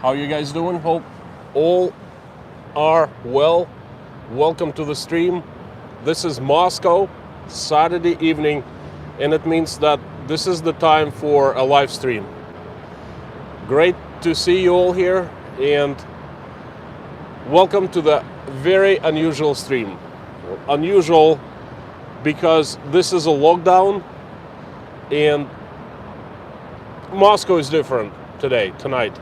How you guys doing? Hope all are well. Welcome to the stream. This is Moscow, Saturday evening, and it means that this is the time for a live stream. Great to see you all here, and welcome to the very unusual stream. Unusual because this is a lockdown, and Moscow is different tonight.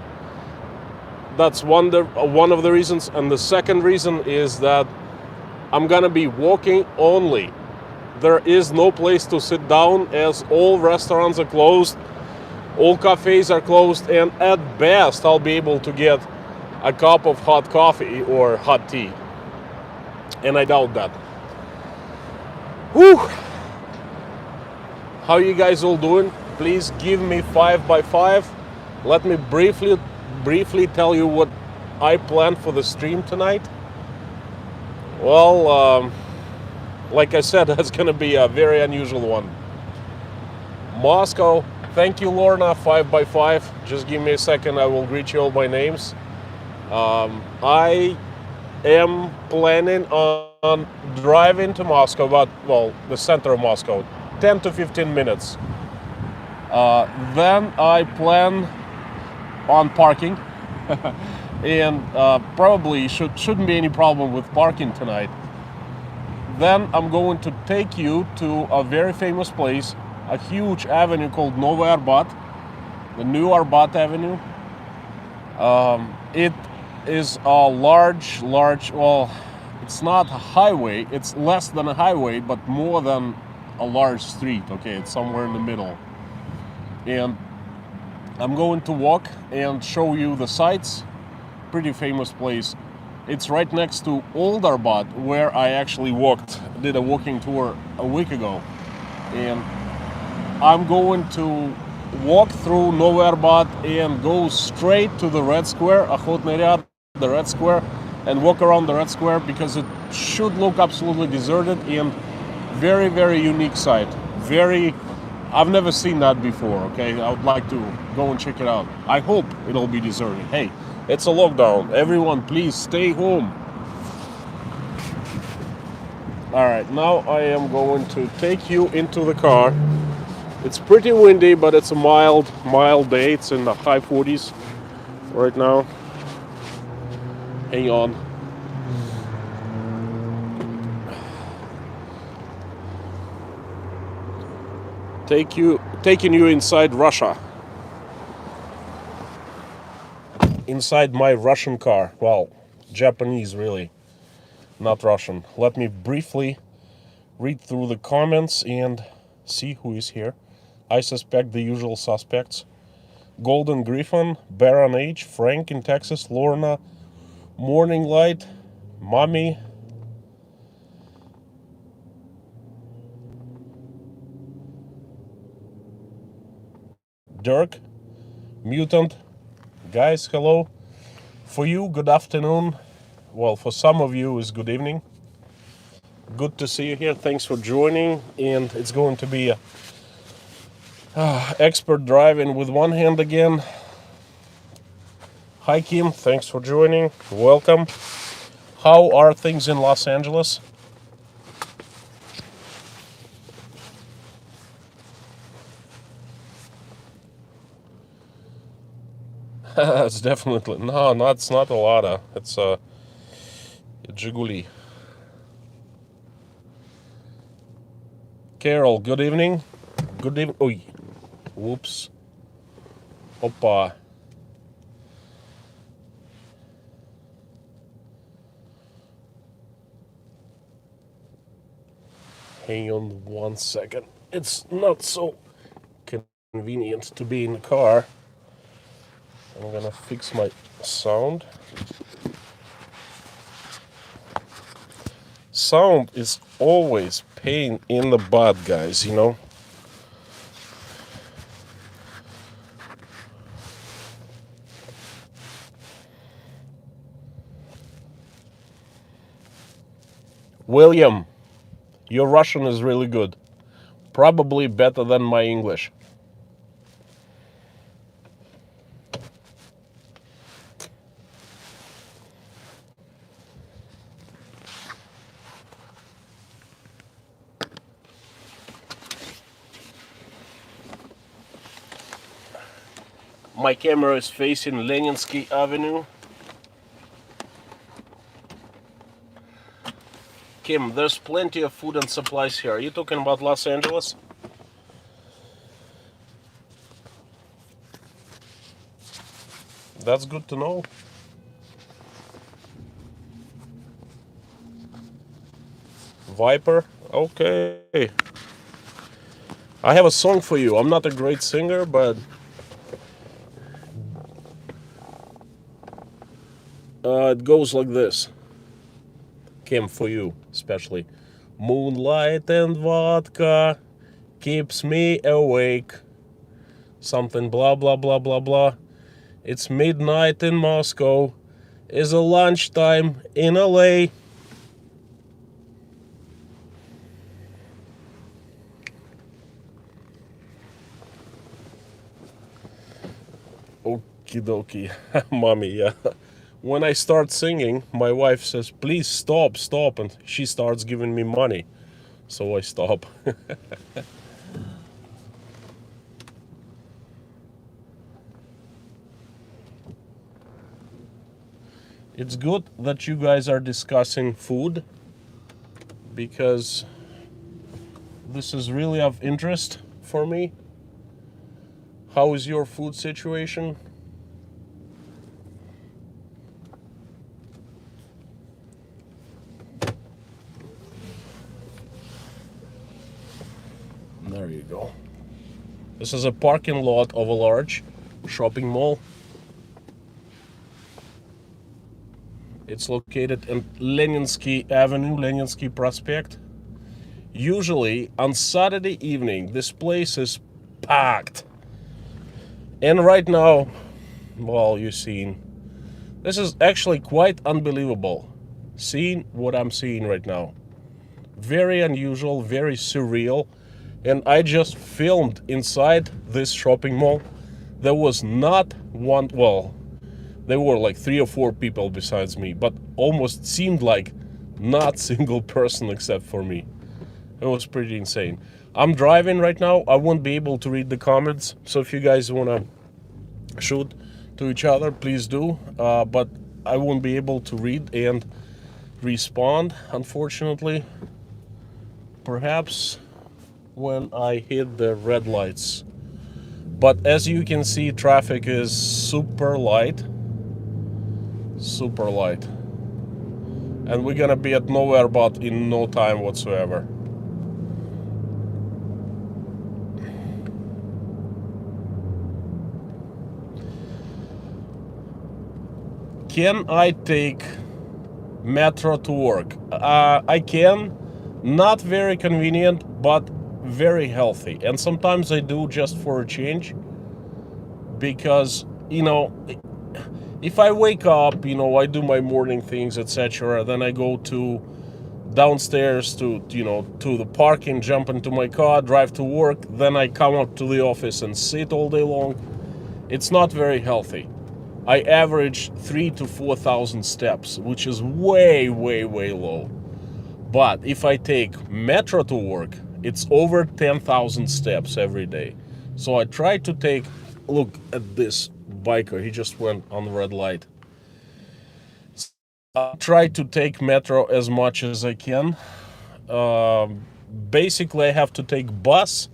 That's one of the reasons, and the second reason is that I'm gonna be walking only. There is no place to sit down as all restaurants are closed, all cafes are closed, and at best I'll be able to get a cup of hot coffee or hot tea. And I doubt that. Whew! How you guys all doing? Please give me 5 by 5. Let me briefly tell you what I planned for the stream tonight. Well, like I said, that's going to be a very unusual one. Moscow, thank you, Lorna, 5 by 5. Just give me a second, I will greet you all by names. I am planning on driving to Moscow, the center of Moscow, 10 to 15 minutes. Then I plan on parking, and probably shouldn't be any problem with parking tonight. Then I'm going to take you to a very famous place, a huge avenue called Novy Arbat, the New Arbat Avenue. It is a large, well, it's not a highway, it's less than a highway, but more than a large street, okay, it's somewhere in the middle. And I'm going to walk and show you the sights. Pretty famous place. It's right next to Old Arbat, where I actually did a walking tour a week ago. And I'm going to walk through Novy Arbat and go straight to the Red Square, Охотный ряд, the Red Square, and walk around the Red Square because it should look absolutely deserted and very, very unique site. I've never seen that before, okay? I would like to go and check it out. I hope it'll be deserted. Hey, it's a lockdown. Everyone, please stay home. All right, now I am going to take you into the car. It's pretty windy, but it's a mild day. It's in the high 40s right now. Hang on. Taking you inside Russia. Inside my Russian car. Well, Japanese really, not Russian. Let me briefly read through the comments and see who is here. I suspect the usual suspects. Golden Griffin, Baron H, Frank in Texas, Lorna, Morning Light, Mommy, Dirk, Mutant, guys, hello. For you, good afternoon. Well, for some of you, it's good evening. Good to see you here. Thanks for joining. And it's going to be a expert driving with one hand again. Hi, Kim. Thanks for joining. Welcome. How are things in Los Angeles? It's definitely it's not a Lada. It's a Jiguli. Carol, good evening. Good evening. Oi, whoops. Opa. Hang on 1 second. It's not so convenient to be in the car. I'm gonna fix my sound. Sound is always pain in the butt, guys, you know. William, your Russian is really good. Probably better than my English. My camera is facing Leninsky Avenue. Kim, there's plenty of food and supplies here. Are you talking about Los Angeles? That's good to know. Viper? Okay. I have a song for you. I'm not a great singer, but it goes like this. Kim, for you, especially. Moonlight and vodka keeps me awake. Something blah, blah, blah, blah, blah. It's midnight in Moscow. It's a lunchtime in LA. Okie dokie. Mommy, yeah. When I start singing, my wife says, please stop, stop. And she starts giving me money. So I stop. It's good that you guys are discussing food, because this is really of interest for me. How is your food situation? There you go. This is a parking lot of a large shopping mall. It's located in Leninsky Avenue, Leninsky Prospect. Usually on Saturday evening, this place is packed. And right now, well, you've seen, this is actually quite unbelievable, seeing what I'm seeing right now. Very unusual, very surreal. And I just filmed inside this shopping mall. There was not one, well, there were like 3 or 4 people besides me, but almost seemed like not single person except for me. It was pretty insane. I'm driving right now. I won't be able to read the comments. So if you guys want to shoot to each other, please do. But I won't be able to read and respond, unfortunately. Perhaps when I hit the red lights. But as you can see, traffic is super light. Super light. And we're gonna be at nowhere but in no time whatsoever. Can I take Metra to work? I can. Not very convenient, but very healthy. And sometimes I do just for a change. Because, you know, if I wake up, you know, I do my morning things, etc. Then I go to downstairs to, you know, to the parking, jump into my car, drive to work. Then I come up to the office and sit all day long. It's not very healthy. I average 3,000 to 4,000 steps, which is way, way, way low. But if I take Metra to work, it's over 10,000 steps every day. So I try to take, look at this biker, he just went on the red light. I try to take Metro as much as I can. Basically I have to take bus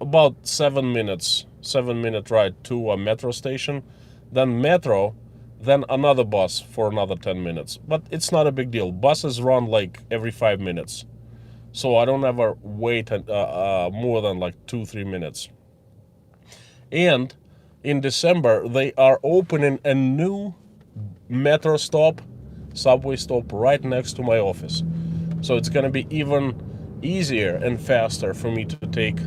about 7 minutes, 7-minute ride to a metro station, then metro, then another bus for another 10 minutes. But it's not a big deal. Buses run like every 5 minutes. So I don't ever wait more than like 2-3 minutes. And in December, they are opening a new metro stop, subway stop right next to my office. So it's gonna be even easier and faster for me to take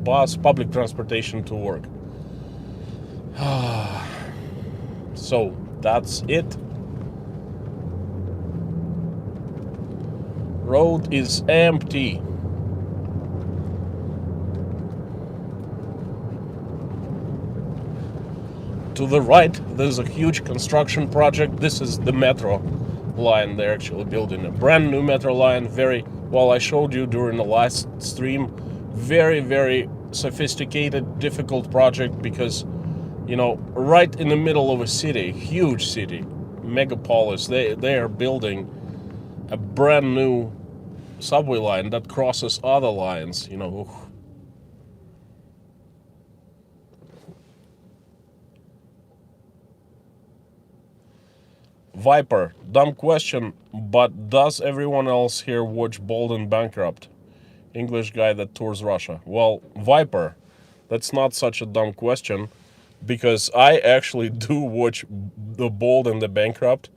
bus, public transportation to work. So that's it. Road is empty. To the right, there's a huge construction project. This is the metro line. They're actually building a brand new metro line. Very well, I showed you during the last stream. Very, very sophisticated, difficult project because, right in the middle of a city, huge city, megapolis. They are building a brand new subway line that crosses other lines. Viper, dumb question, but does everyone else here watch Bold and Bankrupt? English guy that tours Russia. Well, Viper, that's not such a dumb question, because I actually do watch the Bold and the Bankrupt.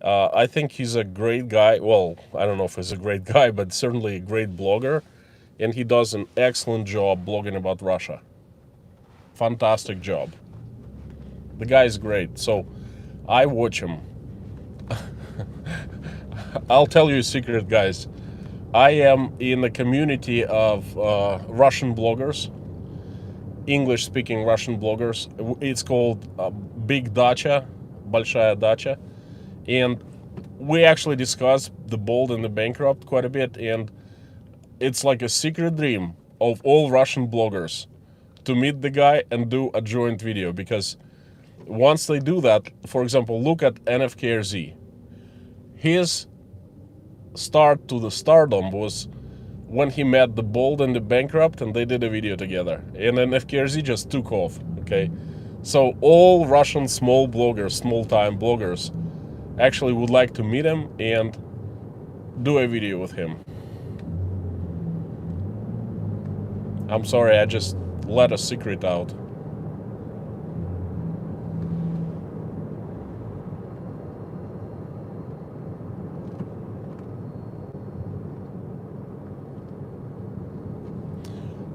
I think he's a great guy. Well, I don't know if he's a great guy, but certainly a great blogger. And he does an excellent job blogging about Russia. Fantastic job. The guy is great. So I watch him. I'll tell you a secret, guys. I am in a community of Russian bloggers, English-speaking Russian bloggers. It's called Big Dacha, Большая Dacha. And we actually discuss the Bold and the Bankrupt quite a bit. And it's like a secret dream of all Russian bloggers to meet the guy and do a joint video. Because once they do that, for example, look at NFKRZ. His start to the stardom was when he met the Bold and the Bankrupt, and they did a video together. And then FKRZ just took off, okay? So all Russian small bloggers, small-time bloggers, actually would like to meet him and do a video with him. I'm sorry, I just let a secret out.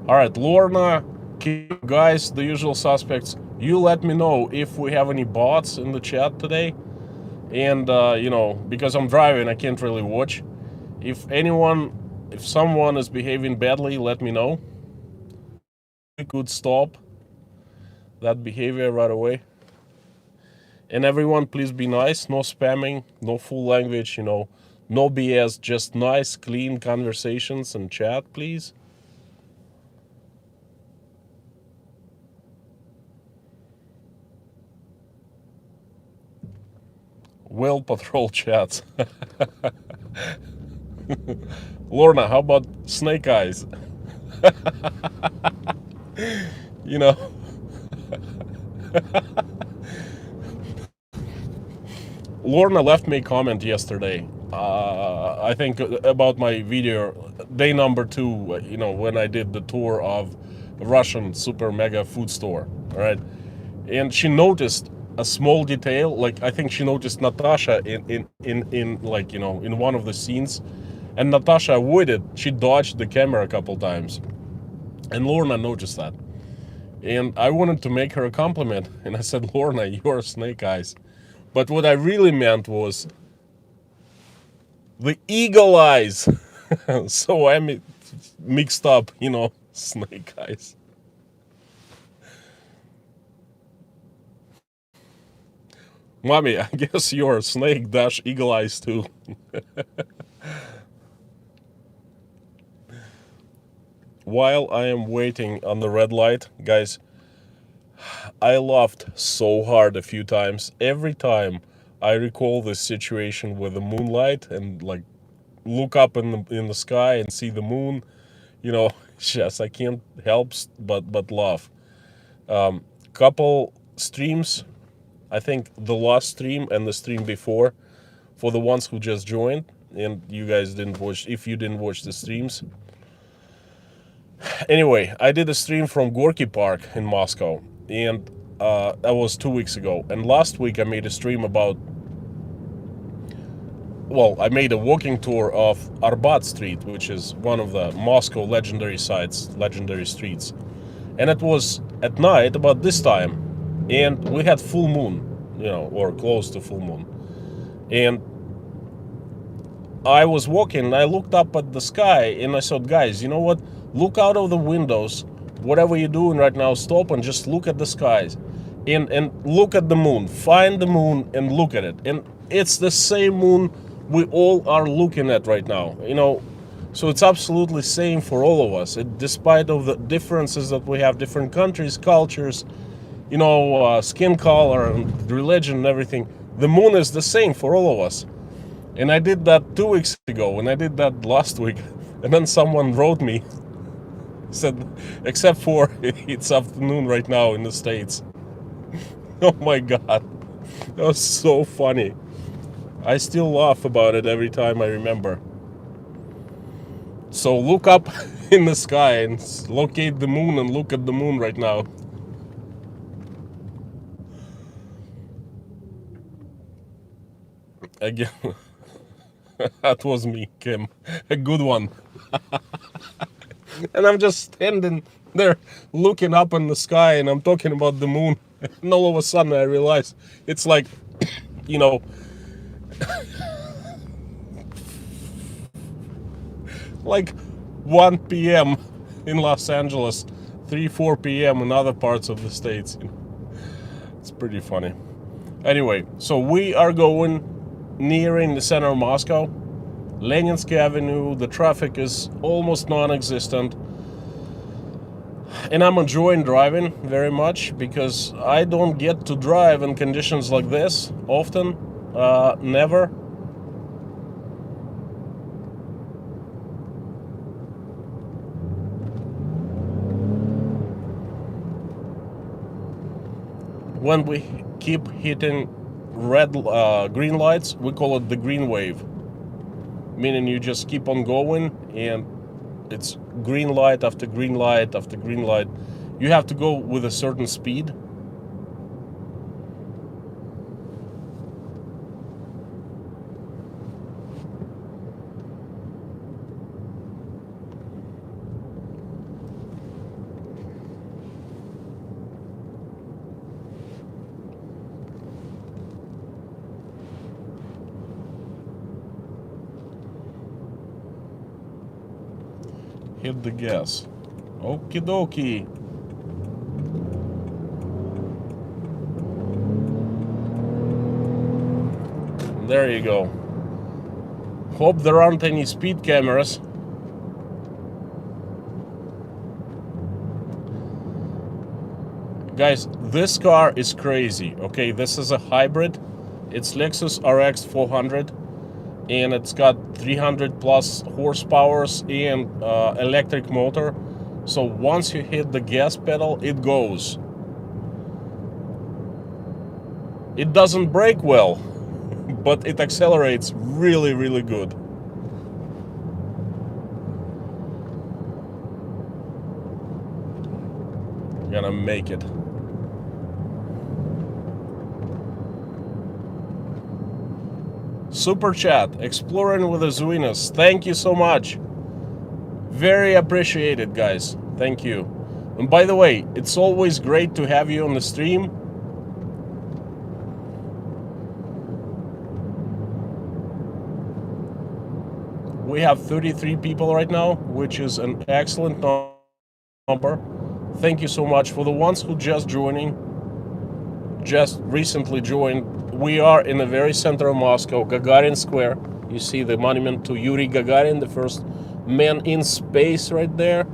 All right, Lorna, guys, the usual suspects. You let me know if we have any bots in the chat today. And, because I'm driving, I can't really watch. If someone is behaving badly, let me know. We could stop that behavior right away. And everyone, please be nice. No spamming, no full language, no BS, just nice, clean conversations and chat, please. Well patrol chats. Lorna, how about snake eyes? Lorna left me a comment yesterday, I think about my video, day number 2, when I did the tour of Russian super mega food store, all right? And she noticed a small detail, like I think she noticed Natasha in one of the scenes, and Natasha avoided. She dodged the camera a couple times, and Lorna noticed that. And I wanted to make her a compliment, and I said, Lorna, you're snake eyes. But what I really meant was the eagle eyes. So I mixed up, snake eyes. Mommy, I guess you're a snake dash eagle eyes too. While I am waiting on the red light, guys, I laughed so hard a few times. Every time I recall this situation with the moonlight and like look up in the sky and see the moon, yes, I can't help but laugh. Couple streams, I think the last stream and the stream before, for the ones who just joined and you guys didn't watch, if you didn't watch the streams. Anyway, I did a stream from Gorky Park in Moscow, and that was 2 weeks ago. And last week I made a stream about, I made a walking tour of Arbat Street, which is one of the Moscow legendary sites, legendary streets. And it was at night, about this time, and we had full moon, or close to full moon. And I was walking, and I looked up at the sky, and I said, guys, you know what? Look out of the windows. Whatever you're doing right now, stop and just look at the skies. And look at the moon. Find the moon and look at it. And it's the same moon we all are looking at right now. So it's absolutely same for all of us. Despite of the differences that we have, different countries, cultures, skin color and religion and everything. The moon is the same for all of us. And I did that 2 weeks ago, and I did that last week. And then someone wrote me, said, except for it's afternoon right now in the States. Oh my God, that was so funny. I still laugh about it every time I remember. So look up in the sky and locate the moon and look at the moon right now. Again, that was me, Kim. A good one. And I'm just standing there looking up in the sky and I'm talking about the moon. And all of a sudden I realize it's like, like 1 p.m. in Los Angeles, 4 p.m. in other parts of the States. It's pretty funny. Anyway, so we are nearing the center of Moscow. Leninsky Avenue, the traffic is almost non-existent. And I'm enjoying driving very much because I don't get to drive in conditions like this often. Never. When we keep hitting green lights, we call it the green wave. Meaning you just keep on going and it's green light after green light after green light. You have to go with a certain speed. Hit the gas. Okie dokie. There you go. Hope there aren't any speed cameras. Guys, this car is crazy. Okay, this is a hybrid. It's Lexus RX 400. And it's got 300 plus horsepower and electric motor. So once you hit the gas pedal, it goes. It doesn't brake well, but it accelerates really, really good. Gonna make it. Super chat, exploring with the Zuinas. Thank you so much. Very appreciated, guys. Thank you. And by the way, it's always great to have you on the stream. We have 33 people right now, which is an excellent number. Thank you so much. For the ones who just recently joined, we are in the very center of Moscow, Gagarin Square. You see the monument to Yuri Gagarin, the first man in space right there.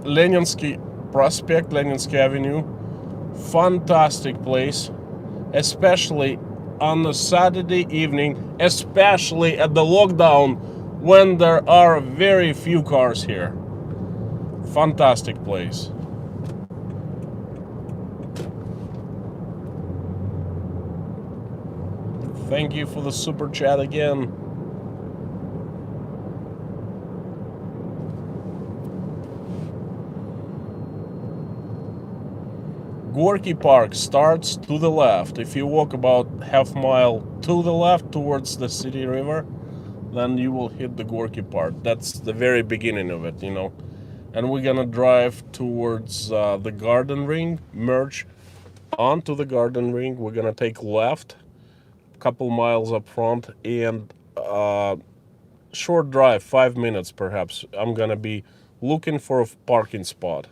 Leninsky Prospect, Leninsky Avenue. Fantastic place, especially on a Saturday evening, especially at the lockdown when there are very few cars here. Fantastic place. Thank you for the super chat again. Gorky Park starts to the left. If you walk about half mile to the left towards the city river, then you will hit the Gorky Park. That's the very beginning of it, And we're gonna drive towards the Garden Ring, merge onto the Garden Ring. We're gonna take left couple miles up front and short drive, 5 minutes perhaps. I'm gonna be looking for a parking spot.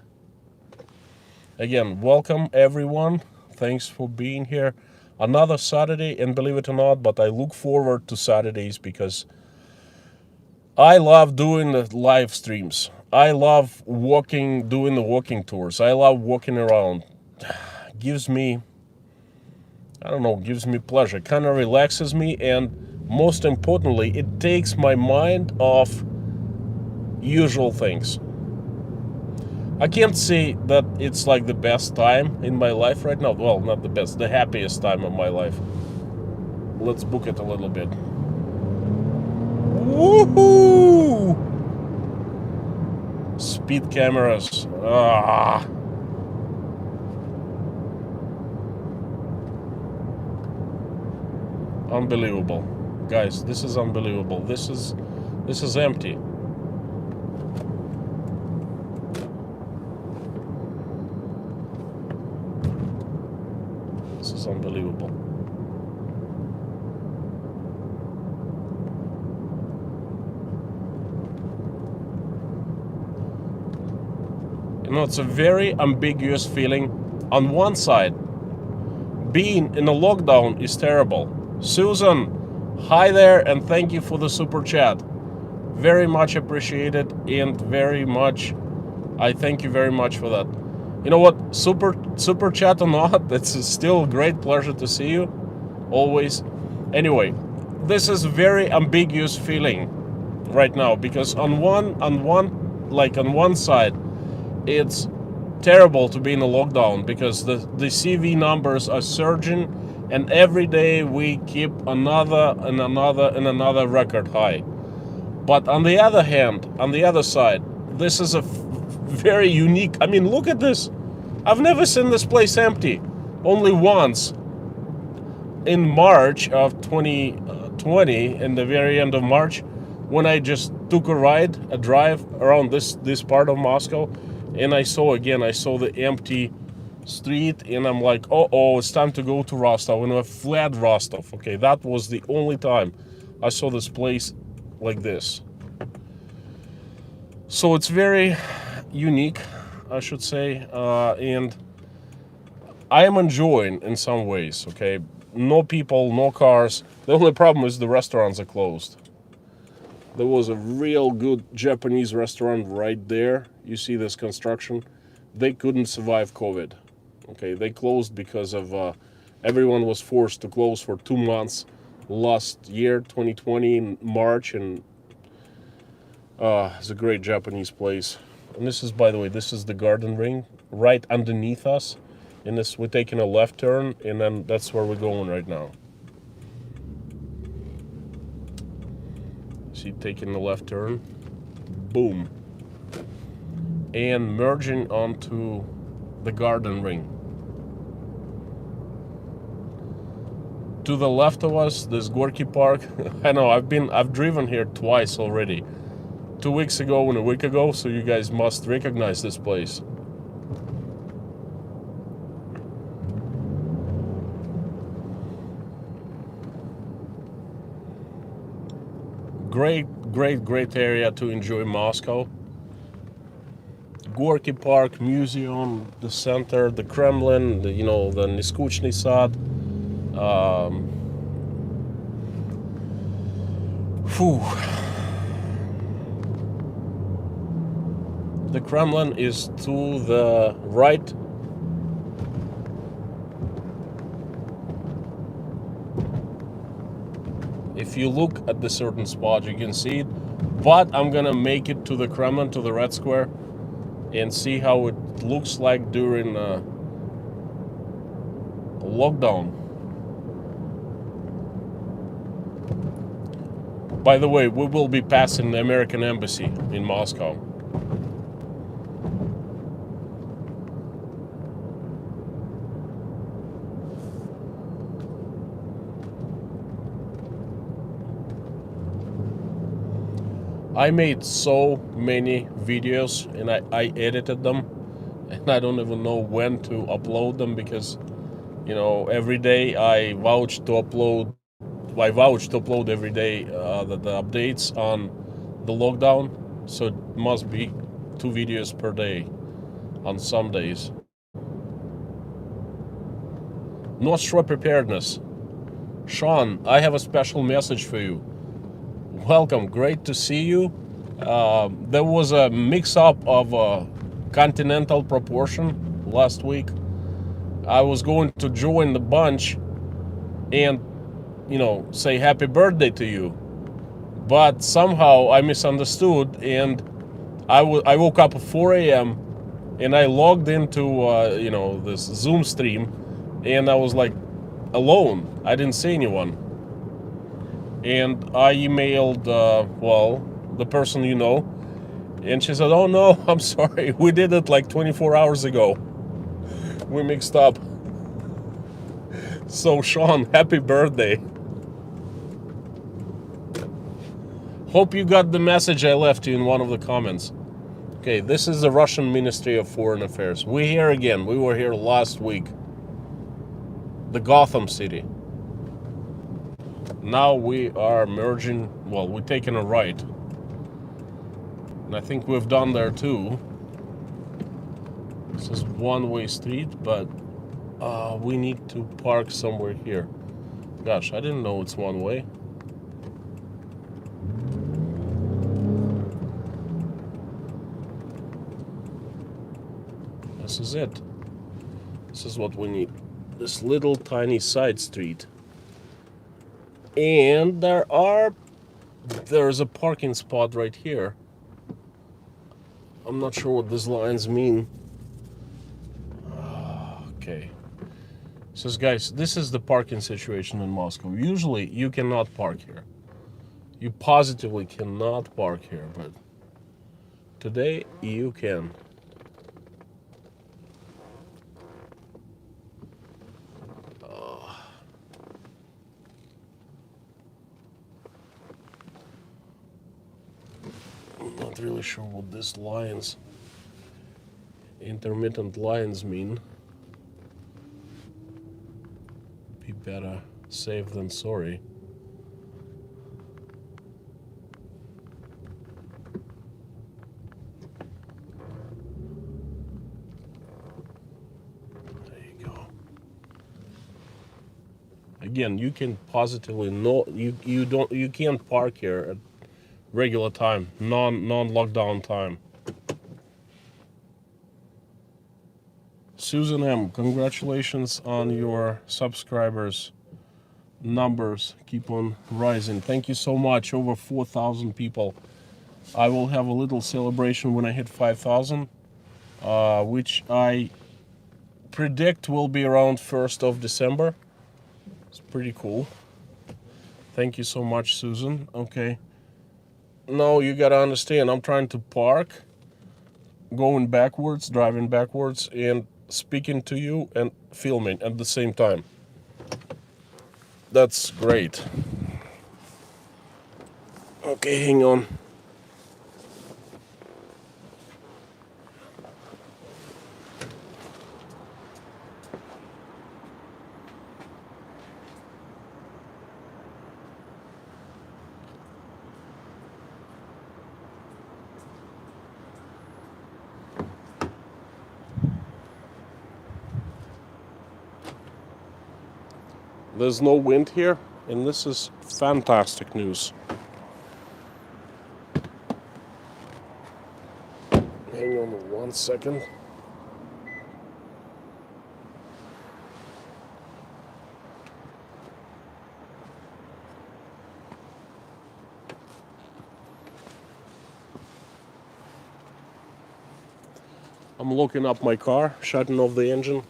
Again, welcome everyone. Thanks for being here. Another Saturday, and believe it or not, but I look forward to Saturdays because I love doing the live streams. I love walking, doing the walking tours. I love walking around. Gives me, I don't know, gives me pleasure. Kind of relaxes me, and most importantly, it takes my mind off usual things. I can't say that it's like the best time in my life right now. Well, not the best, the happiest time of my life. Let's book it a little bit. Woohoo! Speed cameras. Unbelievable. Guys, this is unbelievable. This is empty. This is unbelievable. You know, it's a very ambiguous feeling. On one side, being in a lockdown is terrible. Susan, hi there, and thank you for the super chat. Very much appreciated, and very much, I thank you very much for that. You know what, super chat or not, it's still a great pleasure to see you, always. Anyway, this is a very ambiguous feeling right now, because on one side, it's terrible to be in a lockdown because the CV numbers are surging, and every day we keep another record high. But on the other hand, on the other side, this is a very unique, I mean, look at this. I've never seen this place empty. Only once in March of 2020, in the very end of March, when I just took a drive around this part of Moscow, and I saw the empty street, and I'm like, oh, it's time to go to Rostov, and I fled Rostov. Okay, that was the only time I saw this place like this. So it's very unique, I should say, and I am enjoying in some ways. Okay, no people, no cars. The only problem is the restaurants are closed. There was a real good Japanese restaurant right there. You see this construction. They couldn't survive COVID. Okay, they closed because of everyone was forced to close for 2 months last year, 2020, in March, and it's a great Japanese place. And this is, by the way, this is the garden ring right underneath us. And this, we're taking a left turn, and then that's where we're going right now. See, taking the left turn, boom, and merging onto the garden ring. To the left of us, this Gorky Park. I know, I've driven here twice already. 2 weeks ago and a week ago, so you guys must recognize this place. Great area to enjoy Moscow. Gorky Park, museum, the center, the Kremlin, the Neskuchny Sad. The Kremlin is to the right. If you look at the certain spot, you can see it. But I'm gonna make it to the Kremlin, to the Red Square, and see how it looks like during a lockdown. By the way, we will be passing the American Embassy in Moscow. I made so many videos, and I edited them, and I don't even know when to upload them, because every day I vouch to upload every day the updates on the lockdown, so it must be 2 videos per day on some days. North Shore Preparedness. Sean, I have a special message for you. Welcome, great to see you. There was a mix-up of continental proportion last week. I was going to join the bunch and, say happy birthday to you. But somehow I misunderstood, and I woke up at 4 a.m. and I logged into, this Zoom stream, and I was like alone. I didn't see anyone. And I emailed, the person and she said, "Oh no, I'm sorry. We did it like 24 hours ago. We mixed up." So Sean, happy birthday. Hope you got the message I left you in one of the comments. Okay, this is the Russian Ministry of Foreign Affairs. We're here again. We were here last week. The Gotham City. Now we are merging, we're taking a right. And I think we've done there too. This is one-way street, but we need to park somewhere here. Gosh, I didn't know it's one way. This is it. This is what we need. This little tiny side street. And there's a parking spot right here. I'm not sure what these lines mean. Okay. Says, guys, this is the parking situation in Moscow. Usually you cannot park here. You positively cannot park here, but today you can. I'm not really sure what these lines, intermittent lines, mean. Be better safe than sorry. There you go. Again, you can positively you can't park here at regular time, non-lockdown time. Susan M., congratulations on your subscribers numbers. Keep on rising. Thank you so much. Over 4,000 people. I will have a little celebration when I hit 5,000, which I predict will be around 1st of December. It's pretty cool. Thank you so much, Susan. Okay. No, you gotta understand, I'm trying to park, driving backwards, and speaking to you and filming at the same time. That's great. Okay, hang on. There's no wind here, and this is fantastic news. Hang on 1 second. I'm locking up my car, shutting off the engine.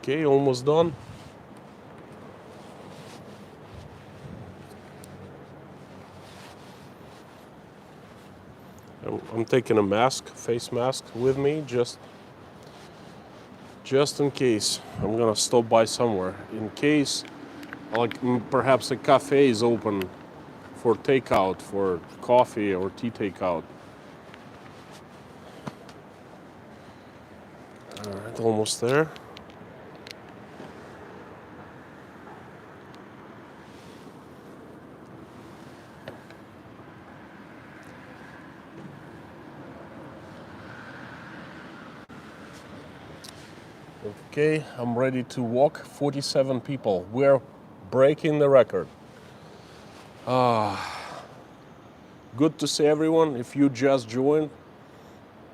Okay, almost done. I'm taking a face mask with me, just in case. I'm gonna stop by somewhere. In case like perhaps a cafe is open for takeout, for coffee or tea takeout. All right, almost there. Okay, I'm ready to walk. 47 people. We're breaking the record. Good to see everyone. If you just joined,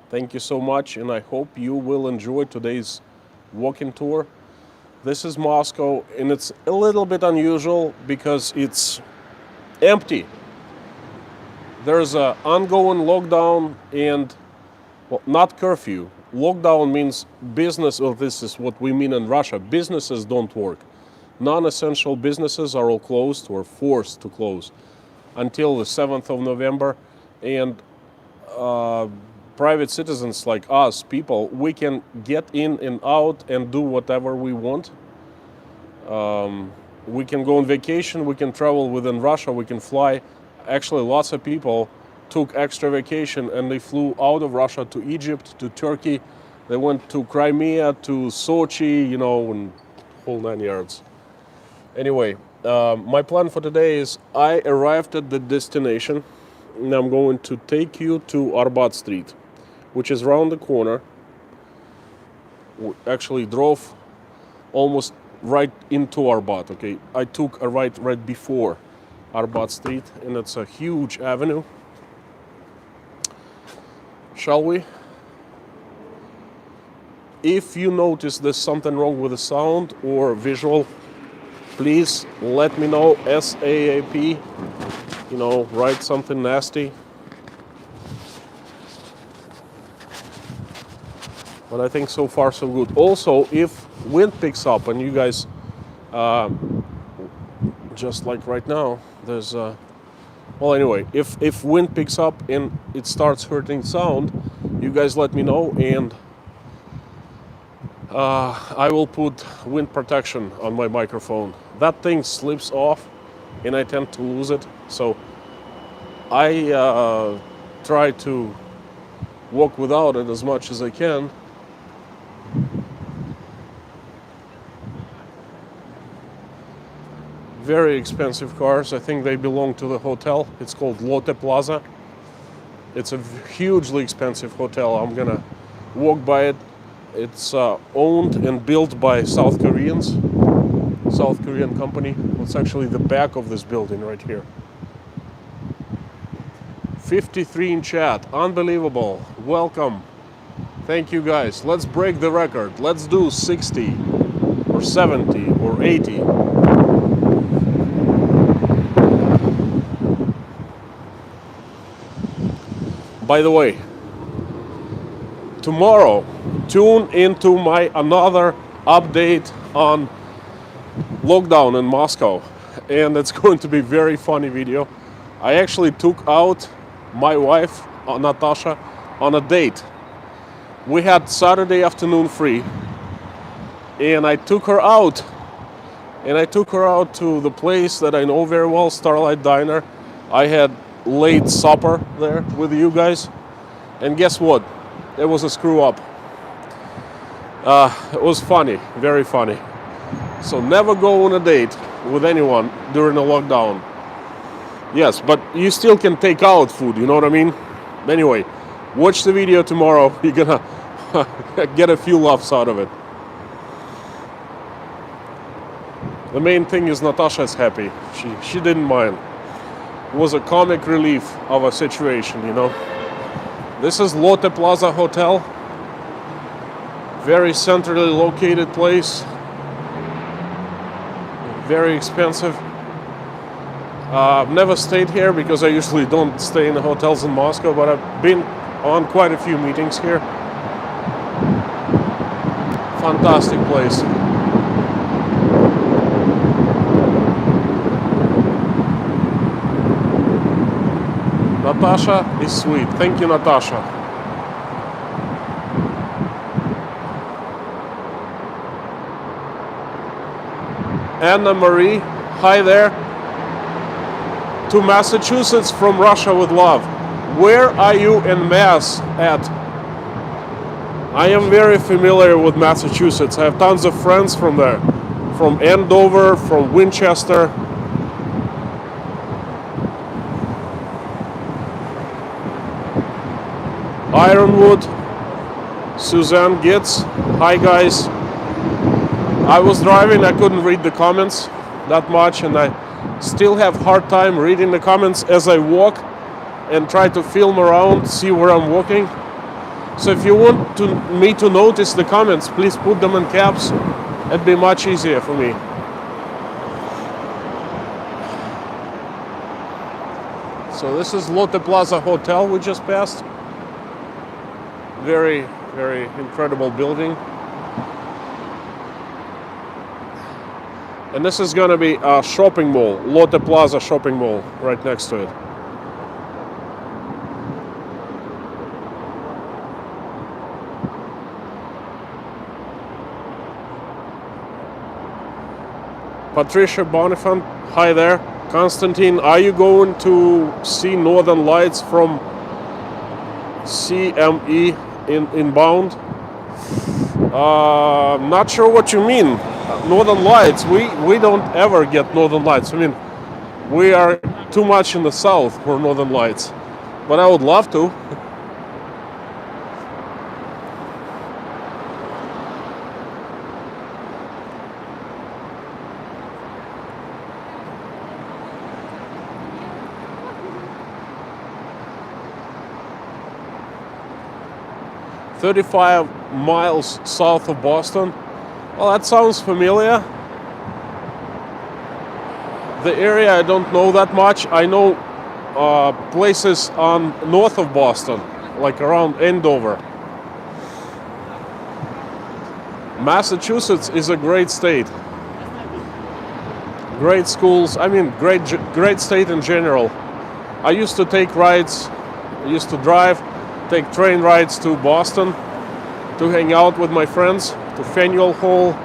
thank you so much, and I hope you will enjoy today's walking tour. This is Moscow, and it's a little bit unusual because it's empty. There's an ongoing lockdown and, well, not curfew. Lockdown means business, or this is what we mean in Russia, businesses don't work. Non-essential businesses are all closed or forced to close until the 7th of November. And private citizens like us, people, we can get in and out and do whatever we want. We can go on vacation, we can travel within Russia, we can fly. Actually, lots of people took extra vacation and they flew out of Russia to Egypt, to Turkey. They went to Crimea, to Sochi, you know, and whole 9 yards. Anyway, my plan for today is I arrived at the destination and I'm going to take you to Arbat Street, which is around the corner. We actually drove almost right into Arbat, okay? I took a right before Arbat Street, and it's a huge avenue. Shall we? If you notice there's something wrong with the sound or visual, please let me know ASAP. You know, write something nasty. But I think so far so good. Also, if wind picks up and you guys, just like right now, there's well, anyway, if wind picks up and it starts hurting sound, you guys let me know, and I will put wind protection on my microphone. That thing slips off and I tend to lose it, so I try to walk without it as much as I can. Very expensive cars. I think they belong to the hotel. It's called Lotte Plaza. It's a hugely expensive hotel. I'm gonna walk by it. It's owned and built by South Korean company. It's actually the back of this building right here. 53 in chat. Unbelievable. Welcome. Thank you guys. Let's break the record. Let's do 60 or 70 or 80. By the way, tomorrow, tune into my another update on lockdown in Moscow, and it's going to be a very funny video. I actually took out my wife, Natasha, on a date. We had Saturday afternoon free, and I took her out. And I took her out to the place that I know very well, Starlight Diner. I had late supper there with you guys, and guess what? It was a screw up. It was funny, very funny. So never go on a date with anyone during a lockdown. Yes, but you still can take out food, you know what I mean? Anyway, watch the video tomorrow. You're gonna get a few laughs out of it. The main thing is Natasha is happy. She didn't mind. It was a comic relief of a situation, you know. This is Lotte Plaza Hotel. Very centrally located place. Very expensive. I've never stayed here because I usually don't stay in the hotels in Moscow, but I've been on quite a few meetings here. Fantastic place. Natasha is sweet. Thank you, Natasha. Anna Marie, Hi there. To Massachusetts from Russia with love. Where are you in Mass at? I am very familiar with Massachusetts. I have tons of friends from there. From Andover, from Winchester. Ironwood. Suzanne Gitz. Hi guys. I was driving, I couldn't read the comments that much, and I still have hard time reading the comments as I walk and try to film around, see where I'm walking. So if you want me to notice the comments, please put them in caps. It'd be much easier for me. So this is Lotte Plaza Hotel we just passed. Very, very incredible building. And this is going to be a shopping mall, Lotte Plaza shopping mall, right next to it. Patricia Bonifant, hi there. Konstantin, are you going to see Northern Lights from CME inbound? Not sure what you mean. Northern Lights, we don't ever get Northern Lights. I mean, we are too much in the south for Northern Lights, but I would love to. "35 miles south of Boston." Well, that sounds familiar. The area I don't know that much. I know places on north of Boston, like around Andover. Massachusetts is a great state. Great schools. I mean, great state in general. I used to take rides. I used to take train rides to Boston to hang out with my friends, to Faneuil Hall,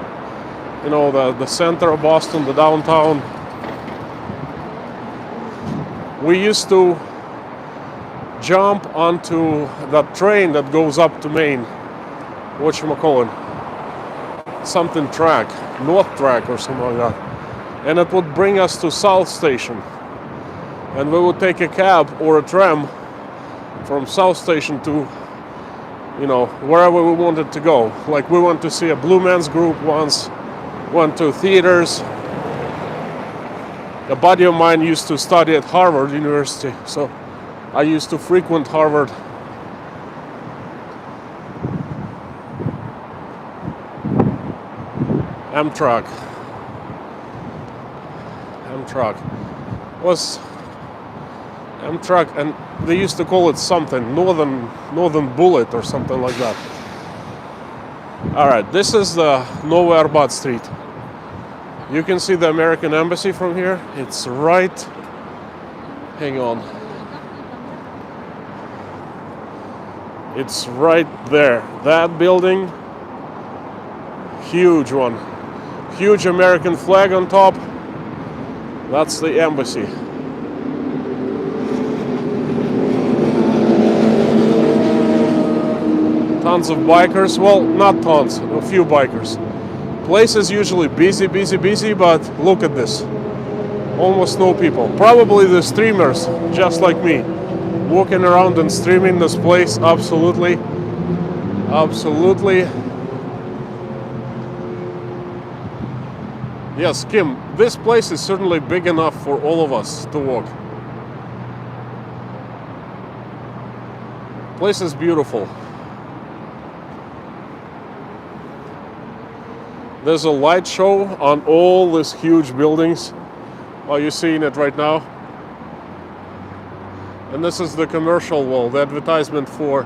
you know, the center of Boston, the downtown. We used to jump onto that train that goes up to Maine. Whatchamacallit? Something track, North Track or something like that. And it would bring us to South Station. And we would take a cab or a tram from South Station to, you know, wherever we wanted to go. Like we went to see a Blue Man's Group once, went to theaters. A buddy of mine used to study at Harvard University, so I used to frequent Harvard. Amtrak was Amtrak, and they used to call it something, Northern Bullet or something like that. All right, this is the Novy Arbat Street. You can see the American Embassy from here. It's right, hang on. It's right there. That building, huge one. Huge American flag on top. That's the embassy. Tons of bikers. Well, not tons, a few bikers. Place is usually busy, but look at this. Almost no people. Probably the streamers, just like me, walking around and streaming this place. Absolutely. Yes, Kim, this place is certainly big enough for all of us to walk. Place is beautiful. There's a light show on all these huge buildings. Well, you're seeing it right now. And this is the commercial wall, the advertisement for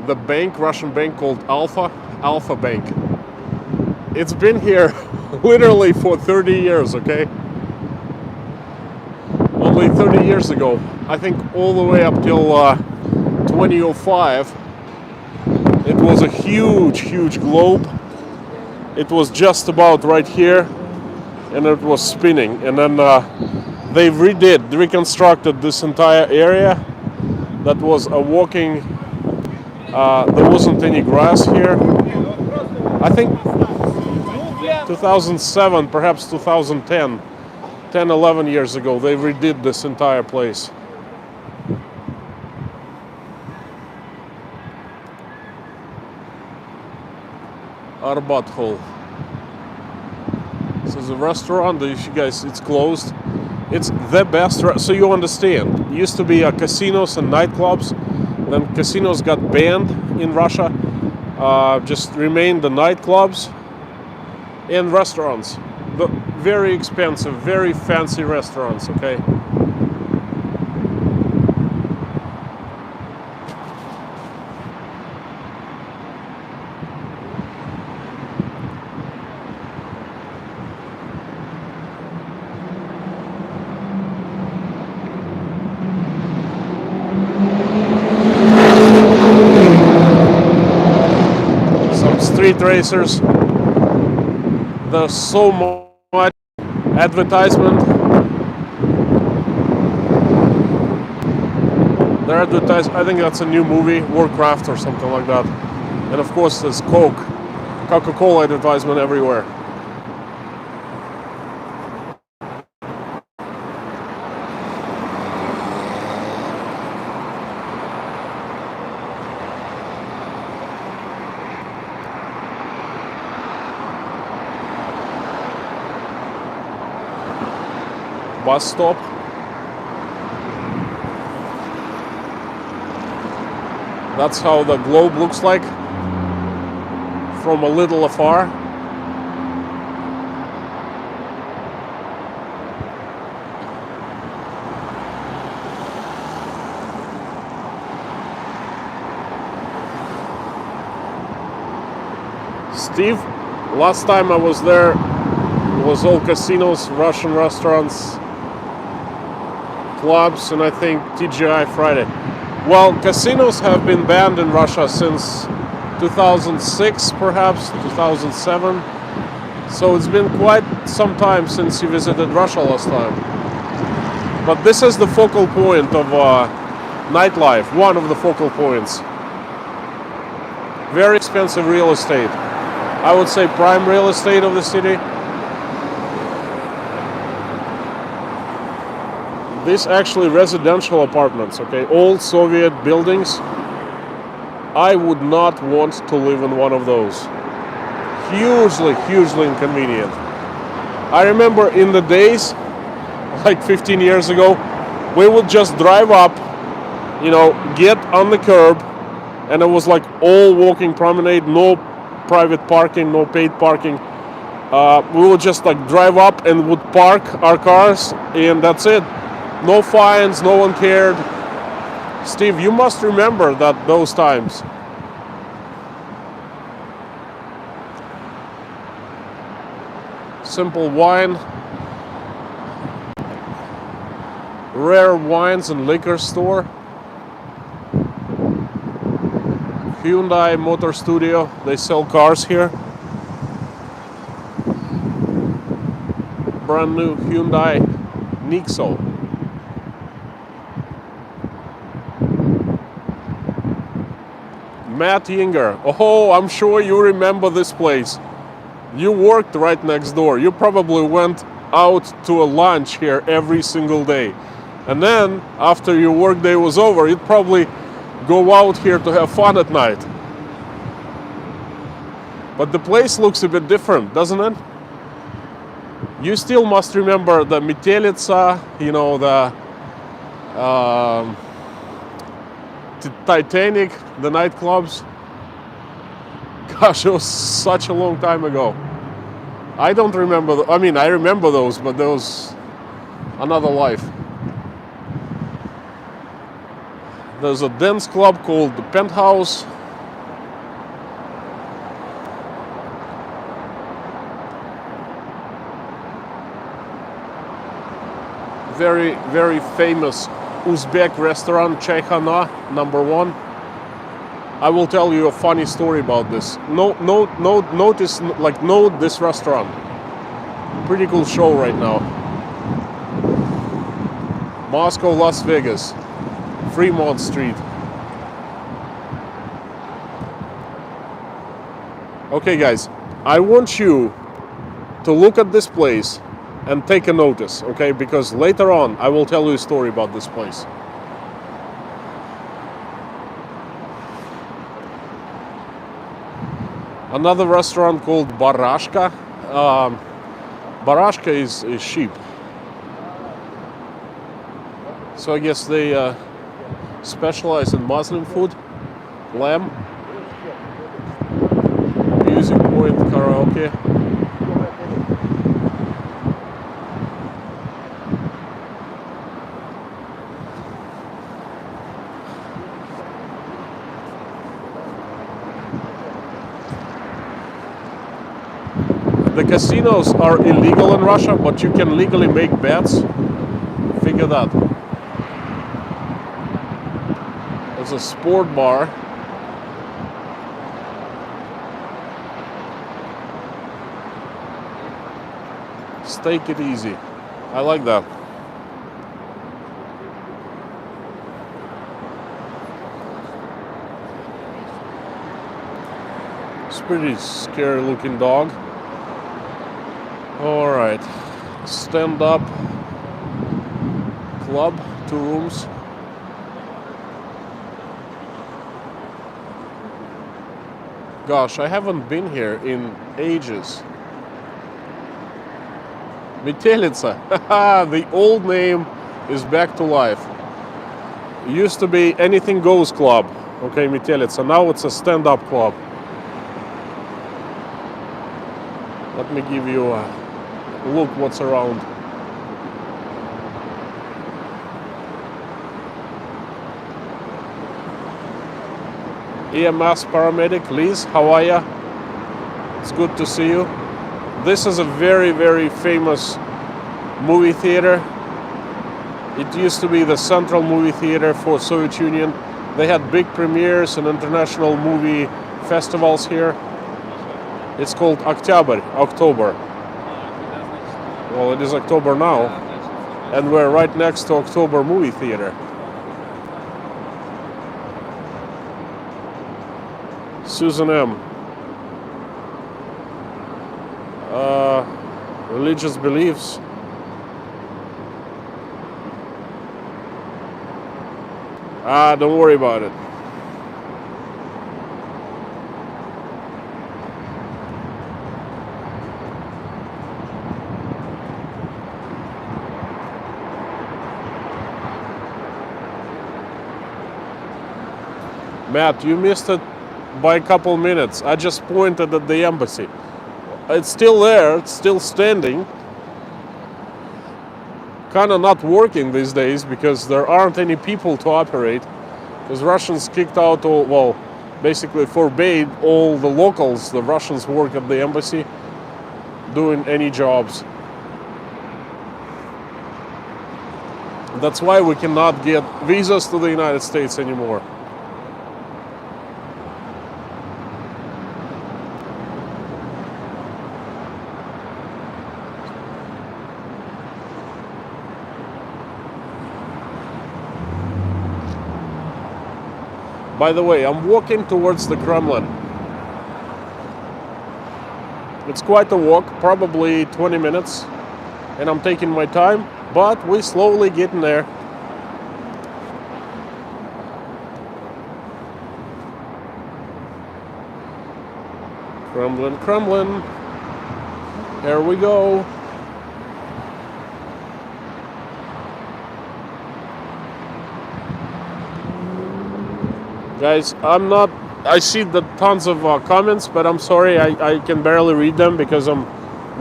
the bank, Russian bank called Alpha Bank. It's been here literally for 30 years, okay? Only 30 years ago, I think all the way up till 2005, it was a huge globe. It was just about right here, and it was spinning. And then they reconstructed this entire area. That was a walking. There wasn't any grass here. I think 2007, perhaps 2010, 11 years ago, they redid this entire place. Arbat Hall. This is a restaurant. You guys, it's closed. It's the best. So you understand. It used to be casinos and nightclubs. Then casinos got banned in Russia. Just remained the nightclubs and restaurants. The very expensive, very fancy restaurants. Okay. Street racers. There's so much advertisement. They're advertised. I think that's a new movie, Warcraft or something like that. And of course, there's Coca-Cola advertisement everywhere. Bus stop. That's how the globe looks like from a little afar. Steve, last time I was there, it was all casinos, Russian restaurants, clubs, and I think TGI Friday. Well, casinos have been banned in Russia since 2006, perhaps 2007. So it's been quite some time since you visited Russia last time. But this is the focal point of nightlife, one of the focal points. Very expensive real estate. I would say prime real estate of the city. These actually residential apartments, okay, old Soviet buildings. I would not want to live in one of those. Hugely inconvenient. I remember in the days, like 15 years ago, we would just drive up, get on the curb, and it was like all walking promenade, no private parking, no paid parking. We would just like drive up and would park our cars, and that's it. No fines, no one cared. Steve, you must remember those times. Simple wine. Rare wines and liquor store. Hyundai Motor Studio. They sell cars here. Brand new Hyundai Nexo. Matt Yinger. Oh, I'm sure you remember this place. You worked right next door. You probably went out to a lunch here every single day. And then, after your work day was over, you'd probably go out here to have fun at night. But the place looks a bit different, doesn't it? You still must remember the Metelitsa, the Titanic, the nightclubs. Gosh, it was such a long time ago. I don't remember. I remember those, but there was another life. There's a dance club called the Penthouse. Very famous Uzbek restaurant, Chaykhana, #1. I will tell you a funny story about this. Note this restaurant. Pretty cool show right now. Moscow, Las Vegas, Fremont Street. Okay guys, I want you to look at this place and take a notice, okay? Because later on I will tell you a story about this place. Another restaurant called Barashka. Barashka is sheep. So I guess they specialize in Muslim food, lamb, music point, karaoke. The casinos are illegal in Russia, but you can legally make bets. Figure that. There's a sport bar. Take it easy. I like that. It's a pretty scary looking dog. All right, stand-up club, 2 rooms. Gosh, I haven't been here in ages. Metelitsa, the old name is back to life. It used to be Anything Goes Club, okay, Metelitsa. Now it's a stand-up club. Let me give you a look what's around. EMS paramedic, Liz, how are ya? It's good to see you. This is a very, very famous movie theater. It used to be the central movie theater for Soviet Union. They had big premieres and international movie festivals here. It's called October. Well, it is October now, and we're right next to October movie theater. Susan M. Religious beliefs. Don't worry about it. Matt, you missed it by a couple minutes. I just pointed at the embassy. It's still there, it's still standing. Kind of not working these days because there aren't any people to operate. Because Russians kicked out all, well, basically forbade all the locals, the Russians who work at the embassy, doing any jobs. That's why we cannot get visas to the United States anymore. By the way, I'm walking towards the Kremlin. It's quite a walk, probably 20 minutes, and I'm taking my time, but we're slowly getting there. Kremlin, Kremlin. Here we go. Guys, I see the tons of comments, but I'm sorry, I can barely read them because I'm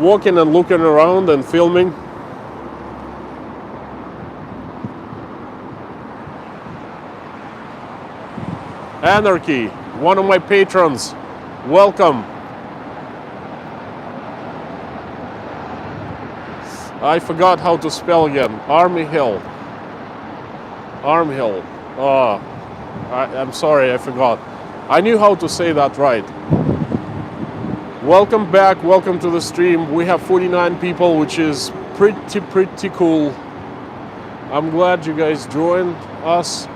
walking and looking around and filming. Anarchy, one of my patrons, welcome. I forgot how to spell again. Army Hill. Arm Hill. I'm sorry, I forgot. I knew how to say that right. Welcome back, welcome to the stream. We have 49 people, which is pretty cool. I'm glad you guys joined us.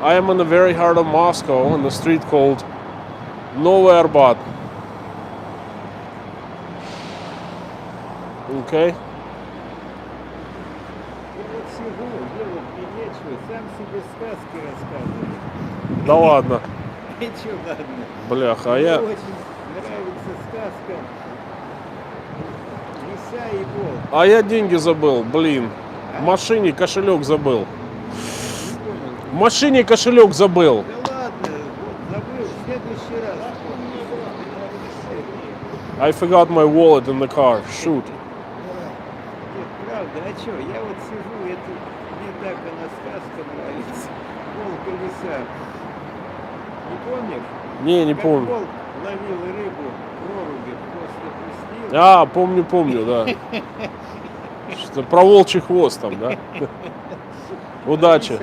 I am in the very heart of Moscow, in the street called Novy Arbat. Okay? Да ладно. Бляха, а я... А я деньги забыл, блин. В машине кошелек забыл. В машине кошелек забыл. Да ладно, забыл, в следующий раз. I forgot my wallet in the car. Shoot. Нет, правда, а что, я вот сижу, это мне так она сказка нравится. Волк и лиса. Не помнишь? Не Как помню. волк ловил рыбу, проруби после пустил. Помню, да. Что про волчий хвост там, да? Удачи.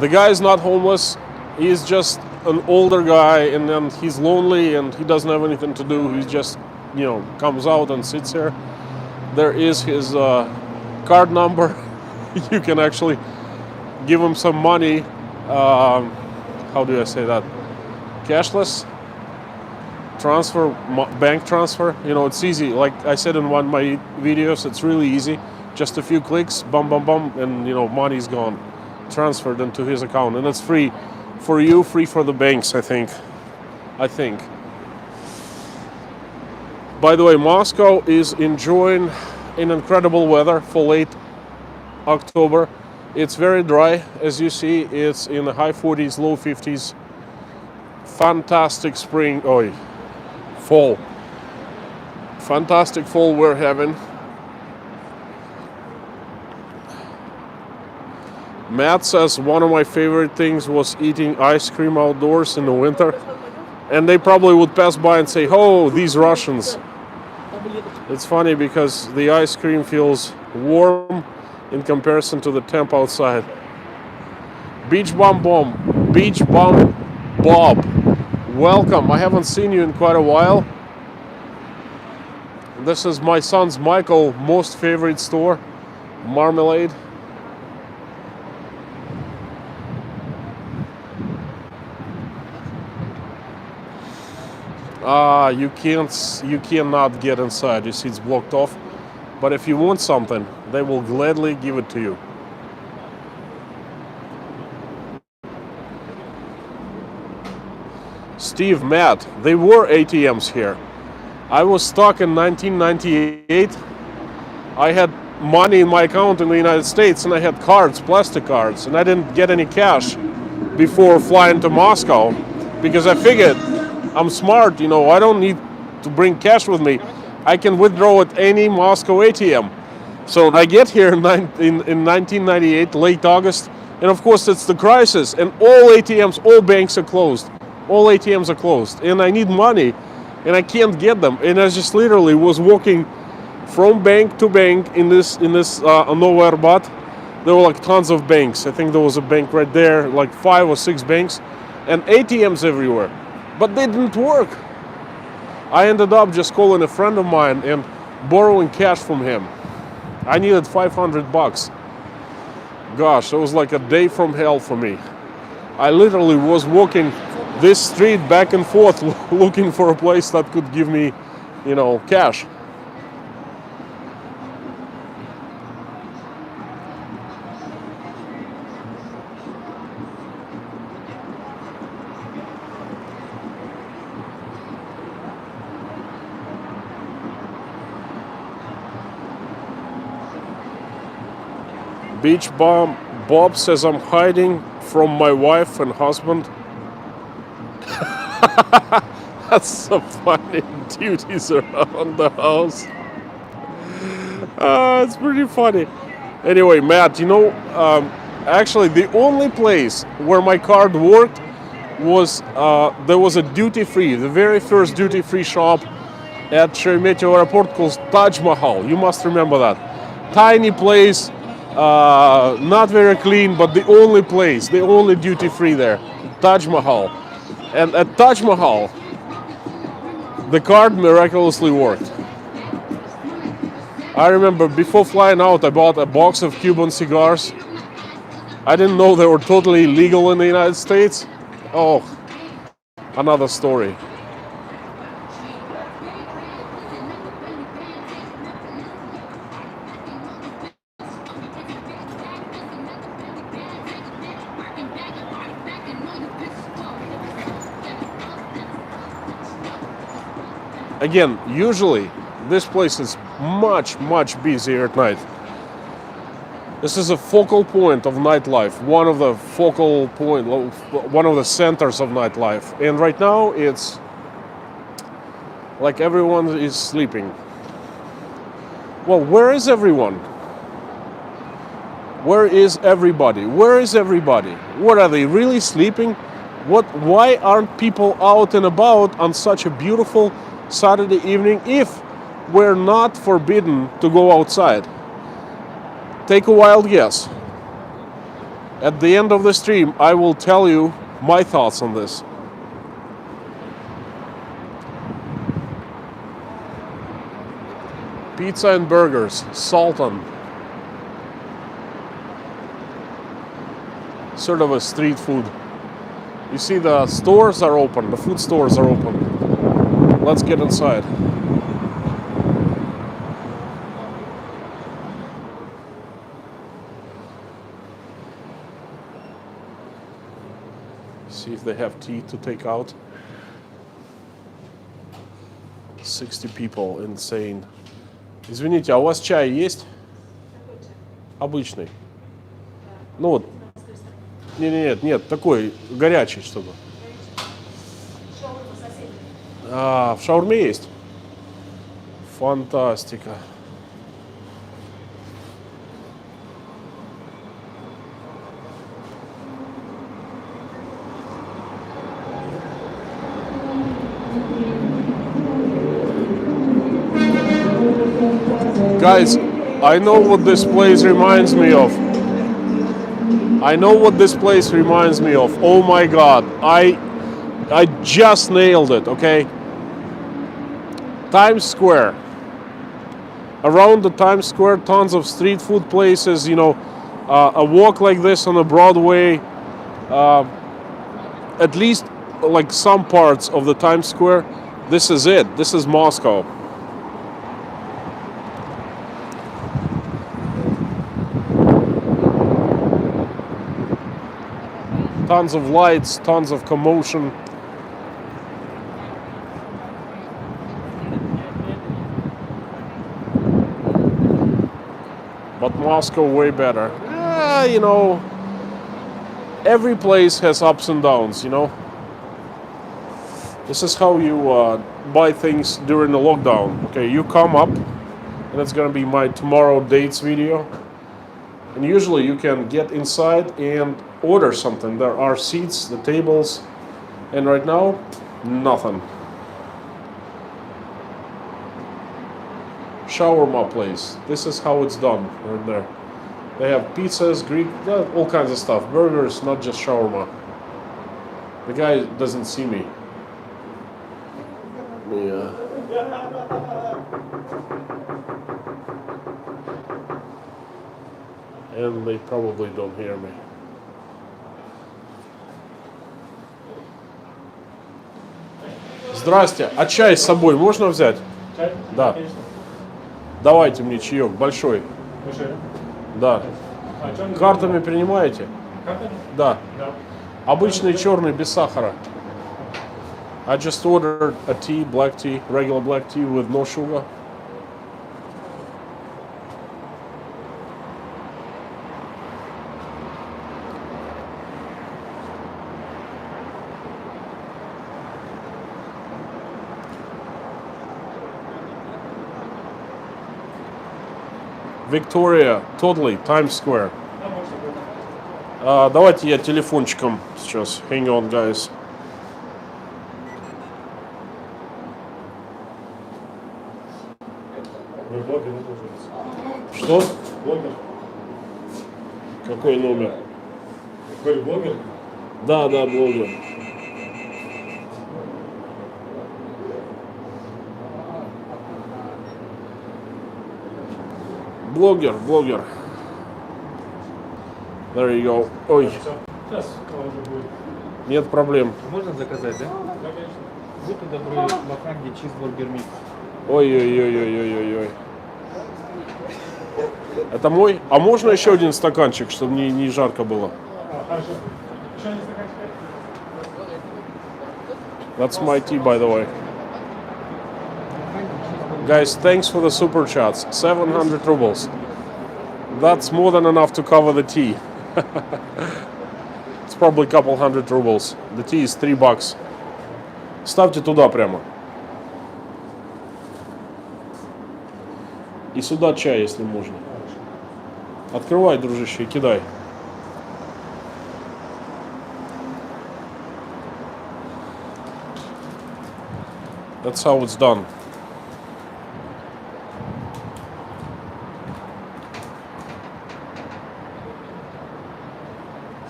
The guy is not homeless. He's just an older guy, and then he's lonely and he doesn't have anything to do. He just, comes out and sits here. There is his card number. You can actually give him some money. How do I say that? Cashless transfer, bank transfer. It's easy. Like I said in one of my videos, it's really easy. Just a few clicks, bum, bum, bum, and money's gone, transferred into his account, and it's free for you, free for the banks. I think. By the way, Moscow is enjoying an incredible weather for late October. It's very dry, as you see. It's in the high 40s, low 50s. Fantastic fall. Fantastic fall we're having. Matt says one of my favorite things was eating ice cream outdoors in the winter. And they probably would pass by and say, "Oh, these Russians." It's funny because the ice cream feels warm in comparison to the temp outside. Beach Bum Bob, welcome. I haven't seen you in quite a while. This is my son's Michael most favorite store, Marmalade. You cannot get inside. You see, it's blocked off. But if you want something, they will gladly give it to you. Steve, Matt, they were ATMs here. I was stuck in 1998. I had money in my account in the United States, and I had cards, plastic cards, and I didn't get any cash before flying to Moscow because I figured I'm smart, I don't need to bring cash with me. I can withdraw at any Moscow ATM. So I get here in 1998, late August, and of course it's the crisis, and all ATMs, all banks are closed. All ATMs are closed, and I need money, and I can't get them. And I just literally was walking from bank to bank in this Novy Arbat. There were like tons of banks. I think there was a bank right there, like 5 or 6 banks, and ATMs everywhere. But they didn't work. I ended up just calling a friend of mine and borrowing cash from him. I needed $500. Gosh, it was like a day from hell for me. I literally was walking this street back and forth looking for a place that could give me, cash. Beach Bum Bob says I'm hiding from my wife and husband. That's so funny. Duties around the house. It's pretty funny. Anyway, Matt, actually the only place where my card worked was there was a duty-free, the very first duty-free shop at Sheremetyevo Airport called Taj Mahal. You must remember that. Tiny place, Not very clean, but the only place, the only duty free there, Taj Mahal. And at Taj Mahal, the card miraculously worked. I remember before flying out, I bought a box of Cuban cigars. I didn't know they were totally legal in the United States. Oh, another story. Again, usually this place is much, much busier at night. This is a focal point of nightlife, one of the centers of nightlife. And right now it's like everyone is sleeping. Well, where is everyone? Where is everybody? Where is everybody? What, are they really sleeping? Why aren't people out and about on such a beautiful Saturday evening if we're not forbidden to go outside? Take a wild guess. At the end of the stream, I will tell you my thoughts on this. Pizza and burgers, Sultan. Sort of a street food. You see the stores are open, the food stores are open. Let's get inside. See if they have tea to take out. 60 people, insane. Извините, а у вас чай есть? Обычный. Ну вот. Нет, такой горячий что-то. В шаурме есть? Фантастика. Guys, I know what this place reminds me of. Oh my God, I just nailed it, okay? Times Square. Around the Times Square, tons of street food places, a walk like this on a Broadway, at least like some parts of the Times Square. This is it. This is Moscow. Tons of lights, tons of commotion. But Moscow way better. Every place has ups and downs, This is how you buy things during the lockdown. Okay, you come up, and it's gonna be my tomorrow dates video. And usually you can get inside and order something. There are seats, the tables, and right now, nothing. Shawarma place. This is how it's done right there. They have pizzas, Greek, all kinds of stuff. Burgers, not just shawarma. The guy doesn't see me. Yeah. And they probably don't hear me. Здрасте, а чай с собой можно взять? Чай? Да. Конечно. Давайте мне чаек, большой. Большой? Да. Картами принимаете? Картами? Да. Да. Обычный черный, без сахара. I just ordered a tea, black tea, regular black tea with no sugar. Victoria, totally, Times Square. Давайте я телефончиком сейчас. Hang on, guys. Вы блогер, вы тоже. Что? Блогер. какой номер. Какой блогер? Да, блогер. Блогер. There you go. Ой, Сейчас уже будет. нет проблем. Можно заказать, да? Да, конечно. Будьте добры, лоханги, чизбургер микс. Ой. Это мой? А можно еще один стаканчик, чтобы не жарко было? Хорошо. Еще один стаканчик? That's my tea, by the way. Guys, thanks for the super chats. 700 rubles. That's more than enough to cover the tea. It's probably a couple hundred rubles. The tea is $3. Ставьте туда прямо. И сюда чай, если можно. Открывай, дружище, и кидай. That's how it's done.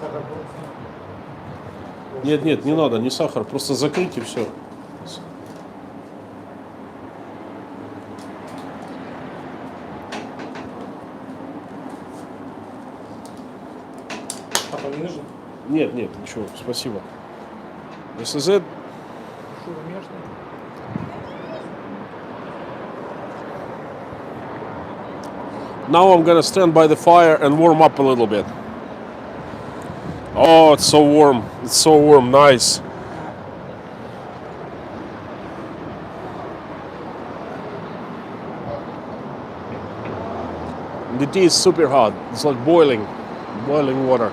Сахар. Нет, не надо, не сахар, просто закрыть и все. Папа, не нужен? Нет, ничего, спасибо. This is it. Now I'm gonna stand by the fire and warm up a little bit. Oh, it's so warm. Nice. The tea is super hot. It's like boiling water.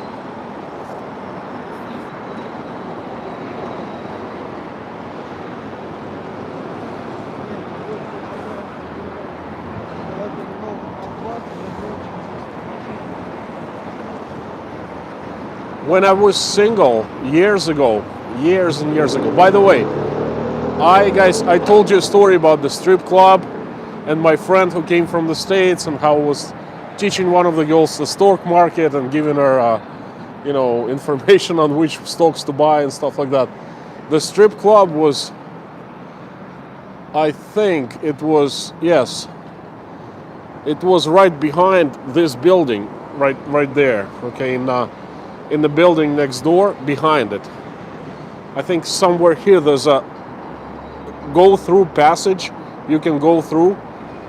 When I was single years and years ago. By the way, I told you a story about the strip club and my friend who came from the States and how I was teaching one of the girls the stock market and giving her, information on which stocks to buy and stuff like that. The strip club was, I think it was right behind this building, right there. Okay, in the building next door, behind it. I think somewhere here there's a go-through passage. You can go through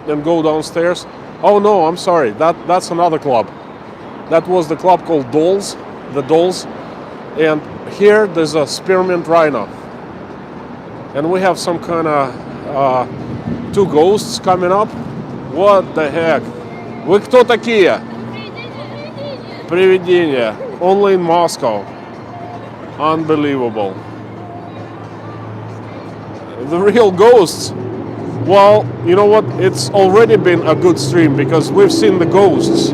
and go downstairs. Oh no, I'm sorry. That's another club. That was the club called Dolls, the Dolls. And here there's a spearmint rhino. And we have some kind of two ghosts coming up. What the heck? Вы кто такие? Привидения. Only in Moscow. Unbelievable. The real ghosts. Well, you know what? It's already been a good stream because we've seen the ghosts.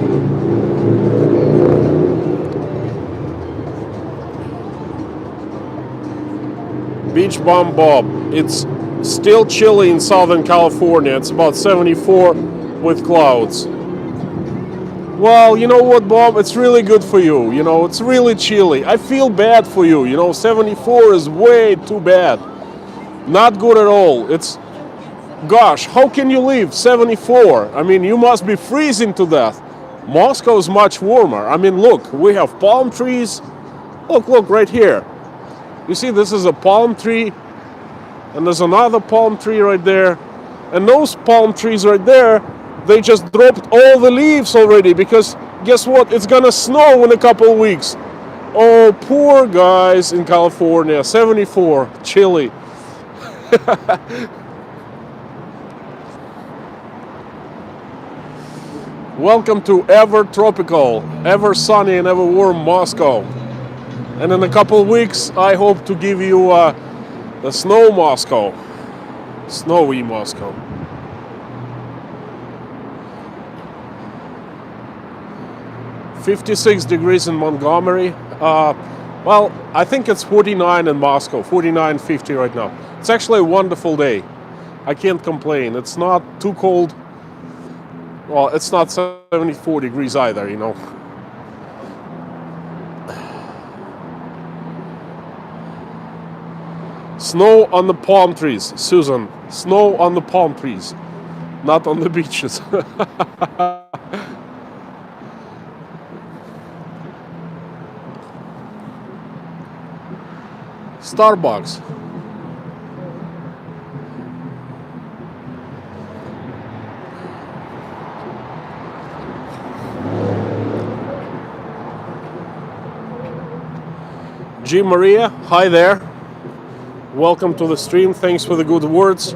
Beach Bum Bob. It's still chilly in Southern California. It's about 74 with clouds. Well, you know what, Bob? It's really good for you. You know, it's really chilly. I feel bad for you. You know, 74 is way too bad. Not good at all. Gosh, how can you live 74? I mean, you must be freezing to death. Moscow is much warmer. I mean, look, we have palm trees. Look, right here. You see, this is a palm tree. And there's another palm tree right there. And those palm trees right there, they just dropped all the leaves already because guess what? It's gonna snow in a couple of weeks. Oh, poor guys in California. 74, chilly. Welcome to ever tropical, ever sunny and ever warm Moscow. And in a couple of weeks, I hope to give you the snow Moscow. Snowy Moscow. $56 degrees in Montgomery. Well, I think it's 49 in Moscow, 49, 50 right now. It's actually a wonderful day. I can't complain. It's not too cold. Well, it's not 74 degrees either, you know. Snow on the palm trees, Susan. Snow on the palm trees, not on the beaches. Starbucks. G. Maria, hi there. Welcome to the stream. Thanks for the good words.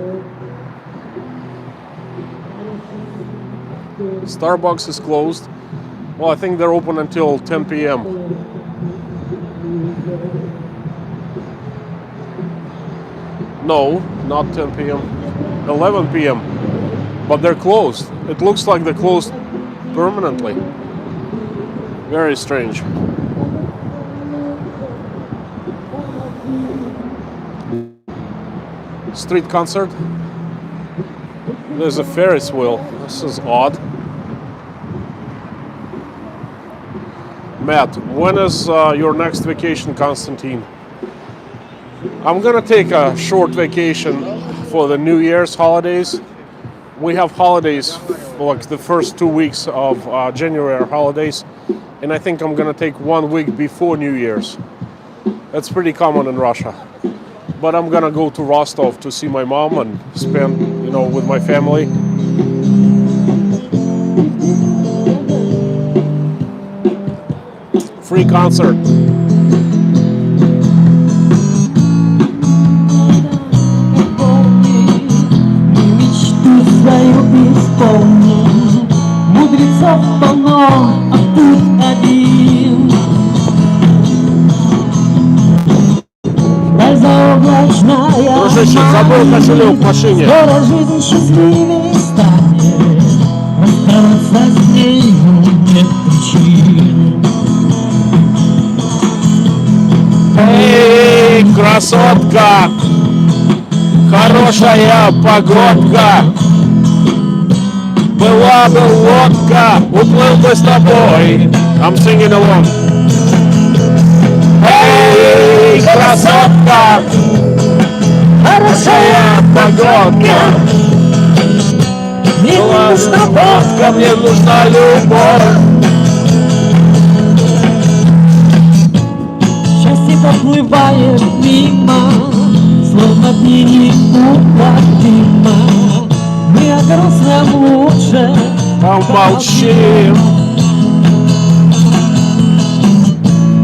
Starbucks is closed. Well, I think they're open until 10 p.m. No, not 10 p.m. 11 p.m. But they're closed. It looks like they're closed permanently. Very strange. Street concert. There's a Ferris wheel. This is odd. Matt, when is your next vacation, Constantine? I'm gonna take a short vacation for the New Year's holidays. We have holidays for like the first 2 weeks of January are holidays, and I think I'm gonna take 1 week before New Year's. That's pretty common in Russia. But I'm gonna go to Rostov to see my mom and spend, with my family. Free concert. Дружище, забыл кошелек в машине. Скоро жизнь счастливее станет. Расставаться с нею нет причин. Эй, красотка! Хорошая погодка! Была бы лодка, уплыл бы с тобой. I'm singing along. Эй, красотка! Хорошая погодка! Мне не нужна водка, мне нужна любовь. Счастье проплывает мимо, словно дни неуловимо. Мы о грустном лучше Помолчим.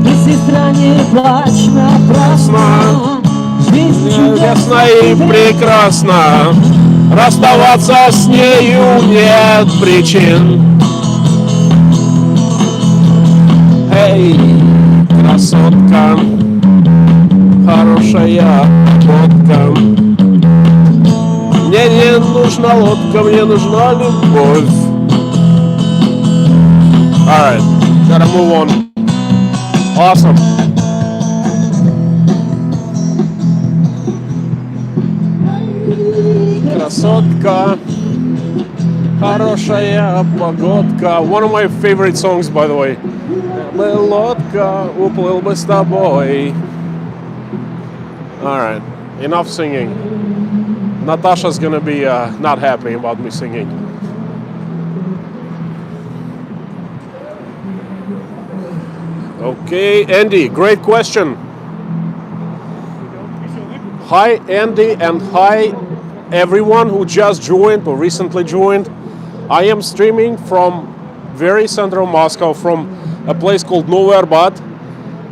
Ты, сестра, не плачь напрасно. Жизнь Чудесно и прекрасно. Расставаться с нею нет причин. Эй, красотка, хорошая водка. Мне не нужна лодка, мне нужна любовь. Alright, gotta move on. Awesome. Красотка, хорошая погодка. One of my favorite songs, by the way. Лодка, уплыл бы с тобой. Alright, enough singing. Natasha's gonna be not happy about me singing. Okay, Andy, great question. Hi, Andy, and hi, everyone who just joined or recently joined. I am streaming from very central Moscow, from a place called Novy Arbat,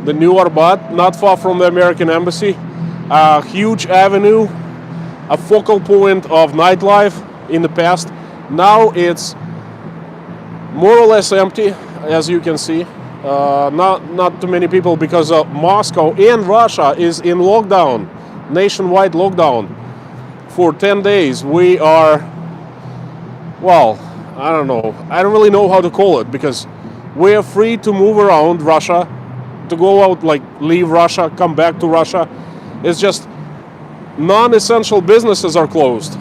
the new Arbat, not far from the American Embassy. A huge avenue, a focal point of nightlife in the past. Now it's more or less empty, as you can see. Not too many people because Moscow and Russia is in lockdown, nationwide lockdown for 10 days. We are, well, I don't know. I don't really know how to call it because we are free to move around Russia, to go out, like leave Russia, come back to Russia. It's just non-essential businesses are closed.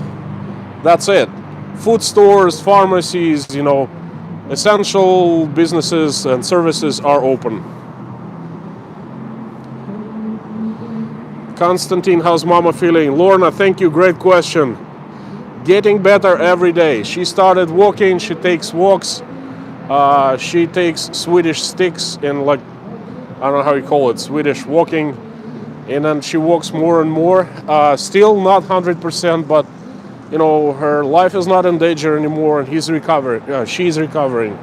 That's it. Food stores, pharmacies, essential businesses and services are open. Constantine, how's Mama feeling? Lorna, thank you. Great question. Getting better every day. She started walking. She takes walks. She takes Swedish sticks and like, I don't know how you call it, Swedish walking. And then she walks more and more. Still not 100%, but you know, her life is not in danger anymore, and he's recovering. She's recovering.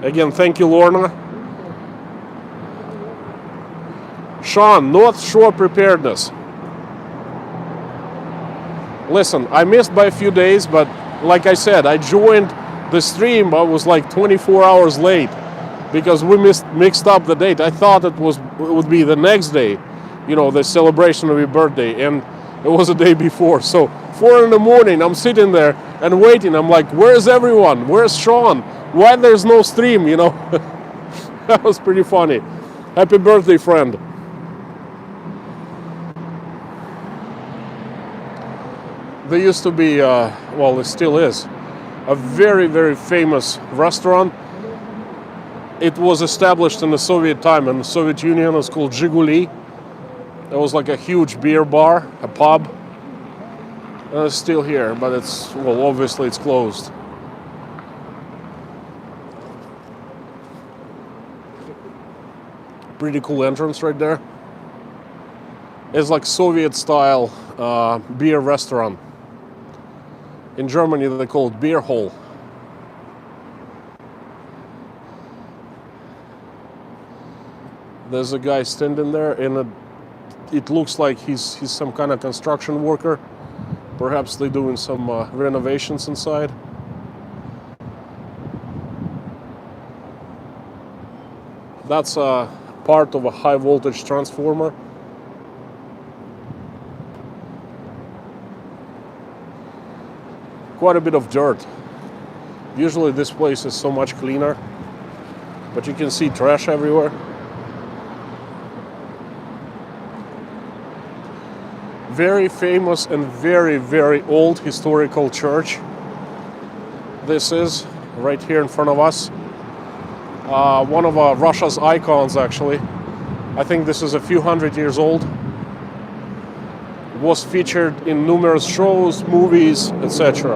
Again, thank you, Lorna. Sean, North Shore preparedness. Listen, I missed by a few days, but like I said, I joined the stream. I was like 24 hours late because we mixed up the date. I thought it would be the next day, you know, the celebration of your birthday, and it was a day before. So 4 in the morning, I'm sitting there and waiting. I'm like, where's everyone? Where's Sean? Why there's no stream, you know? That was pretty funny. Happy birthday, friend. There used to be, well, it still is, a very, very famous restaurant. It was established in the Soviet time, in the Soviet Union. It's called Zhiguli. It was like a huge beer bar, a pub. It's still here, but it's, well, obviously it's closed. Pretty cool entrance right there. It's like Soviet style beer restaurant. In Germany they call it beer hall. There's a guy standing there, and it looks like he's some kind of construction worker. Perhaps they're doing some renovations inside. That's part of a high voltage transformer. Quite a bit of dirt. Usually this place is so much cleaner, but you can see trash everywhere. Very famous and very, very old historical church. This is right here in front of us. One of Russia's icons, actually. I think this is a few hundred years old. Was featured in numerous shows, movies, etc.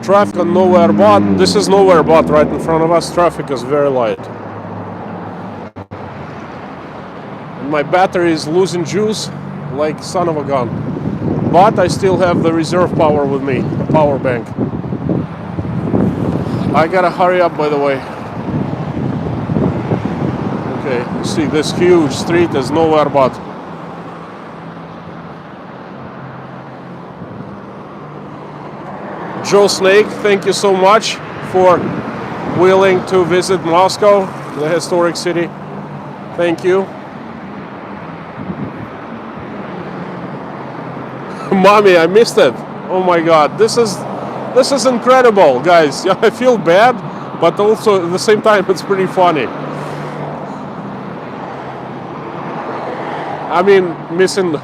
Traffic on Nowhere But. This is Nowhere But right in front of us. Traffic is very light. And my battery is losing juice like son of a gun. But I still have the reserve power with me, the power bank. I gotta hurry up, by the way. Okay, you see this huge street is Nowhere But. Joe Snake, thank you so much for willing to visit Moscow, the historic city. Thank you. Mommy, I missed it. Oh my God, this is incredible, guys. Yeah, I feel bad, but also at the same time it's pretty funny. I mean, missing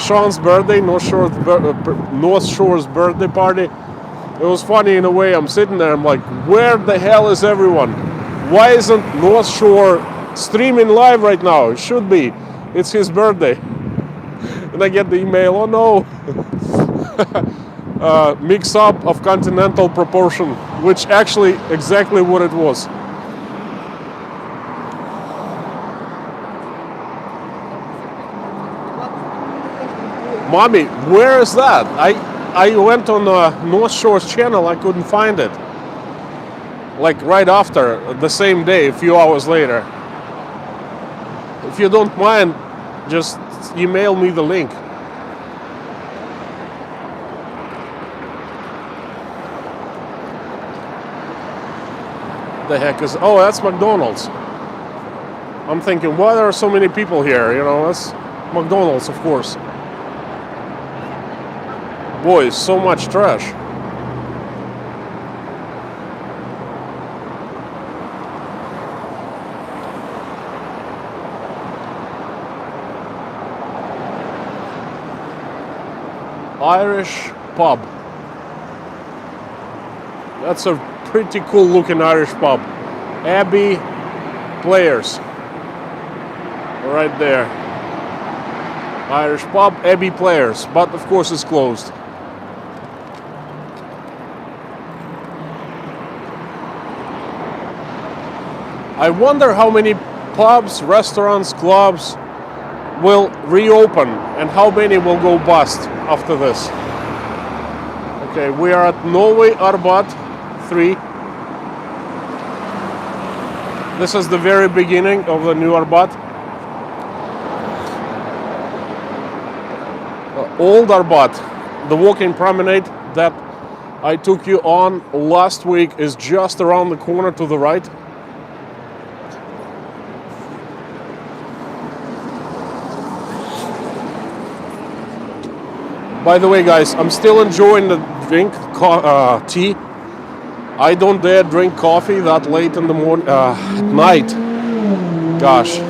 Sean's birthday, North Shore's birthday party. It was funny in a way. I'm sitting there, I'm like, where the hell is everyone? Why isn't North Shore streaming live right now? It should be. It's his birthday. And I get the email, oh no. Mix up of continental proportion, which actually exactly what it was. Mommy, where is that? I went on North Shore's channel, I couldn't find it. Like right after, the same day, a few hours later. If you don't mind, just email me the link. The heck is, oh, that's McDonald's. I'm thinking, why there are so many people here? You know, that's McDonald's, of course. Boy, so much trash. Irish pub. That's a pretty cool looking Irish pub. Abbey Players. Right there. Irish pub, Abbey Players. But of course it's closed. I wonder how many pubs, restaurants, clubs will reopen and how many will go bust after this. Okay, we are at Norway Arbat 3. This is the very beginning of the new Arbat. Old Arbat, the walking promenade that I took you on last week, is just around the corner to the right. By the way, guys, I'm still enjoying the drink, tea. I don't dare drink coffee that late in the morning, at night. Gosh,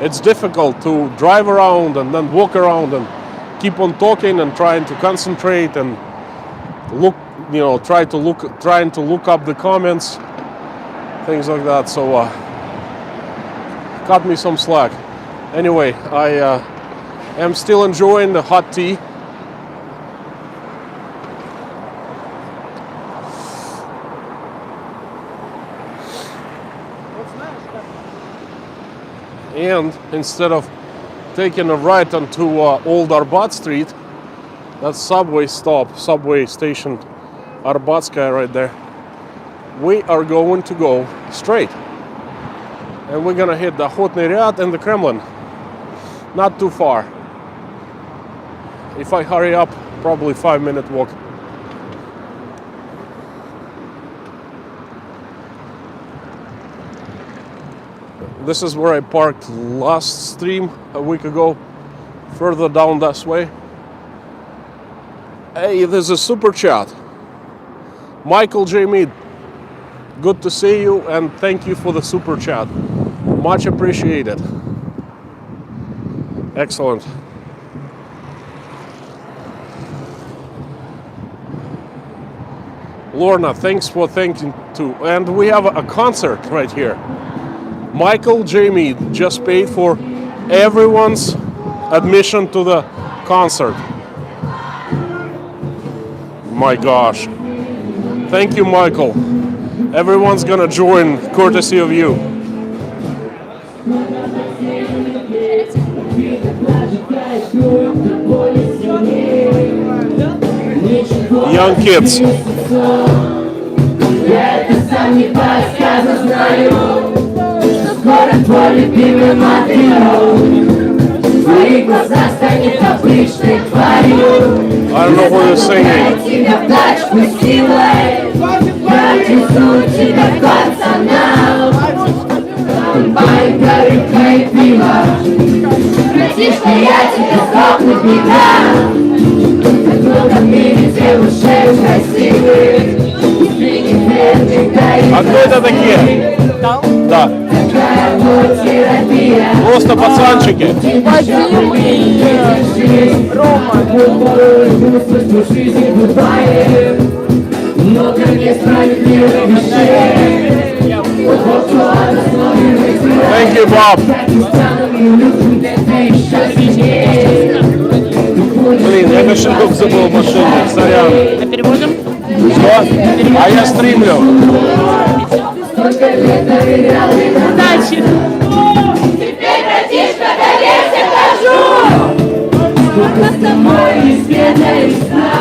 it's difficult to drive around and then walk around and keep on talking and trying to concentrate and look, trying to look up the comments, things like that. So, cut me some slack. Anyway, I'm still enjoying the hot tea. And instead of taking a right onto Old Arbat Street, that subway station, Arbatskaya right there, we are going to go straight. And we're gonna hit the Охотный ряд and the Kremlin. Not too far. If I hurry up, probably 5-minute walk. This is where I parked last stream a week ago, further down this way. Hey, there's a super chat. Michael J. Mead, good to see you and thank you for the super chat. Much appreciated. Excellent. Lorna, thanks for thanking too. And we have a concert right here. Michael J. Mead just paid for everyone's admission to the concert. My gosh. Thank you, Michael. Everyone's gonna join courtesy of you. Young kids. Скоро твой любимый Матрион в твоих глазах станет обычной тварью. I don't know who is singing. Тебя в тачку силой, я отвезу тебя в пацанам. Банька, рыбка и пиво, прости, что я тебя сдохнуть не дам. Так много в мире девушек красивых, А кто это такие? Да. Просто пацанчики. Вадим и Рома. Thank you, Bob. Блин, я кошелек забыл в машине, сорян. А переводим? Что? А я стримлю. Удачи! Теперь, братишка, доверься, хожу! Сколько с тобой из беда и сна,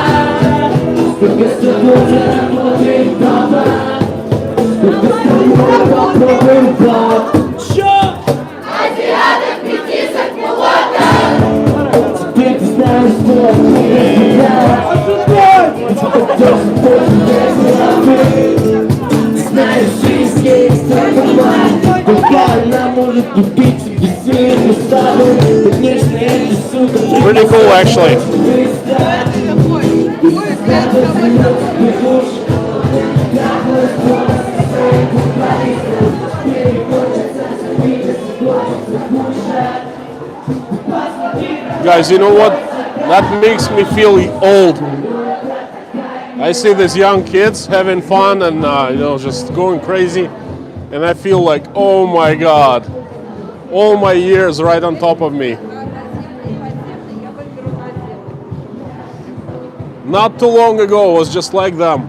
сколько с тобой работаем дома, сколько с тобой работаем дома. Азиаток, метисок, мулаток, теперь ты знаешь, что я знаешь, жизнь есть только мать, только она может купить себе сильную стаду. Конечно, эти сука Pretty cool, actually. Guys, you know what? That makes me feel old. I see these young kids having fun and just going crazy, and I feel like, oh my God, all my years right on top of me. Not too long ago was just like them.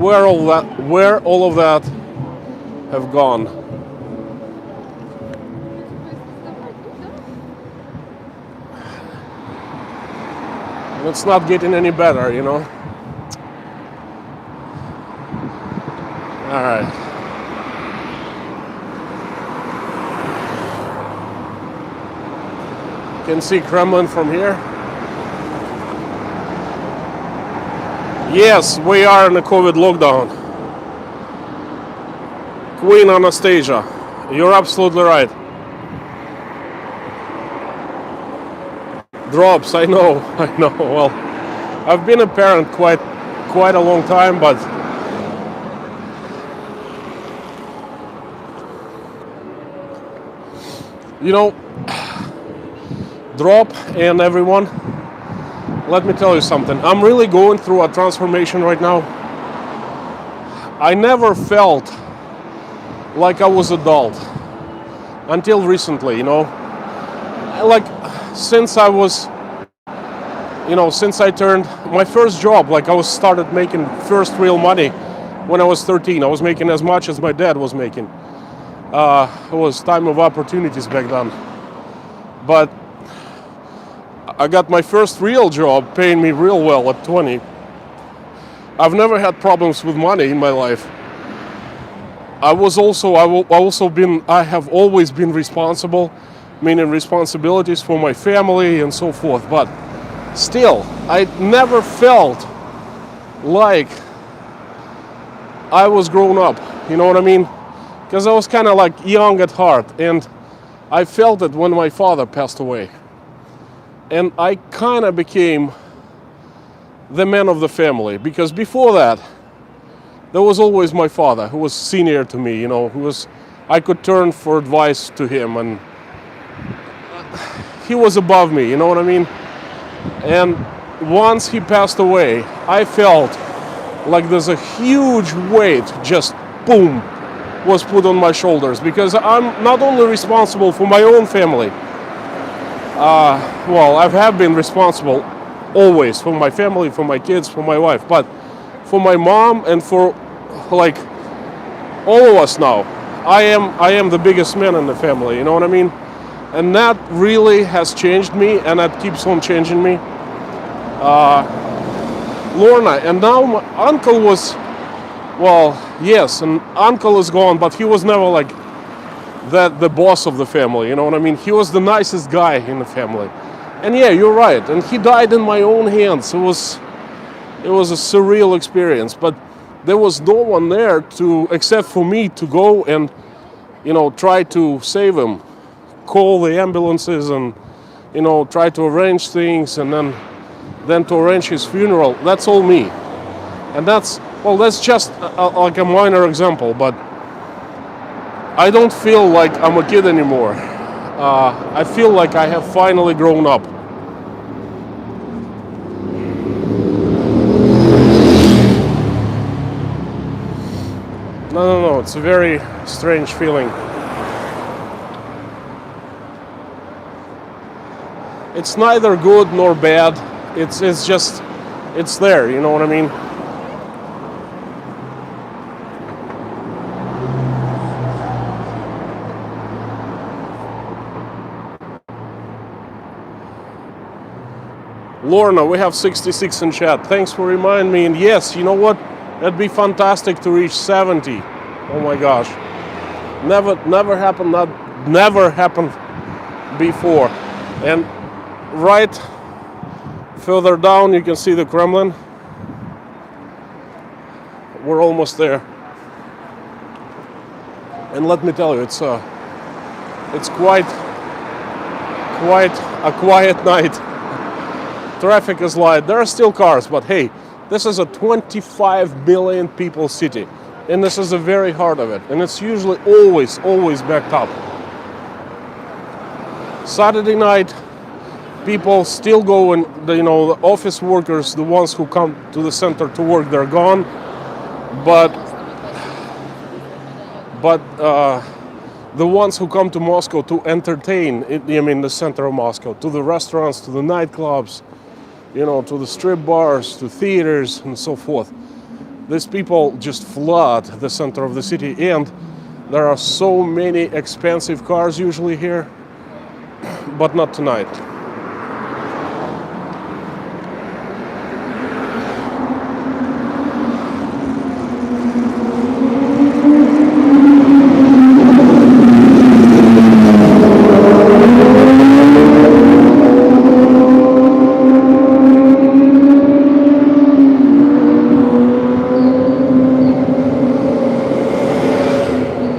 Where all of that have gone? And it's not getting any better, you know. All right. You can see Kremlin from here. Yes, we are in a COVID lockdown. Queen Anastasia, you're absolutely right. Drops, I know. Well, I've been a parent quite a long time, but Drop and everyone, let me tell you something. I'm really going through a transformation right now. I never felt like I was adult until recently, Like since I turned my first job, like I started making first real money when I was 13. I was making as much as my dad was making. It was time of opportunities back then. But I got my first real job paying me real well at 20. I've never had problems with money in my life. I have always been responsible, meaning responsibilities for my family and so forth. But still, I never felt like I was grown up. You know what I mean? Because I was kind of like young at heart, and I felt it when my father passed away. And I kind of became the man of the family, because before that, there was always my father, who was senior to me, I could turn for advice to him, and he was above me, you know what I mean? And once he passed away, I felt like there's a huge weight, just boom, was put on my shoulders, because I'm not only responsible for my own family. I have been responsible always for my family, for my kids, for my wife, but for my mom and for like all of us now, I am the biggest man in the family, you know what I mean? And that really has changed me, and that keeps on changing me. Lorna, and now my uncle was, yes, and uncle is gone, but he was never like the boss of the family, you know what I mean? He was the nicest guy in the family. And yeah, you're right, and he died in my own hands. It was a surreal experience, but there was no one there except for me to go and, try to save him, call the ambulances and, try to arrange things, and then to arrange his funeral. That's all me. And that's just like a minor example, but I don't feel like I'm a kid anymore. I feel like I have finally grown up. No, it's a very strange feeling. It's neither good nor bad. It's just, it's there, you know what I mean? Lorna, we have 66 in chat. Thanks for reminding me. And yes, you know what? That'd be fantastic to reach 70. Oh my gosh. Never happened. That never happened before. And right further down, you can see the Kremlin. We're almost there. And let me tell you, it's quite a quiet night. Traffic is light. There are still cars, but hey, this is a 25 billion people city, and this is the very heart of it, and it's usually always backed up. Saturday night, People still go, and the office workers, the ones who come to the center to work, they're gone. But the ones who come to Moscow to entertain, the center of Moscow, to the restaurants, to the nightclubs, to the strip bars, to theaters, and so forth. These people just flood the center of the city, and there are so many expensive cars usually here, but not tonight.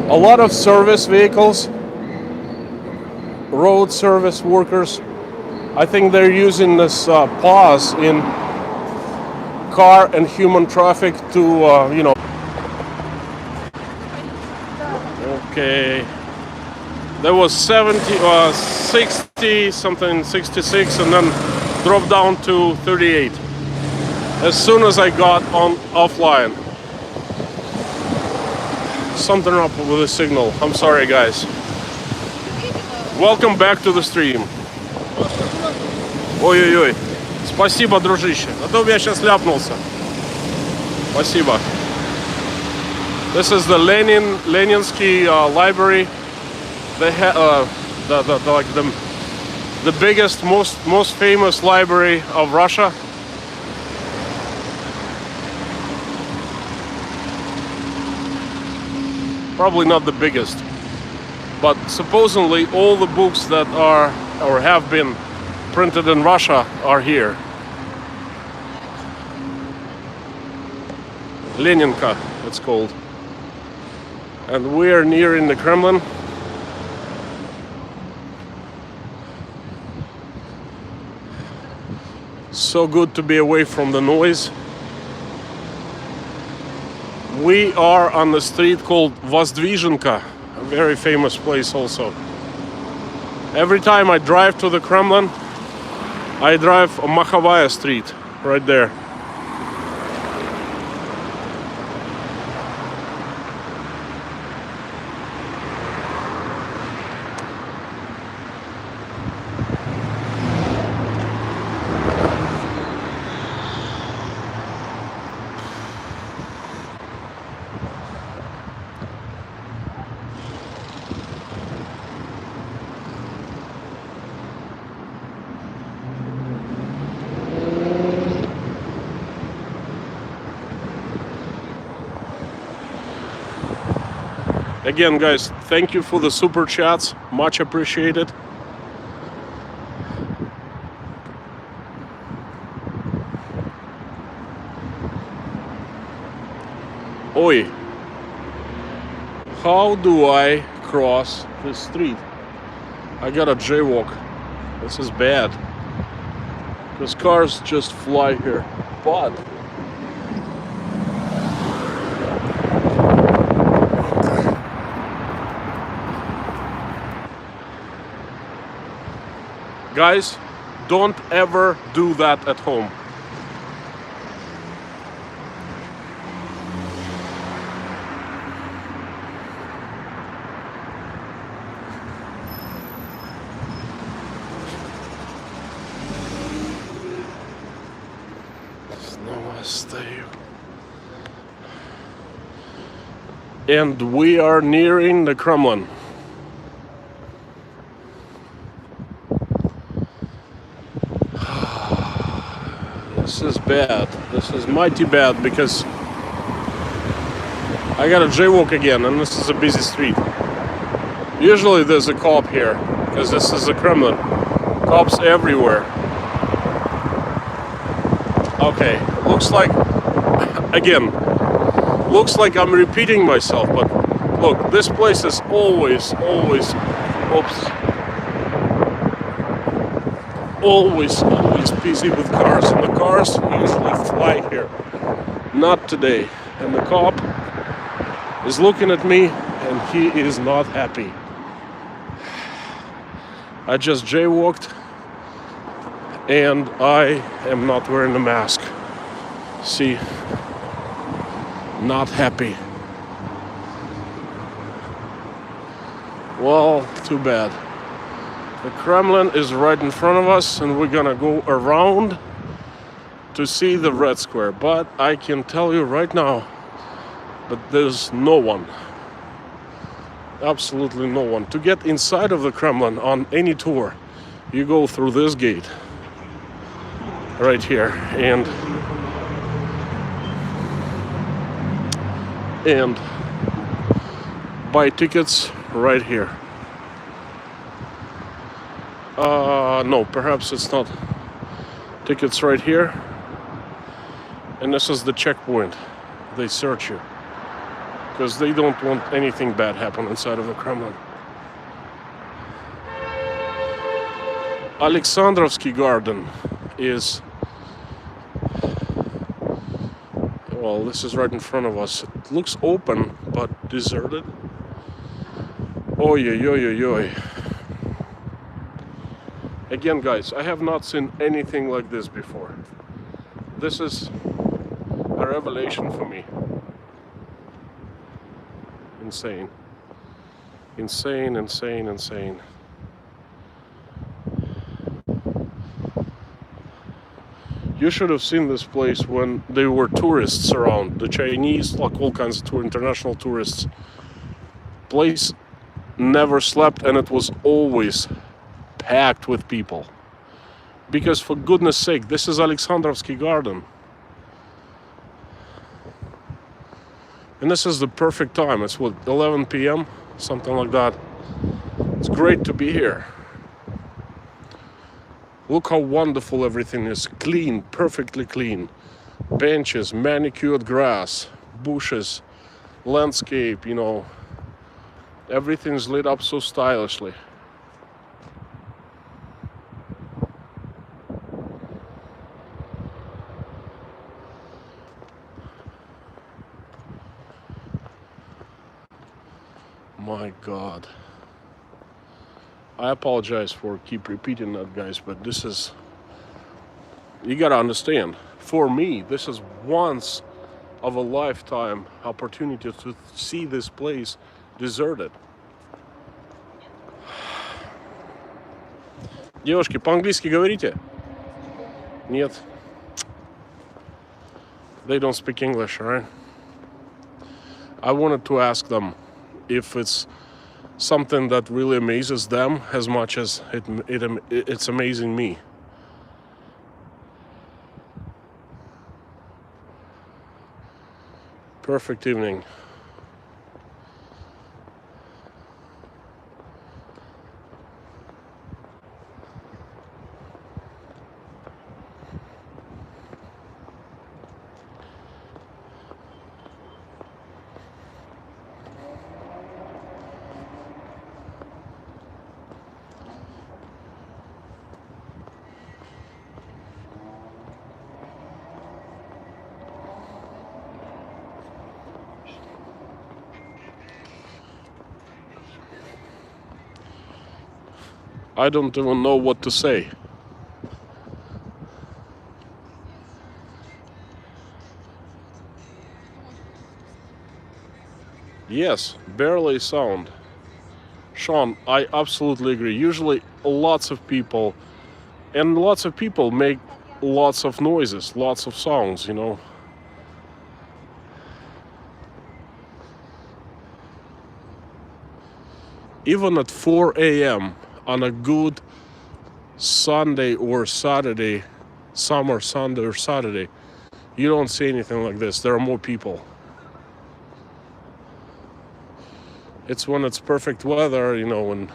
A lot of service vehicles, road service workers, I think they're using this pause in car and human traffic to, Okay. There was 60 something, 66, and then dropped down to 38 as soon as I got on offline. Something up with the signal. I'm sorry, guys. Welcome back to the stream. Ой-ой-ой. Спасибо, дружище. А то я сейчас ляпнулся. Спасибо. This is the Leninsky library. They have the biggest, most famous library of Russia. Probably not the biggest, but supposedly all the books that are or have been printed in Russia are here. Leninka, it's called. And we're nearing the Kremlin. So good to be away from the noise. We are on the street called Vozdvizhenka, a very famous place also. Every time I drive to the Kremlin, I drive on Makhovaya Street, right there. Again, guys, thank you for the super chats. Much appreciated. Oi. How do I cross the street? I gotta jaywalk. This is bad. Because cars just fly here. But guys, don't ever do that at home. And we are nearing the Kremlin. This is bad. This is mighty bad because I gotta jaywalk again, and this is a busy street. Usually there's a cop here because this is the Kremlin. Cops everywhere. Okay, looks like, again, looks like I'm repeating myself, but look, this place is always, busy with cars, and the cars usually fly here. Not today. And the cop is looking at me, and he is not happy. I just jaywalked And I am not wearing a mask. See, not happy. Well, too bad. The Kremlin is right in front of us, and we're gonna go around to see the Red Square. But I can tell you right now that there's no one. Absolutely no one. To get inside of the Kremlin on any tour, you go through this gate right here and buy tickets right here. No, perhaps it's not. Tickets right here. And this is the checkpoint. They search you because they don't want anything bad happen inside of the Kremlin. Alexandrovsky Garden is, well, this is right in front of us. It looks open but deserted. Oy, oy, oy, oy, oy. Again, guys, I have not seen anything like this before. This is a revelation for me. Insane. Insane, insane, insane. You should have seen this place when there were tourists around. The Chinese, like all kinds of international tourists. Place never slept, and it was always packed with people. Because for goodness sake, this is Alexandrovsky Garden. And this is the perfect time. It's what, 11 p.m., something like that. It's great to be here. Look how wonderful everything is. Clean, perfectly clean. Benches, manicured grass, bushes, landscape, you know. Everything's lit up so stylishly. My God. I apologize for keep repeating that, guys, but this is, you gotta understand, for me, this is once of a lifetime opportunity to see this place deserted. Девушки, по-английски говорите? Нет. They don't speak English, right? I wanted to ask them if it's something that really amazes them as much as it's amazing me. Perfect evening. I don't even know what to say. Yes, barely sound. Sean, I absolutely agree. Usually lots of people make lots of noises, lots of songs, you know. Even at 4 a.m. on a good Sunday or Saturday, summer Sunday or Saturday, you don't see anything like this. There are more people. It's when it's perfect weather, you know, when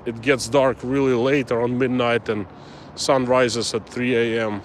it gets dark really late, around midnight, and sun rises at 3 a.m.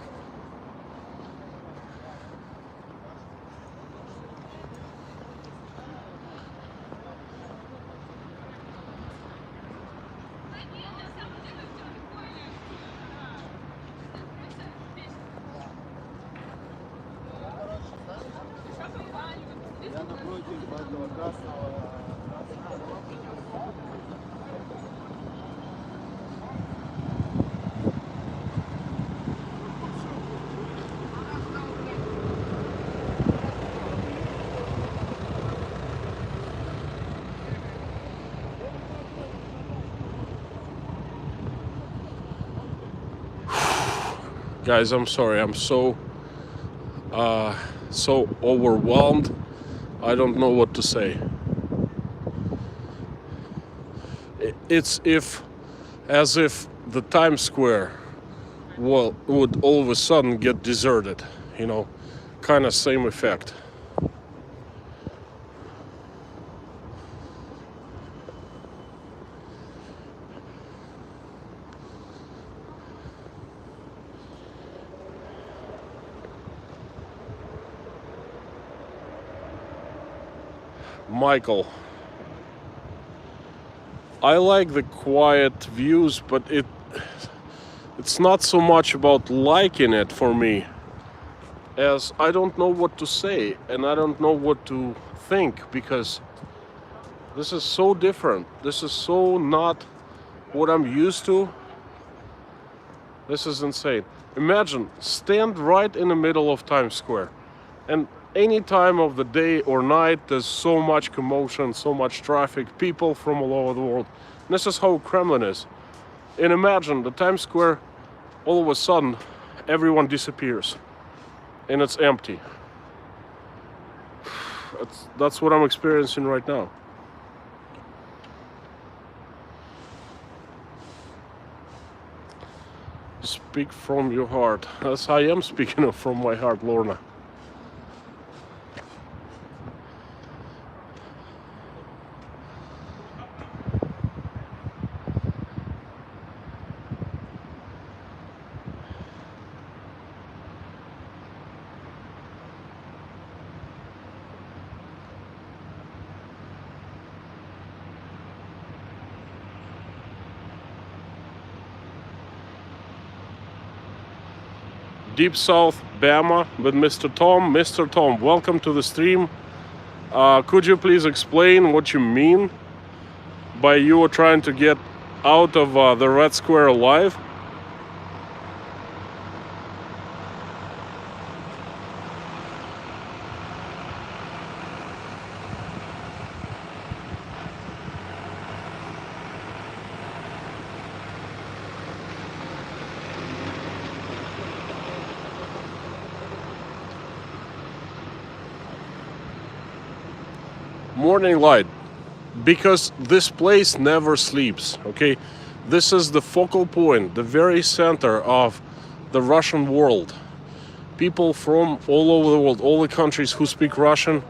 Guys, I'm sorry. I'm so overwhelmed. I don't know what to say. It's as if the Times Square would all of a sudden get deserted. You know, kind of same effect. Michael, I like the quiet views, but it's not so much about liking it for me as I don't know what to say and I don't know what to think, because this is so different. This is so not what I'm used to. This is insane. Imagine, stand right in the middle of Times Square, and any time of the day or night, there's so much commotion, so much traffic, people from all over the world. And this is how Kremlin is. And imagine the Times Square, all of a sudden, everyone disappears. And it's empty. That's what I'm experiencing right now. Speak from your heart. As I am speaking from my heart, Lorna. Deep South Bama with Mr. Tom. Mr. Tom, welcome to the stream. Could you please explain what you mean by you were trying to get out of the Red Square alive? Morning light, because this place never sleeps, okay? This is the focal point, the very center of the Russian world. People from all over the world, all the countries who speak Russian,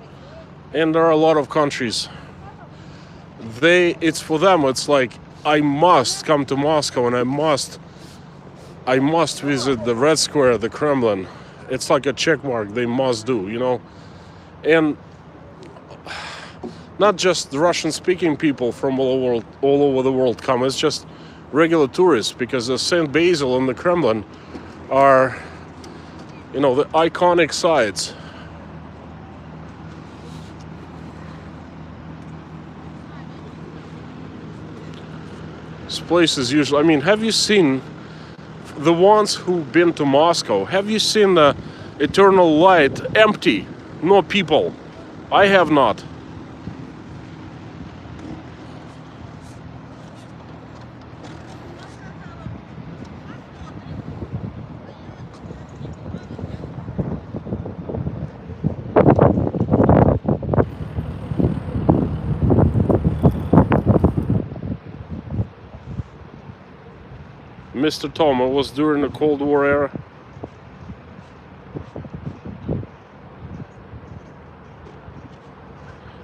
and there are a lot of countries. It's for them, it's like, I must come to Moscow and I must visit the Red Square, the Kremlin. It's like a check mark they must do, you know? And not just the Russian-speaking people from all over the world come. It's just regular tourists, because the St. Basil and the Kremlin are, you know, the iconic sites. This place is usually, I mean, have you seen, the ones who've been to Moscow, have you seen the Eternal Light empty? No people. I have not. Mr. Tom, it was during the Cold War era.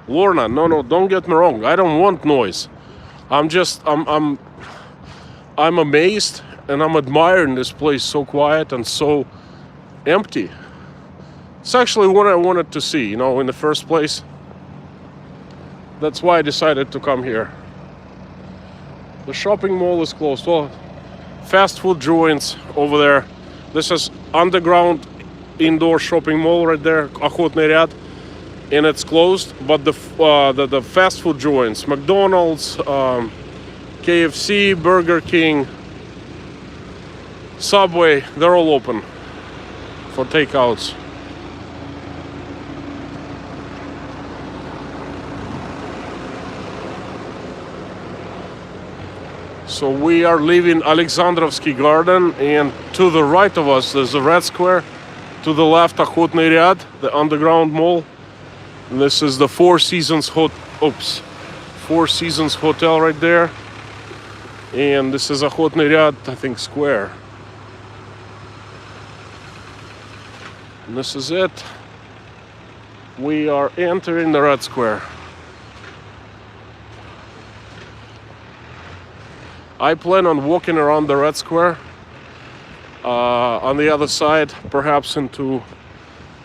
Lorna, no, don't get me wrong. I don't want noise. I'm amazed and I'm admiring this place, so quiet and so empty. It's actually what I wanted to see, you know, in the first place. That's why I decided to come here. The shopping mall is closed. Well, fast food joints over there. This is underground indoor shopping mall right there, Охотный ряд, and it's closed. But the fast food joints, McDonald's, KFC, Burger King, Subway, they're all open for takeouts. So we are leaving Alexandrovsky Garden, and to the right of us there's a Red Square. To the left, Охотный ряд, the underground mall. And this is the Four Seasons Hotel right there. And this is Охотный ряд, I think, square. And this is it. We are entering the Red Square. I plan on walking around the Red Square. On the other side, perhaps into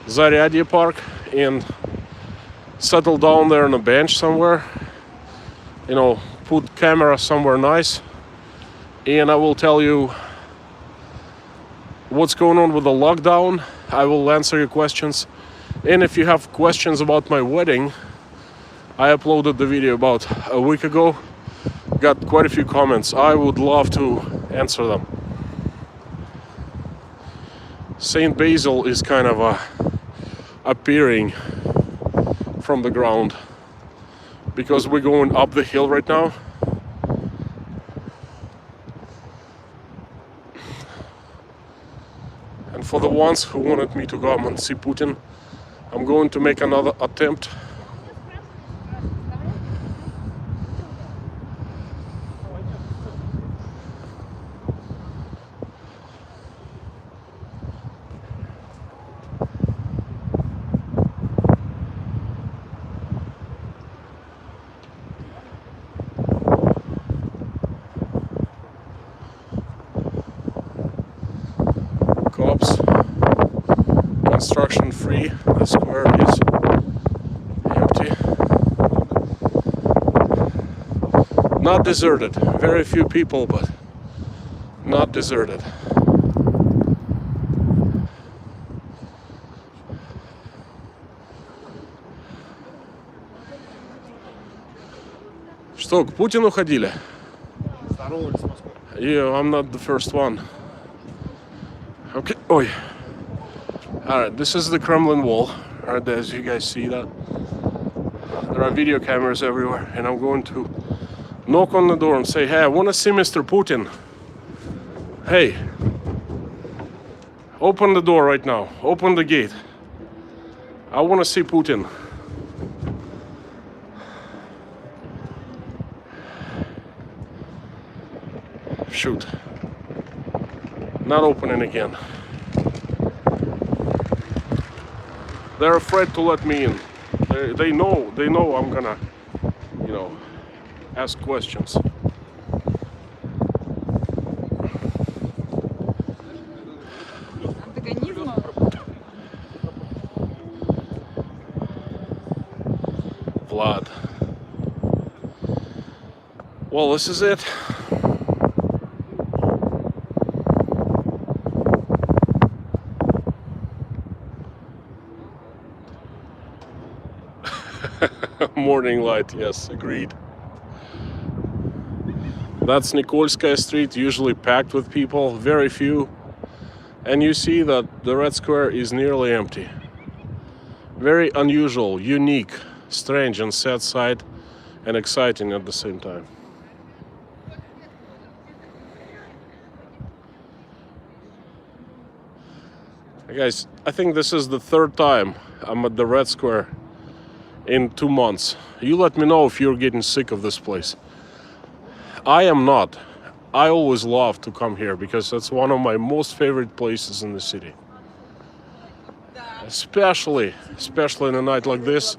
Zaryadye Park, and settle down there on a bench somewhere. You know, put camera somewhere nice, and I will tell you what's going on with the lockdown. I will answer your questions, and if you have questions about my wedding, I uploaded the video about a week ago. Got quite a few comments. I would love to answer them. St. Basil is kind of appearing from the ground because we're going up the hill right now. And for the ones who wanted me to come and see Putin, I'm going to make another attempt. Cops, construction free, the square is empty. Not deserted, very few people, but not deserted. Что, к Путину ходили? Yeah, I'm not the first one. Okay, oi. Alright, this is the Kremlin wall, right there, as you guys see that. There are video cameras everywhere, and I'm going to knock on the door and say, hey, I want to see Mr. Putin. Hey, open the door right now, open the gate. I want to see Putin. Shoot. Not opening again. They're afraid to let me in. They know I'm gonna, you know, ask questions. Vlad. Well, this is it. Morning light, yes, agreed. That's Nikolskaya Street, usually packed with people, very few. And you see that the Red Square is nearly empty. Very unusual, unique, strange and sad sight, and exciting at the same time. Guys, I think this is the third time I'm at the Red Square in 2 months. You let me know if you're getting sick of this place. I am not. I always love to come here because that's one of my most favorite places in the city. Especially in a night like this.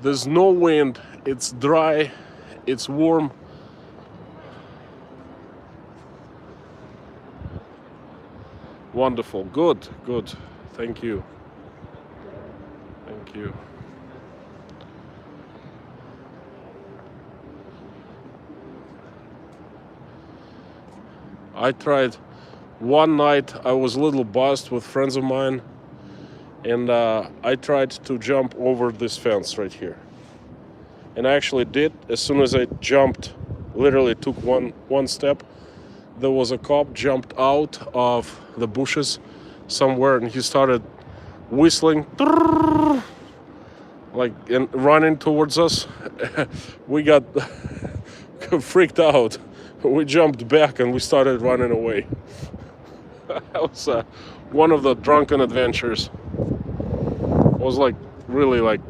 There's no wind, it's dry, it's warm. Wonderful, good. Thank you. Thank you. I tried one night, I was a little buzzed with friends of mine, and I tried to jump over this fence right here. And I actually did. As soon as I jumped, literally took one step, there was a cop jumped out of the bushes somewhere, and he started whistling like and running towards us. We got freaked out. we jumped back and we started running away. That was one of the drunken adventures. It was like really like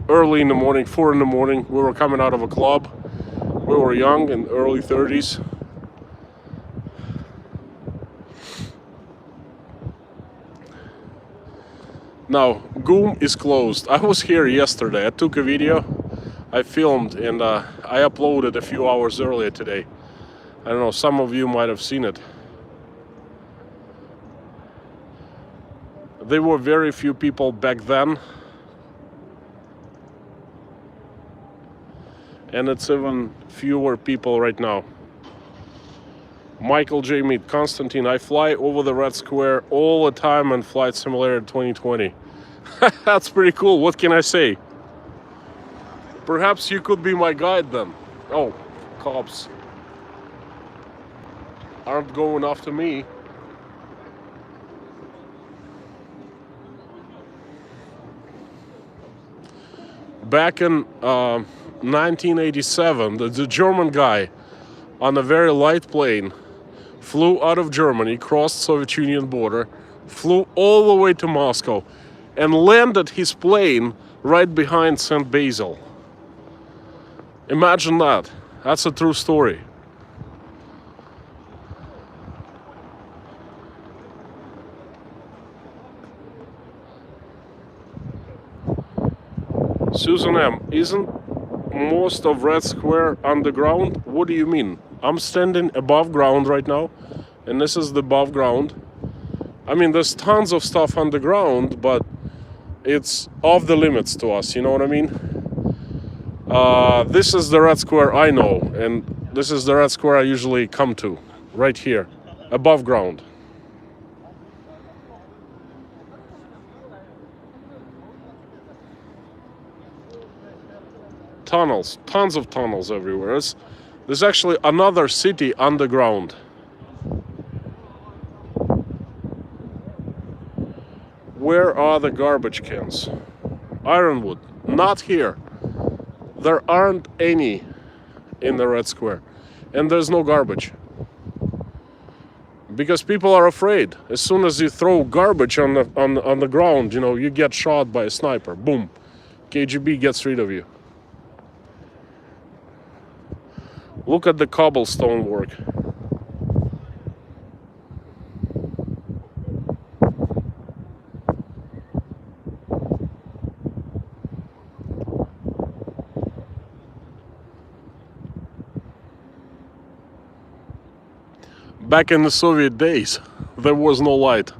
early in the morning, 4 in the morning. We were coming out of a club. We were young, in early 30s. Now, GOOM is closed. I was here yesterday. I took a video, I filmed, and I uploaded a few hours earlier today. I don't know, some of you might have seen it. There were very few people back then. And it's even fewer people right now. Michael J. Mead, Constantine, I fly over the Red Square all the time on Flight Simulator 2020. That's pretty cool, what can I say? Perhaps you could be my guide then. Oh, cops aren't going after me. Back in 1987, the German guy on a very light plane flew out of Germany, crossed Soviet Union border, flew all the way to Moscow, and landed his plane right behind St. Basil. Imagine that. That's a true story. Susan M., isn't most of Red Square underground? What do you mean? I'm standing above ground right now, and this is the above ground. I mean, there's tons of stuff underground, but it's off the limits to us, you know what I mean? This is the Red Square I know, and this is the Red Square I usually come to, right here, above ground. Tunnels, tons of tunnels everywhere. There's actually another city underground. Where are the garbage cans? Ironwood, not here. There aren't any in the Red Square, and there's no garbage. Because people are afraid. As soon as you throw garbage on the ground, you know, you get shot by a sniper. Boom. KGB gets rid of you. Look at the cobblestone work. Back in the Soviet days, there was no light.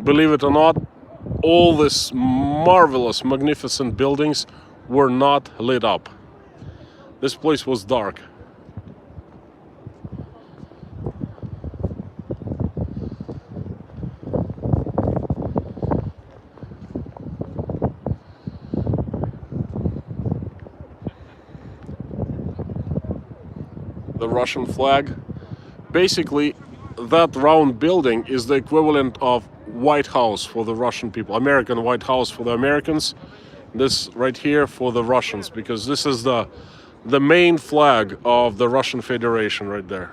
Believe it or not, all these marvelous, magnificent buildings were not lit up. This place was dark. The Russian flag. Basically, that round building is the equivalent of White House for the Russian people, American White House for the Americans. This right here for the Russians, because this is the main flag of the Russian Federation right there.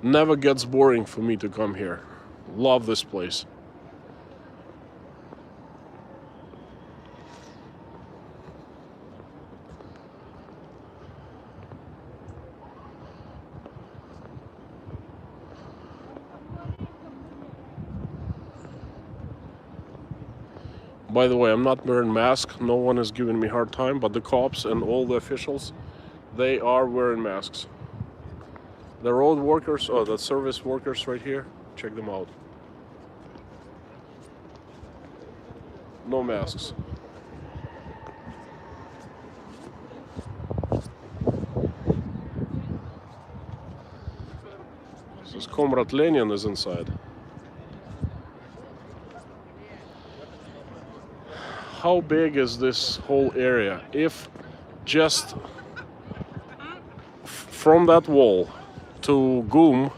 Never gets boring for me to come here. Love this place. By the way, I'm not wearing masks. No one is giving me a hard time, but the cops and all the officials, they are wearing masks. The road workers, oh, the service workers right here, check them out. No masks. This Comrade Lenin is inside. How big is this whole area? If just from that wall to GOOM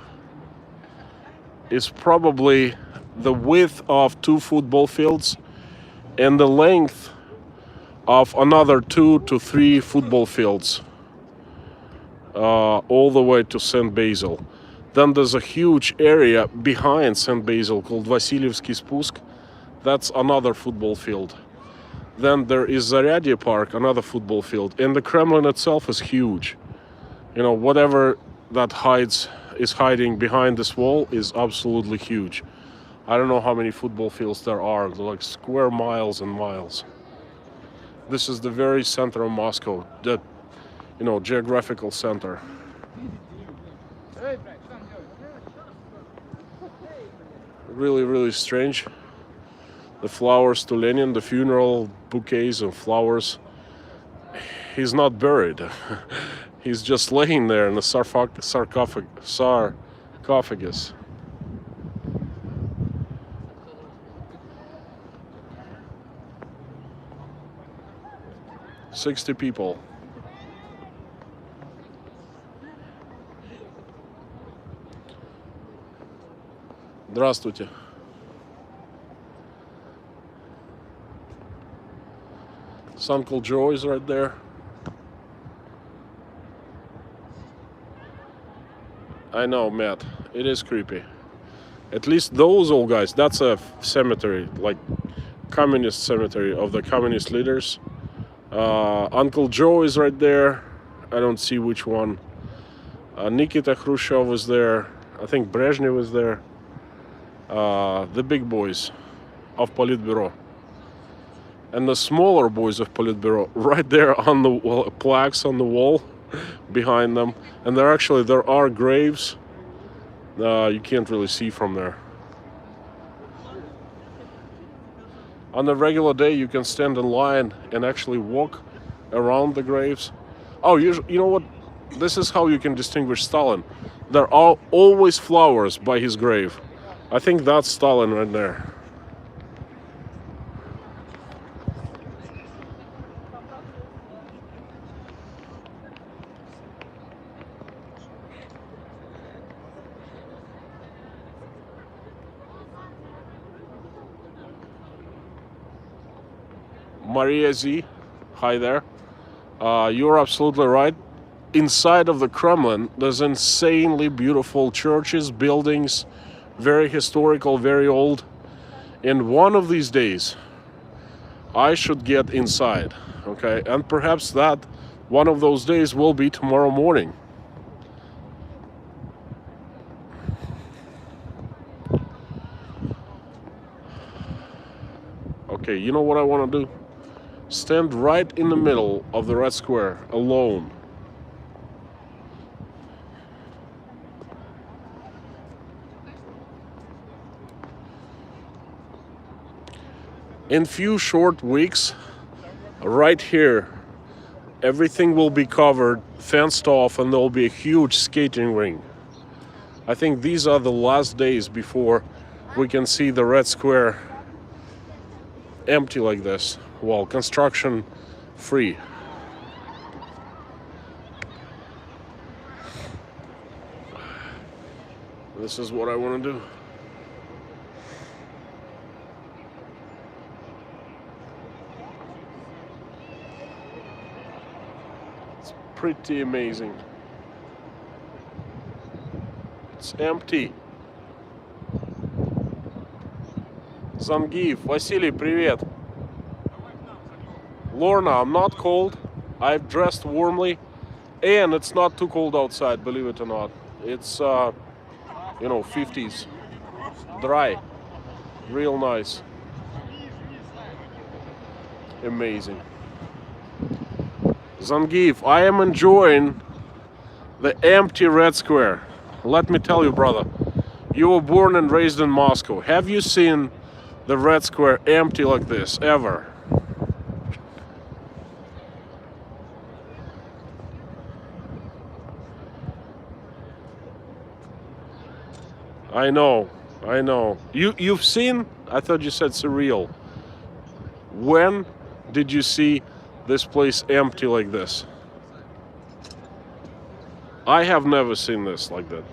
is probably the width of 2 football fields and the length of another 2 to 3 football fields, all the way to St. Basil. Then there's a huge area behind St. Basil called Vasilievsky Spusk. That's another football field. Then there is Zaryadye Park, another football field. And the Kremlin itself is huge. You know, whatever that is hiding behind this wall is absolutely huge. I don't know how many football fields there are. They're like square miles and miles. This is the very center of Moscow, the, you know, geographical center. Really, really strange. The flowers to Lenin, the funeral bouquets and flowers. He's not buried. He's just laying there in a sarcophagus. "60 people. Здравствуйте. Uncle Joe is right there. I know, Matt. It is creepy. At least those old guys, that's a cemetery, like communist cemetery of the communist leaders. Uncle Joe is right there. I don't see which one. Nikita Khrushchev is there. I think Brezhnev is there. The big boys of Politburo. And the smaller boys of Politburo right there on the wall, plaques on the wall behind them. And there are graves. You can't really see from there. On a regular day, you can stand in line and actually walk around the graves. Oh, you know what? This is how you can distinguish Stalin. There are always flowers by his grave. I think that's Stalin right there. Maria Z, hi there. You're absolutely right. Inside of the Kremlin, there's insanely beautiful churches, buildings, very historical, very old. And one of these days, I should get inside, okay? And perhaps that one of those days will be tomorrow morning. Okay, you know what I want to do? Stand right in the middle of the Red Square, alone. In few short weeks, right here, everything will be covered, fenced off, and there will be a huge skating ring. I think these are the last days before we can see the Red Square empty like this. Well, construction free. This is what I want to do. It's pretty amazing. It's empty. Zangief, Vasily, привет. Lorna, I'm not cold. I've dressed warmly, and it's not too cold outside, believe it or not. It's, 50s. Dry. Real nice. Amazing. Zangief, I am enjoying the empty Red Square. Let me tell you, brother, you were born and raised in Moscow. Have you seen the Red Square empty like this, ever? I know. You've seen? I thought you said surreal. When did you see this place empty like this? I have never seen this like that.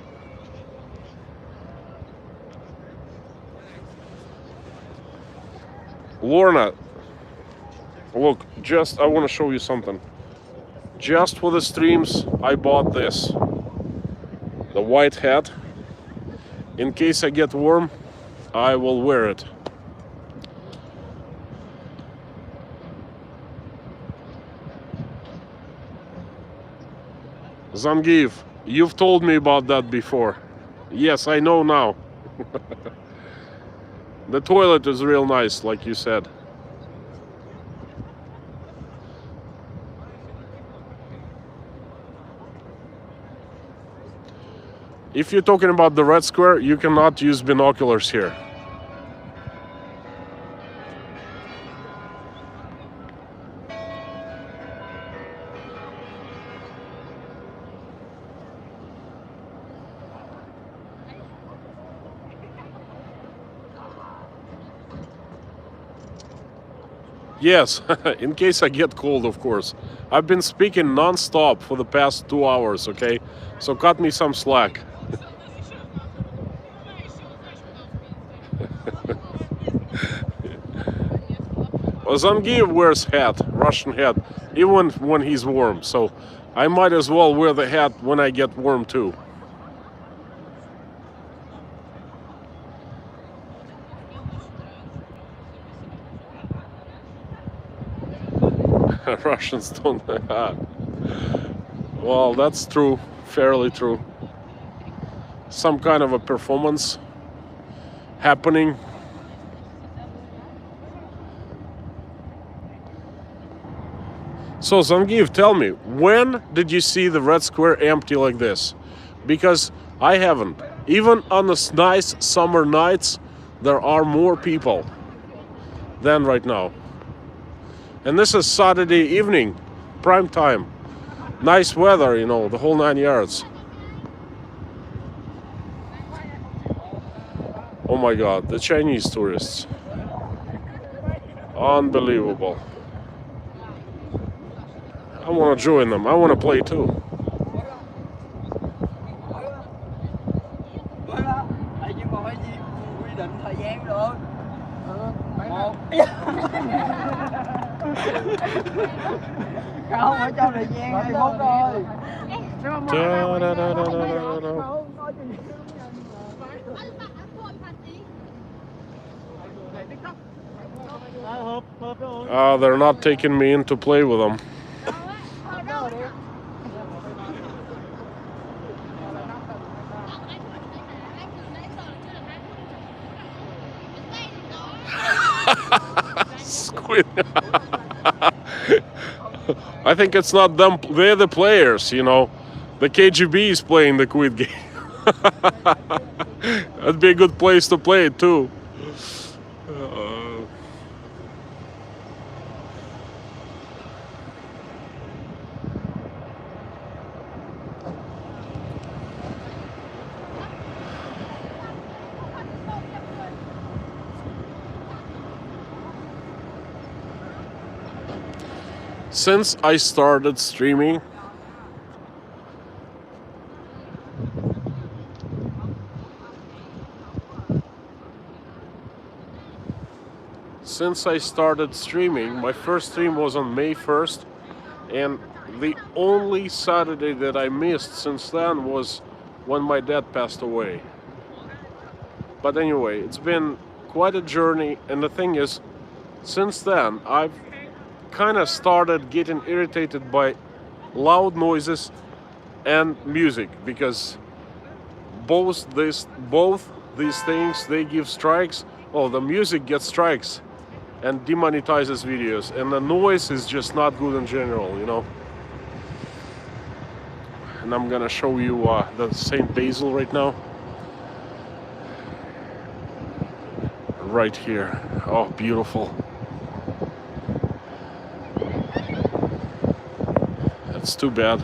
Lorna, look, just I want to show you something. Just for the streams, I bought this. The white hat. In case I get warm, I will wear it. Zangief, you've told me about that before. Yes, I know now. The toilet is real nice, like you said. If you're talking about the red square, you cannot use binoculars here. Yes, in case I get cold, of course. I've been speaking non-stop for the past 2 hours, okay? So cut me some slack. Zangief wears hat, Russian hat, even when he's warm. So I might as well wear the hat when I get warm too. Russians don't. Well, that's true, fairly true. Some kind of a performance happening. So Zangief, tell me, when did you see the red square empty like this? Because I haven't. Even on the nice summer nights, there are more people than right now. And this is Saturday evening, prime time. Nice weather, you know, the whole 9 yards. Oh my God, the Chinese tourists. Unbelievable. I want to join them. I want to play too. Nhưng mà phải quy định thời gian được. Một. Không phải cho thời gian 21 thôi. They're not taking me in to play with them. Squid. I think it's not them. They're the players, you know. The KGB is playing the quid game. That'd be a good place to play it too. Since I started streaming, my first stream was on May 1st, and the only Saturday that I missed since then was when my dad passed away. But anyway, it's been quite a journey, and the thing is, since then, I've kind of started getting irritated by loud noises and music, because both these things, they give strikes. Oh, the music gets strikes and demonetizes videos, and the noise is just not good in general, you know. And I'm gonna show you the St. Basil right now. Right here. Oh, beautiful. It's too bad.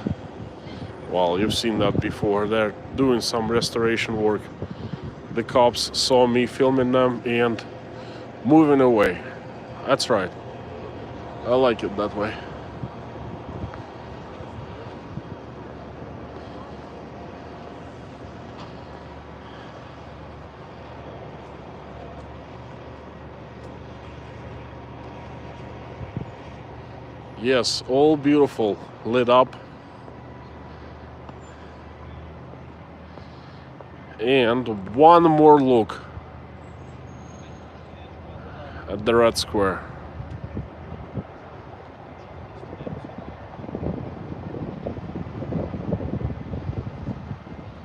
Well, you've seen that before. They're doing some restoration work. The cops saw me filming them and moving away. That's right. I like it that way. Yes, all beautiful, lit up. And one more look at the Red Square.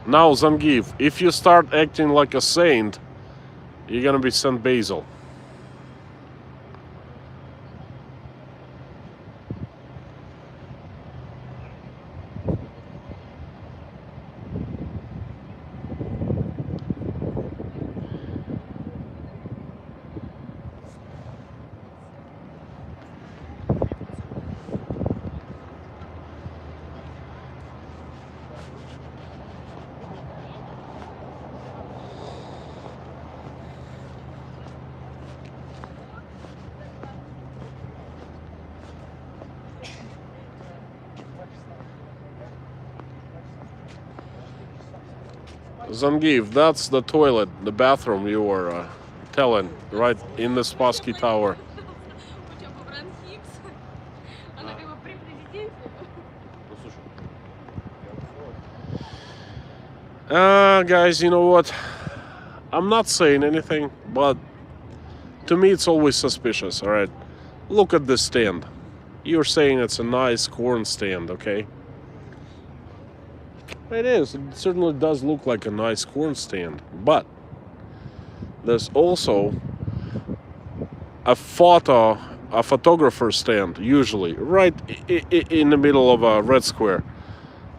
Now, Zangief, if you start acting like a saint, you're gonna be Saint Basil. Zangief, that's the toilet, the bathroom you were telling, right in the Spassky Tower. Guys, you know what? I'm not saying anything, but to me it's always suspicious, alright? Look at this stand. You're saying it's a nice corn stand, okay? It is. It certainly does look like a nice corn stand. But there's also a photographer stand, usually, right in the middle of a red square.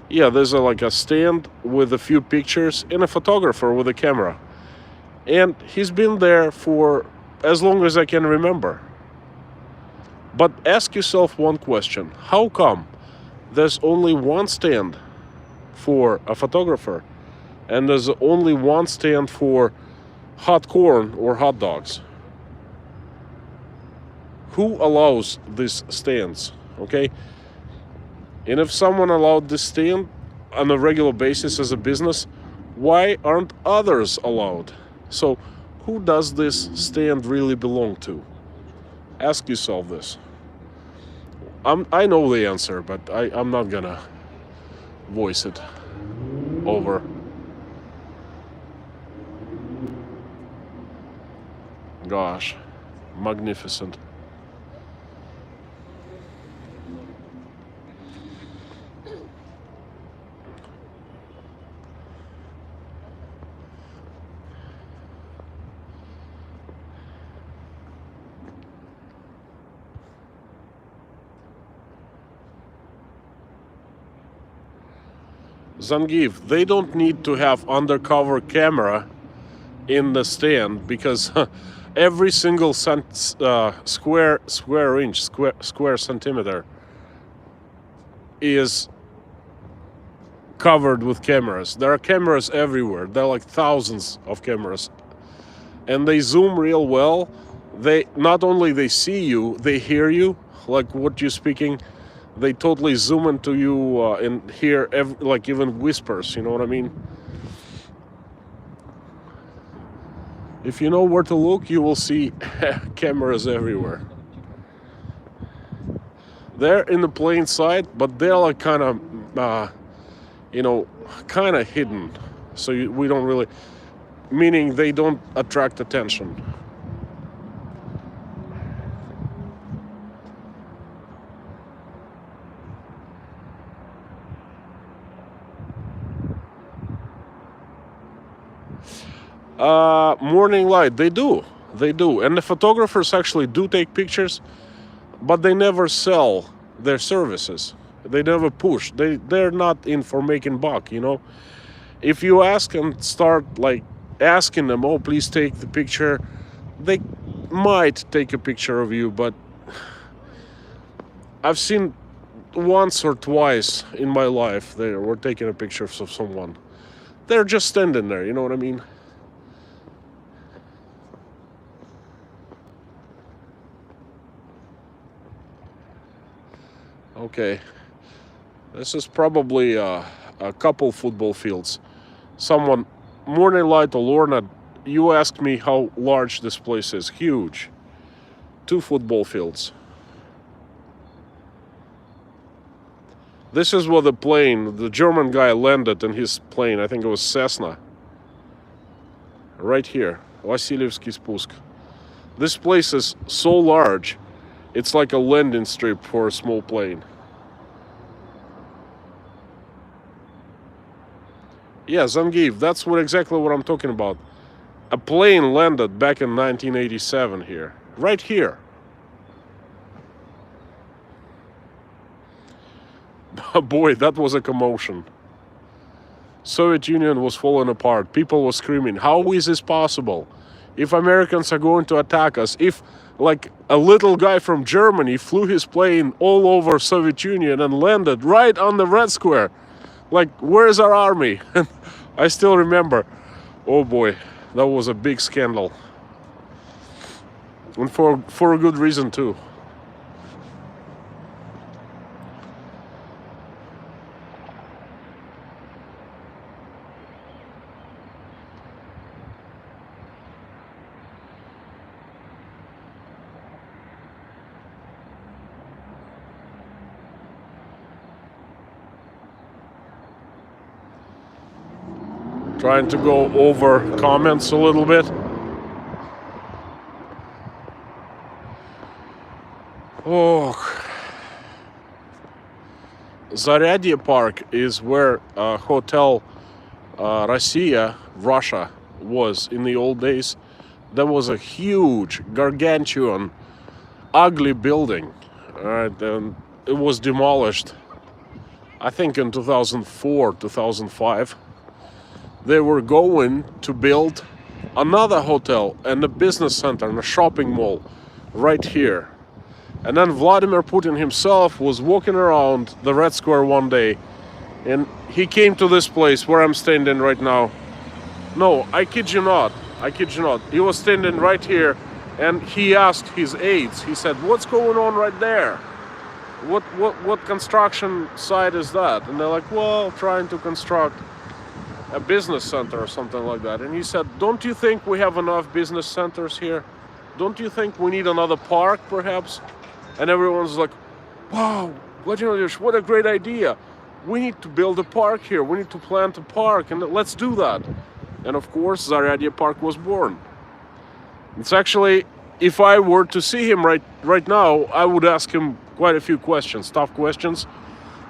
Yeah, there's like a stand with a few pictures and a photographer with a camera. And he's been there for as long as I can remember. But ask yourself one question. How come there's only one stand for a photographer and there's only one stand for hot corn or hot dogs? Who allows these stands, okay? And if someone allowed this stand on a regular basis as a business, why aren't others allowed? So who does this stand really belong to? Ask yourself this. I know the answer, but I'm not gonna voice it over. Gosh, magnificent. Zangief, they don't need to have undercover camera in the stand because every single square centimeter is covered with cameras. There are cameras everywhere. There are like thousands of cameras, and they zoom real well. They not only they see you, they hear you, like what you're speaking. They totally zoom into you and hear like even whispers, you know what I mean? If you know where to look, you will see cameras everywhere. They're in the plain sight, but they're like kind of, kind of hidden. So we don't really, meaning they don't attract attention. Morning light, they do, and the photographers actually do take pictures, but they never sell their services. They never push. They're not in for making buck, you know. If you ask and start like asking them, oh, please take the picture, they might take a picture of you, but I've seen once or twice in my life they were taking a picture of someone. They're just standing there, you know what I mean? Okay, this is probably a couple football fields. Someone, Morning Light or Lorna, you asked me how large this place is. Huge. 2 football fields. This is where the German guy landed in his plane. I think it was Cessna. Right here, Vasilyevsky Spust. This place is so large, it's like a landing strip for a small plane. Yeah, Zangief, that's exactly what I'm talking about. A plane landed back in 1987 here. Right here. Boy, that was a commotion. Soviet Union was falling apart. People were screaming, how is this possible? If Americans are going to attack us, if like a little guy from Germany flew his plane all over Soviet Union and landed right on the Red Square, like, where's our army? I still remember. Oh boy, that was a big scandal. And for a good reason too. Trying to go over comments a little bit. Oh, Zaryadye Park is where Hotel Russia was in the old days. There was a huge, gargantuan, ugly building. Alright, and it was demolished, I think in 2004, 2005. They were going to build another hotel and a business center and a shopping mall right here. And then Vladimir Putin himself was walking around the Red Square one day, and he came to this place where I'm standing right now. No, I kid you not. I kid you not. He was standing right here, and he asked his aides. He said, "What's going on right there? What construction site is that?" And they're like, "Well, trying to construct a business center or something like that." And he said, "Don't you think we have enough business centers here? Don't you think we need another park, perhaps?" And everyone's like, "Wow, Vladimir, what a great idea. We need to build a park here. We need to plant a park, and let's do that." And of course, Zaryadye Park was born. It's actually, if I were to see him right now, I would ask him quite a few questions, tough questions.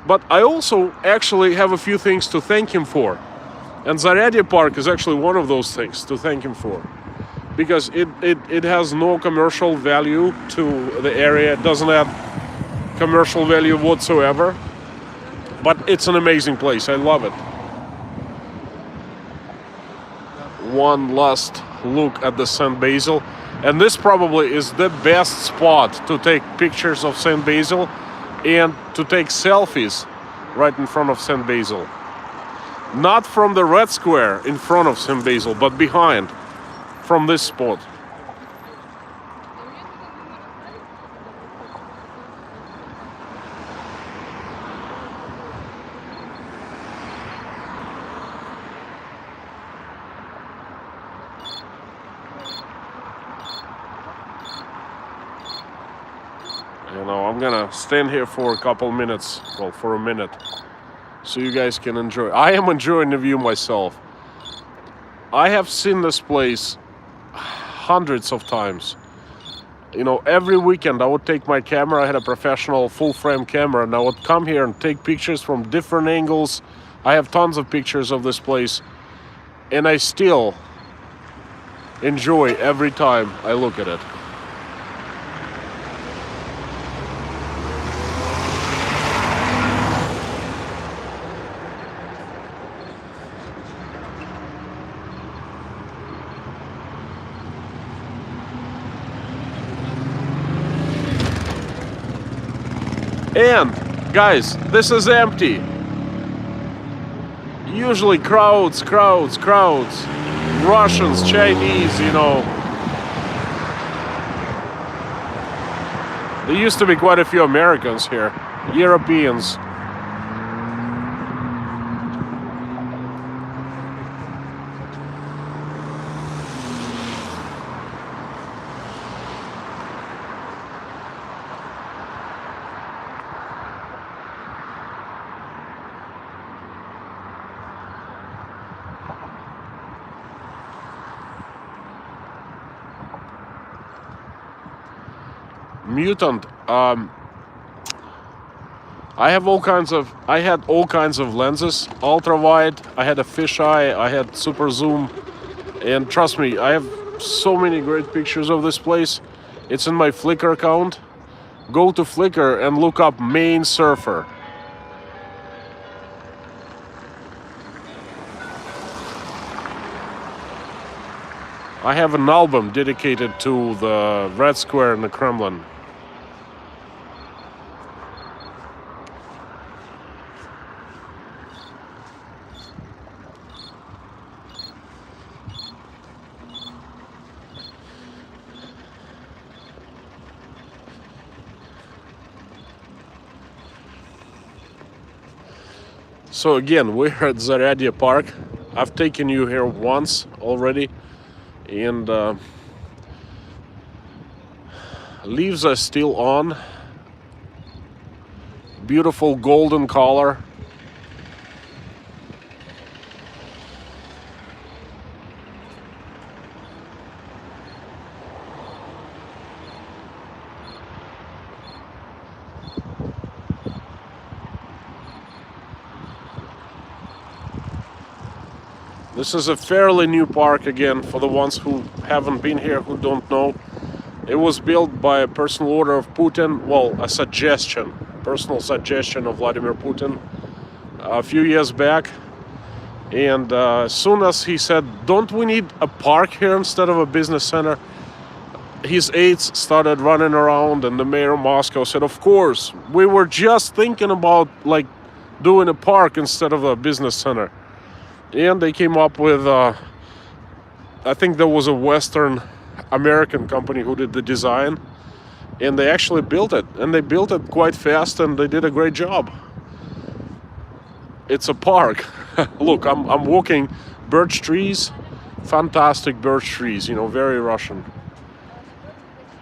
But I also actually have a few things to thank him for. And Zaryadye Park is actually one of those things to thank him for. Because it has no commercial value to the area. It doesn't have commercial value whatsoever. But it's an amazing place. I love it. One last look at the St. Basil. And this probably is the best spot to take pictures of St. Basil and to take selfies right in front of St. Basil. Not from the Red Square in front of St. Basil, but behind, from this spot. You know, I'm gonna stand here for a couple minutes, well, for a minute, so you guys can enjoy. I am enjoying the view myself. I have seen this place hundreds of times. You know, every weekend I would take my camera. I had a professional full-frame camera, and I would come here and take pictures from different angles. I have tons of pictures of this place, and I still enjoy every time I look at it. And, guys, this is empty. Usually crowds. Russians, Chinese, you know. There used to be quite a few Americans here. Europeans. mutant. I had all kinds of lenses, ultra wide. I had a fisheye. I had super zoom, and trust me, I have so many great pictures of this place. It's in my Flickr account. Go to Flickr and look up Maine Surfer. I have an album dedicated to the Red Square in the Kremlin. So again, we're at Zaryadia Park. I've taken you here once already, and leaves are still on. Beautiful golden color. This is a fairly new park again for the ones who haven't been here, who don't know. It was built by a personal order of Putin, well, a suggestion, personal suggestion of Vladimir Putin a few years back. And as soon as he said, don't we need a park here instead of a business center? His aides started running around, and the mayor of Moscow said, of course, we were just thinking about like doing a park instead of a business center. And they came up with, I think there was a Western American company who did the design, and they actually built it, and they built it quite fast, and they did a great job. It's a park. Look, I'm walking birch trees, fantastic birch trees, you know, very Russian.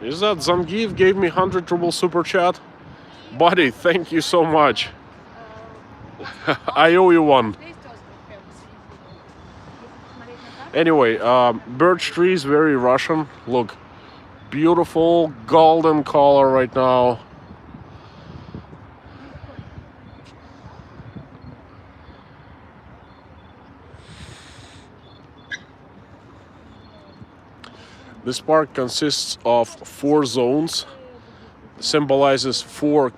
Is that Zangief gave me 100 ruble super chat? Buddy, thank you so much. I owe you one. Anyway, birch trees, very Russian. Look, beautiful golden color right now. This park consists of 4 zones, symbolizes four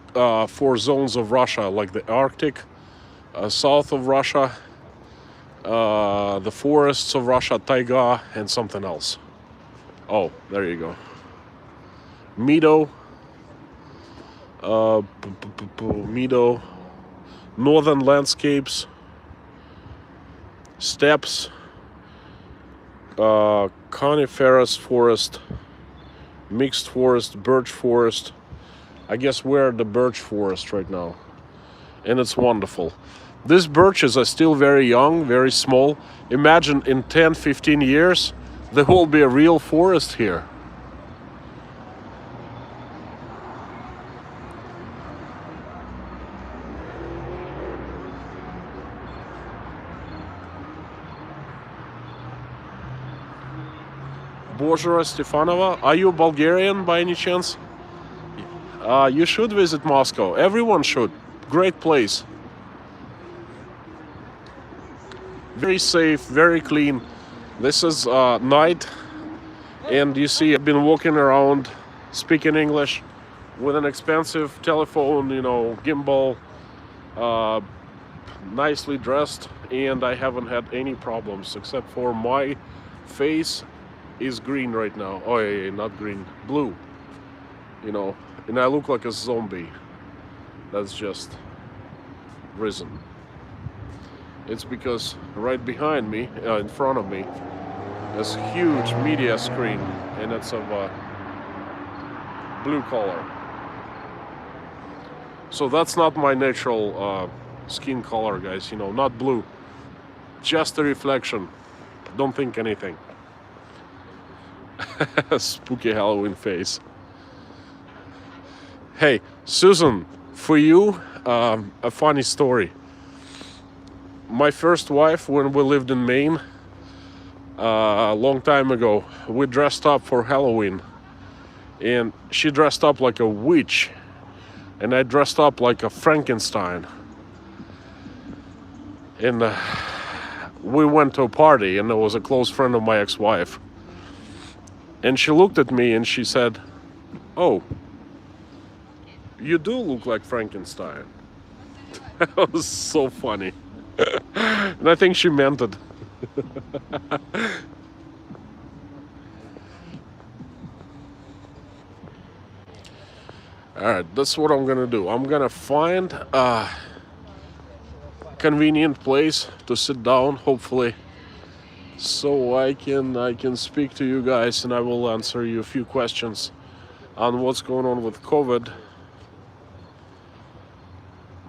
zones of Russia, like the Arctic, south of Russia, the forests of Russia, taiga, and something else. Oh, there you go. Meadow, meadow, northern landscapes, steppes, coniferous forest, mixed forest, birch forest. I guess we're at the birch forest right now, and it's wonderful. These birches are still very young, very small. Imagine in 10-15 years there will be a real forest here. Bozhara Stefanova, are you Bulgarian by any chance? You should visit Moscow. Everyone should. Great place. Very safe, very clean. This is night, and you see I've been walking around speaking English with an expensive telephone, you know, gimbal, nicely dressed, and I haven't had any problems except for my face is green right now. Oh, yeah, not green, blue, you know, and I look like a zombie that's just risen. It's because right behind me, in front of me, there's a huge media screen, and it's of blue color. So that's not my natural skin color, guys, you know, not blue, just a reflection. Don't think anything. Spooky Halloween face. Hey, Susan, for you, a funny story. My first wife, when we lived in Maine, a long time ago, we dressed up for Halloween. and she dressed up like a witch, and I dressed up like a Frankenstein. And we went to a party, and there was a close friend of my ex-wife. And she looked at me and she said, "Oh, you do look like Frankenstein." That was so funny. And I think she meant it. Alright, that's what I'm gonna do. I'm gonna find a convenient place to sit down, hopefully, so I can speak to you guys, and I will answer you a few questions on what's going on with COVID.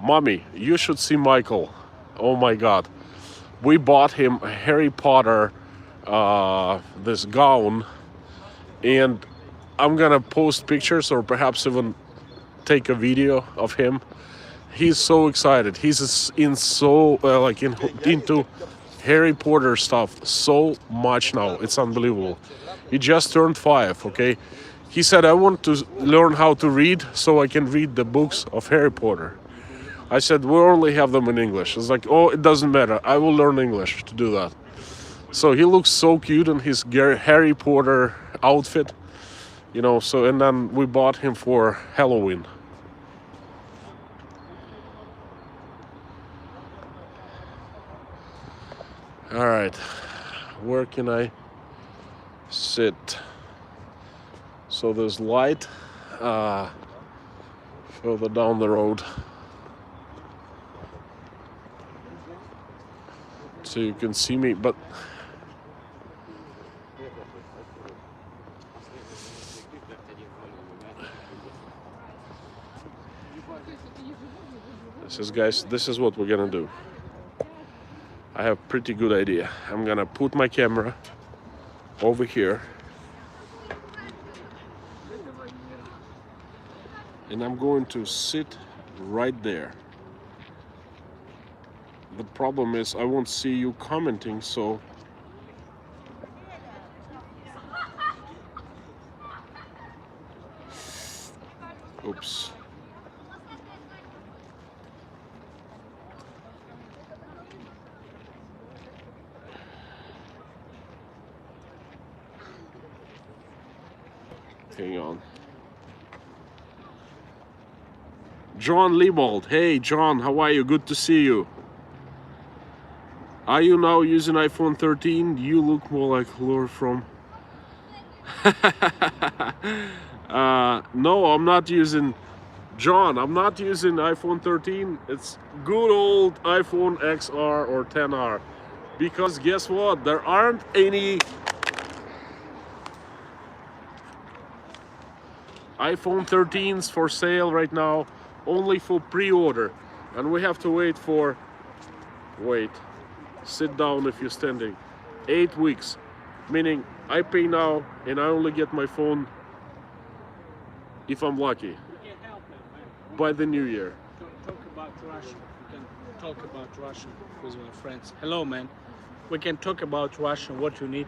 Mommy, you should see Michael. Oh my god. We bought him a Harry Potter this gown, and I'm gonna post pictures or perhaps even take a video of him. He's so excited. He's into Harry Potter stuff so much now. It's unbelievable. He just turned 5, okay? He said, "I want to learn how to read so I can read the books of Harry Potter." I said, "We only have them in English." It's like, "Oh, it doesn't matter. I will learn English to do that." So he looks so cute in his Harry Potter outfit, you know. So, and then we bought him for Halloween. All right, where can I sit? So there's light further down the road, so you can see me, but this is what we're gonna do. I have a pretty good idea. I'm gonna put my camera over here, and I'm going to sit right there. The problem is I won't see you commenting, so oops. Hang on. John Liebold. Hey, John, how are you? Good to see you. Are you now using iPhone 13? You look more like Lure from... no, I'm not using... John, I'm not using iPhone 13. It's good old iPhone XR or 10R. Because guess what? There aren't any iPhone 13s for sale right now, only for pre-order, and we have to wait, sit down if you're standing, 8 weeks, meaning I pay now and I only get my phone, if I'm lucky, by the new year. Talk about Russian. We can talk about Russian with my friends. Hello, man. We can talk about Russian. What you need?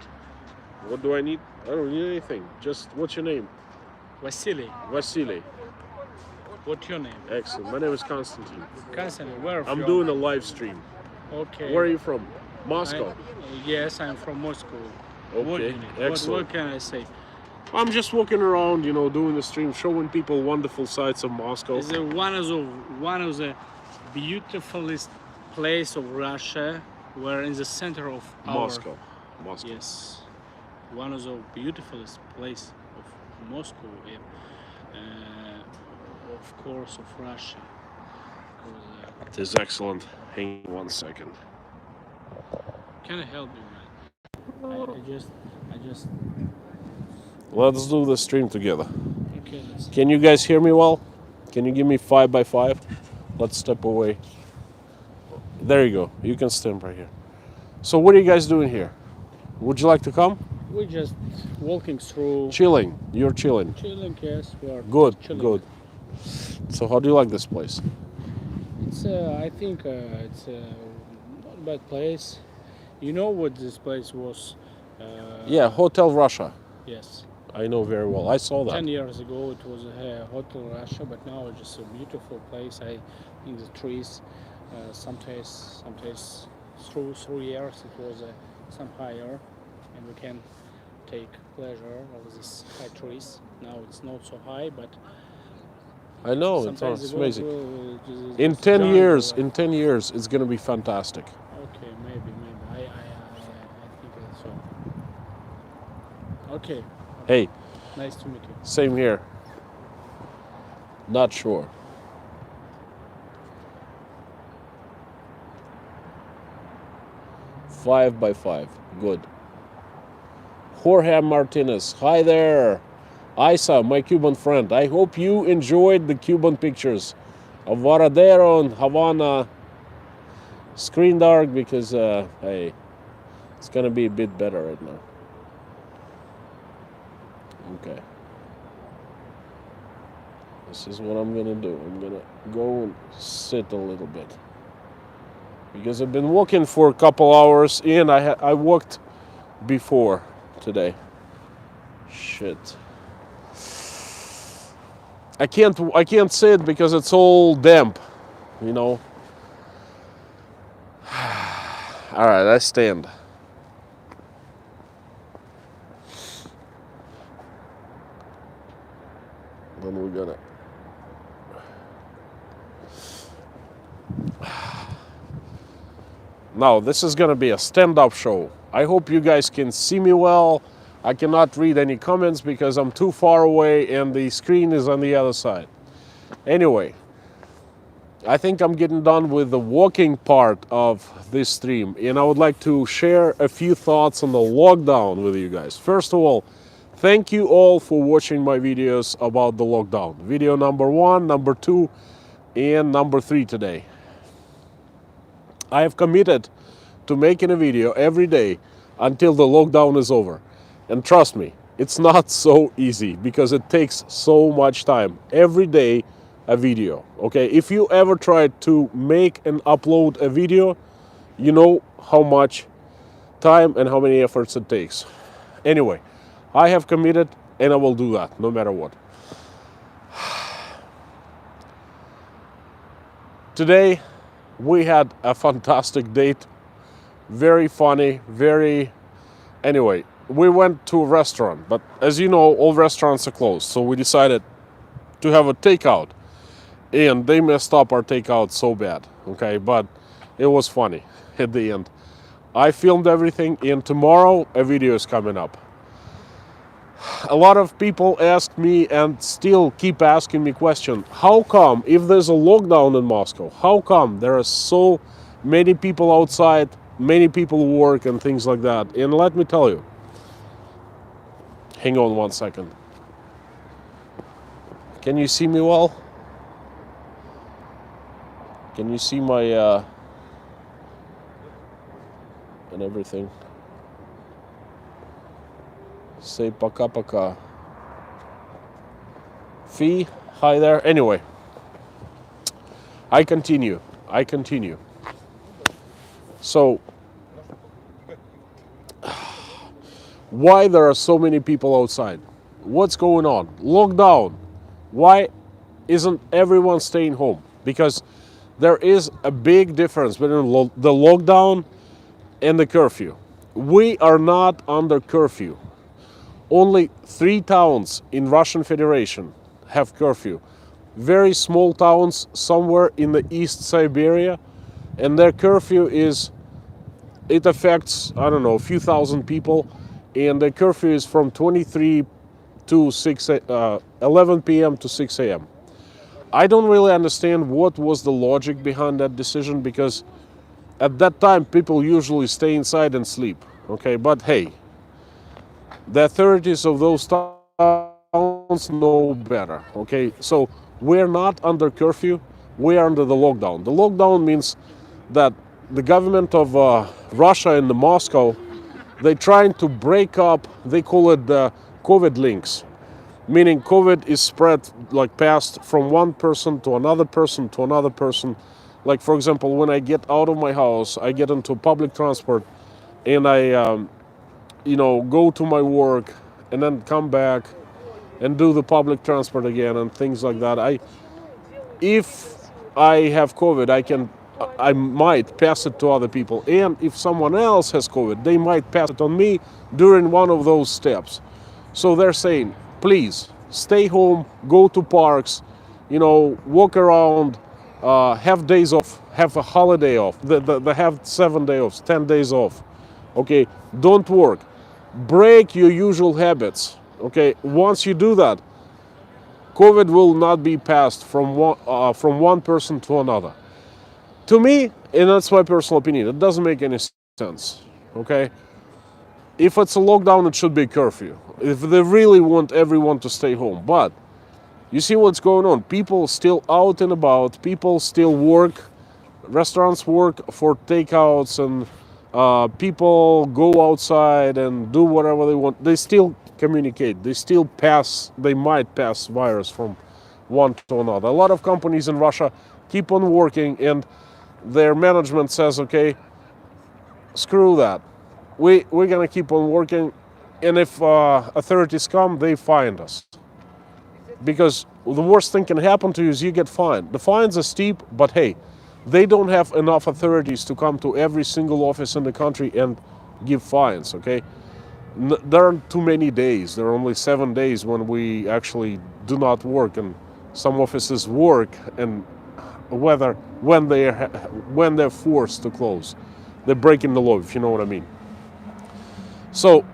What do I need? I don't need anything. Just, what's your name? Vasily. Vasily. What's your name? Excellent. My name is Konstantin. Konstantin, where I'm from? doing a live stream. Okay. Where are you from? Moscow. Yes, I'm from Moscow. Okay, What, you need? excellent. What can I say? I'm just walking around, you know, doing the stream, showing people wonderful sights of Moscow. It's one of the beautifulest place of Russia. We're in the center of Moscow. Yes, one of the beautifulest place of Moscow, of course, of Russia. It is excellent. Hang on one second. Can I help you, man? I just. Let's do the stream together. Okay, let's. Can you guys hear me well? Can you give me 5x5? Let's step away. There you go. You can stand right here. So what are you guys doing here? Would you like to come? We're just walking through. Chilling. You're chilling. Chilling, yes. We're Good, chilling. good. So how do you like this place? It's I think it's not a bad place. You know what this place was? Yeah, Hotel Russia. Yes. I know very well. I saw that. 10 years ago it was a Hotel Russia, but now it's just a beautiful place. I think the trees, sometimes through years it was some higher, and we can take pleasure of these high trees. Now it's not so high, but I know, sometimes it's the amazing. world will In just 10 jungle, years, like- in 10 years, it's gonna be fantastic. Okay, maybe. I think so. Okay, Hey, nice to meet you. same here. Not sure. Five by 5. Good. Jorge Martinez. Hi there. Isa, my Cuban friend. I hope you enjoyed the Cuban pictures of Varadero and Havana. Screen dark because, hey, it's gonna be a bit better right now. Okay. This is what I'm gonna do. I'm gonna go and sit a little bit. Because I've been walking for a couple hours and I walked before today. Shit. I can't sit because it's all damp, you know. All right, I stand. Then we're gonna. Now, this is gonna be a stand-up show. I hope you guys can see me well. I cannot read any comments because I'm too far away and the screen is on the other side. Anyway, I think I'm getting done with the walking part of this stream, and I would like to share a few thoughts on the lockdown with you guys. First of all, thank you all for watching my videos about the lockdown. Video number 1, number 2, and number 3 today. I have committed to making a video every day until the lockdown is over. And trust me, it's not so easy because it takes so much time. Every day, a video, okay? If you ever tried to make and upload a video, you know how much time and how many efforts it takes. Anyway, I have committed and I will do that no matter what. Today, we had a fantastic date. Very funny, Anyway, we went to a restaurant, but as you know, all restaurants are closed. So we decided to have a takeout. And they messed up our takeout so bad, okay? But it was funny at the end. I filmed everything, and tomorrow a video is coming up. A lot of people asked me and still keep asking me question, how come if there's a lockdown in Moscow, how come there are so many people outside, many people work and things like that? And let me tell you, hang on one second. Can you see me well? Can you see my and everything? Say пока-пока. Fee, hi there. Anyway, I continue. So, why there are so many people outside? What's going on? Lockdown. Why isn't everyone staying home? Because there is a big difference between the lockdown and the curfew. We are not under curfew. Only 3 towns in Russian Federation have curfew. Very small towns somewhere in the East Siberia, and their curfew it affects, I don't know, a few thousand people, and the curfew is from 23 to 11 p.m. to 6 a.m. I don't really understand what was the logic behind that decision, because at that time people usually stay inside and sleep, okay? But hey, the authorities of those towns know better, okay? So we're not under curfew, we are under the lockdown. The lockdown means that the government of Russia and Moscow, they're trying to break up, they call it the COVID links. Meaning COVID is spread, like passed from one person to another person to another person. Like, for example, when I get out of my house, I get into public transport and I, go to my work and then come back and do the public transport again and things like that. If I have COVID, I might pass it to other people. And if someone else has COVID, they might pass it on me during one of those steps. So they're saying, please stay home, go to parks, walk around, have days off, have a holiday off, they have 7 days off, 10 days off. Okay, don't work. Break your usual habits. Okay, once you do that, COVID will not be passed from one person to another. To me, and that's my personal opinion, it doesn't make any sense. Okay, if it's a lockdown, it should be a curfew. If they really want everyone to stay home, but you see what's going on. People still out and about. People still work. Restaurants work for takeouts, and people go outside and do whatever they want. They still communicate. They might pass virus from one to another. A lot of companies in Russia keep on working, and their management says, okay, screw that. We're going to keep on working, and if authorities come, they fine us. Because the worst thing can happen to you is you get fined. The fines are steep, but hey, they don't have enough authorities to come to every single office in the country and give fines, okay? There aren't too many days. There are only 7 days when we actually do not work, and some offices work, and when they're forced to close. They're breaking the law, if you know what I mean. So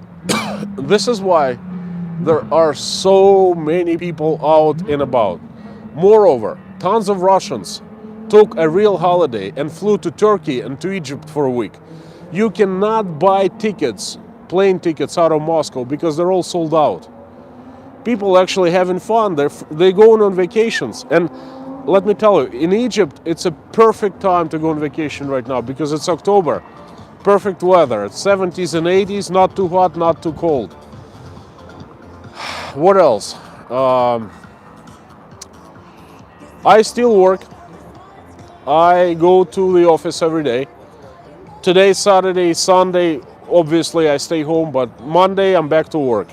this is why there are so many people out and about. Moreover, tons of Russians took a real holiday and flew to Turkey and to Egypt for a week. You cannot buy plane tickets out of Moscow because they're all sold out. People actually having fun. They're going on vacations. And let me tell you, in Egypt, it's a perfect time to go on vacation right now because it's October. Perfect weather. It's 70s and 80s, not too hot, not too cold. What else? I still work. I go to the office every day. Today, Saturday, Sunday, obviously I stay home, but Monday I'm back to work.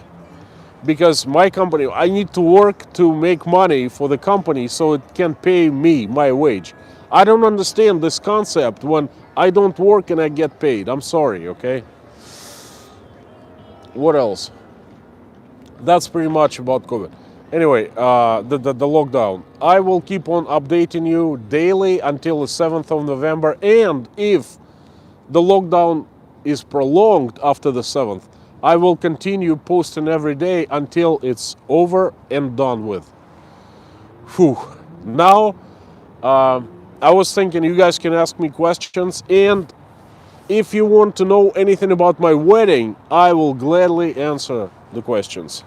Because my company, I need to work to make money for the company so it can pay me my wage. I don't understand this concept when I don't work and I get paid. I'm sorry, okay? What else? That's pretty much about COVID. Anyway, the lockdown. I will keep on updating you daily until the 7th of November. And if the lockdown is prolonged after the 7th, I will continue posting every day until it's over and done with. Whew. Now, I was thinking you guys can ask me questions, and if you want to know anything about my wedding, I will gladly answer the questions.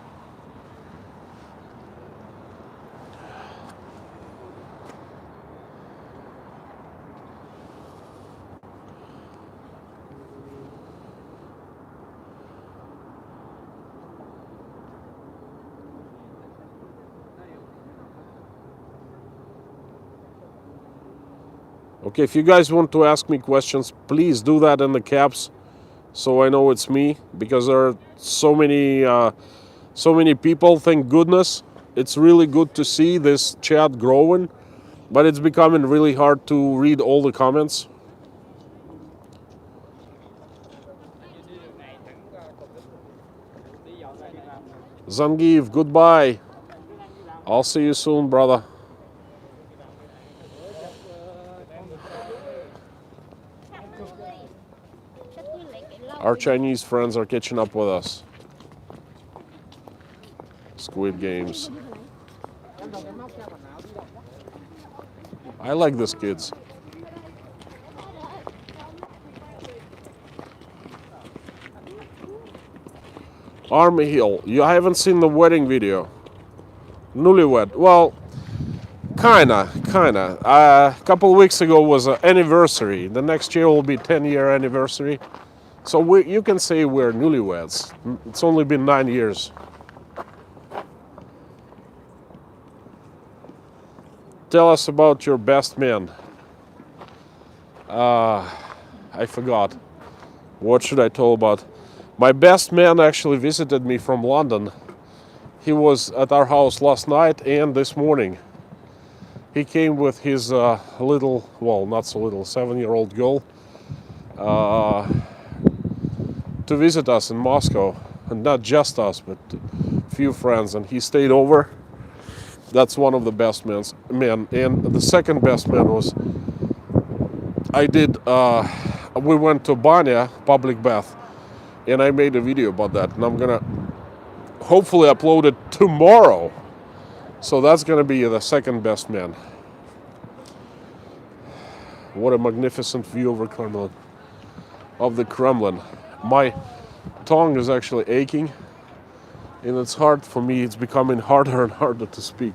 Okay, if you guys want to ask me questions, please do that in the caps so I know it's me, because there are so many people. Thank goodness. It's really good to see this chat growing, but it's becoming really hard to read all the comments. Zangiv, goodbye. I'll see you soon, brother. Our Chinese friends are catching up with us. Squid Games. I like this, kids. Army Hill. I haven't seen the wedding video. Newlywed. Well, kinda. A couple of weeks ago was an anniversary. The next year will be 10-year anniversary. So you can say we're newlyweds. It's only been 9 years. Tell us about your best man. I forgot. What should I tell about? My best man actually visited me from London. He was at our house last night and this morning. He came with his little, well, not so little, 7-year-old girl to visit us in Moscow. And not just us, but a few friends. And he stayed over. That's one of the best men. And the second best man was, we went to Banya, public bath, and I made a video about that. And I'm gonna hopefully upload it tomorrow. So that's gonna be the second best man. What a magnificent view over Kremlin, of the Kremlin. My tongue is actually aching, and it's hard for me. It's becoming harder and harder to speak.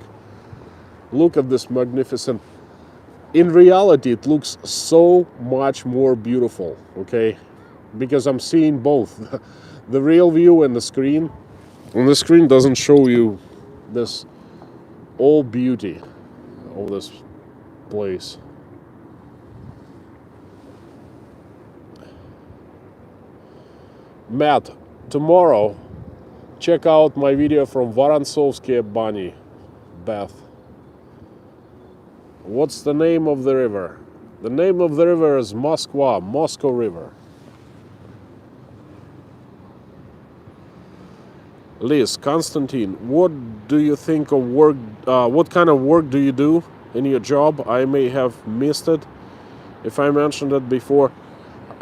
Look at this magnificent. In reality, it looks so much more beautiful, okay? Because I'm seeing both, the real view and the screen. And the screen doesn't show you this all beauty of this place. Matt, tomorrow, check out my video from Vorontsovsky Bany bath. What's the name of the river? The name of the river is Moskva, Moscow River. Liz, Konstantin, what do you think of work? What kind of work do you do in your job? I may have missed it if I mentioned it before.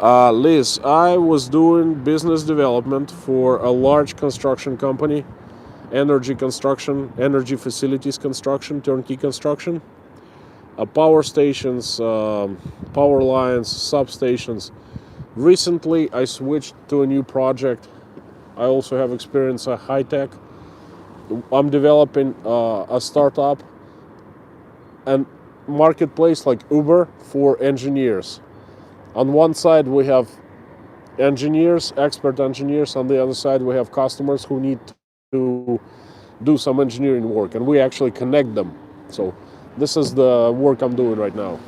Liz, I was doing business development for a large construction company, energy construction, energy facilities construction, turnkey construction, power stations, power lines, substations. Recently, I switched to a new project. I also have experience in high tech. I'm developing a startup and marketplace like Uber for engineers. On one side, we have engineers, expert engineers. On the other side, we have customers who need to do some engineering work, and we actually connect them. So this is the work I'm doing right now.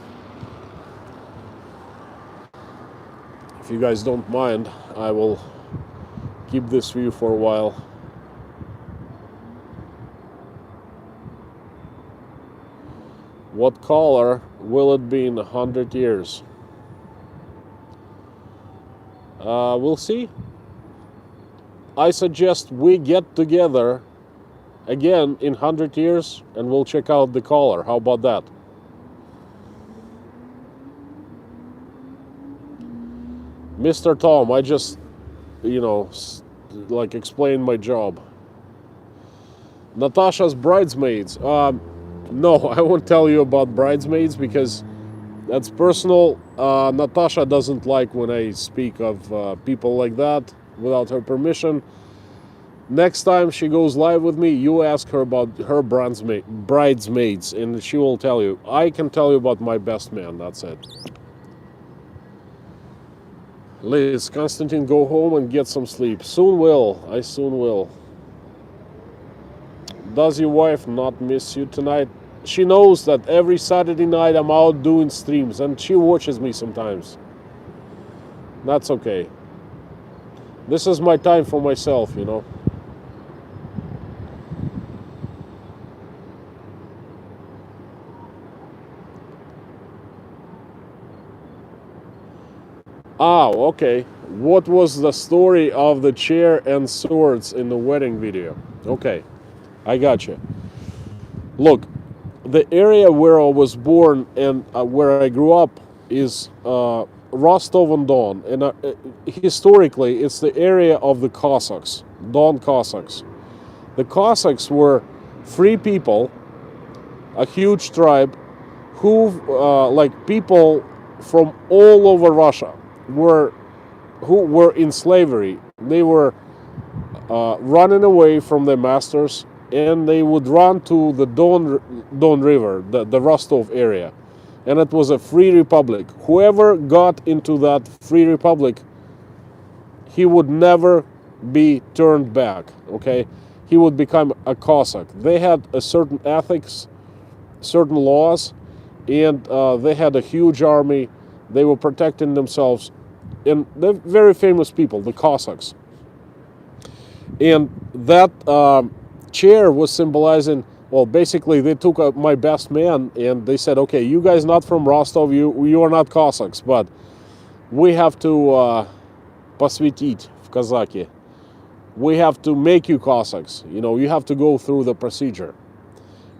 If you guys don't mind, I will keep this view for a while. What color will it be in 100 years? We'll see. I suggest we get together again in 100 years and we'll check out the color. How about that? Mr. Tom, I just, like explain my job. Natasha's bridesmaids. No, I won't tell you about bridesmaids because that's personal. Natasha doesn't like when I speak of people like that without her permission. Next time she goes live with me, you ask her about her bridesmaids and she will tell you. I can tell you about my best man, that's it. Liz, Konstantin, go home and get some sleep. Soon will. I soon will. Does your wife not miss you tonight? She knows that every Saturday night I'm out doing streams and she watches me sometimes. That's okay. This is my time for myself, Okay. What was the story of the chair and swords in the wedding video? Okay, I got you. Look, the area where I was born and where I grew up is Rostov-on-Don. And historically, it's the area of the Cossacks, Don Cossacks. The Cossacks were free people, a huge tribe, who, like people from all over Russia, who were in slavery. They were running away from their masters, and they would run to the Don River, the Rostov area. And it was a free republic. Whoever got into that free republic, he would never be turned back, okay? He would become a Cossack. They had a certain ethics, certain laws, and they had a huge army. They were protecting themselves. And they're very famous people, the Cossacks. And that chair was symbolizing, well, basically they took my best man and they said, okay, you guys not from Rostov, you are not Cossacks, but we have to посвятить в казаки. We have to make you Cossacks. You know, you have to go through the procedure.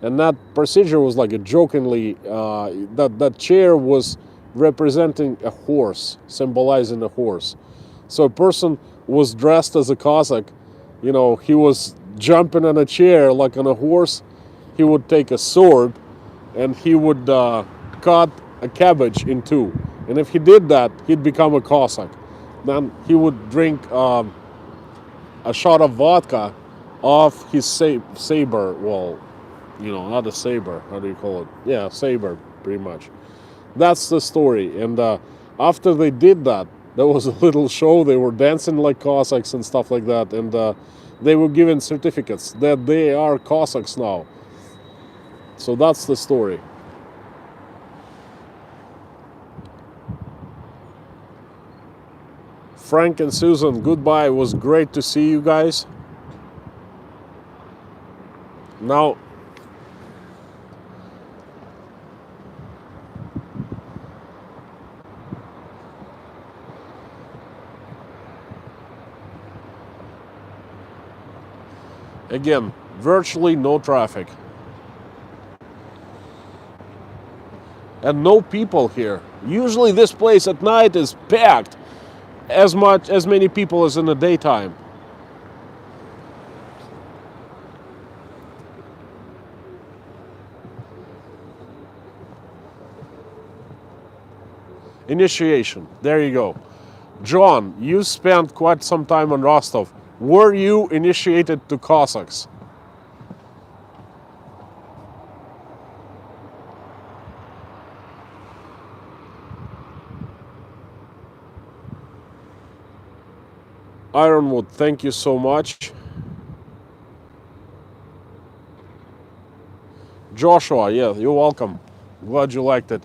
And that procedure was like a jokingly, that chair was representing a horse, symbolizing a horse. So a person was dressed as a Cossack, you know, he was jumping on a chair like on a horse. He would take a sword and he would cut a cabbage in two. And if he did that, he'd become a Cossack. Then he would drink a shot of vodka off his saber. Well, you know, not a saber. How do you call it? Yeah, saber, pretty much. That's the story. And after they did that, there was a little show. They were dancing like Cossacks and stuff like that. And they were given certificates that they are Cossacks now. So that's the story. Frank and Susan, goodbye. It was great to see you guys. Now, again, virtually no traffic. And no people here. Usually this place at night is packed. As many people as in the daytime. Initiation. There you go. John, you spent quite some time on Rostov. Were you initiated to Cossacks? Ironwood, thank you so much. Joshua, yeah, you're welcome. Glad you liked it.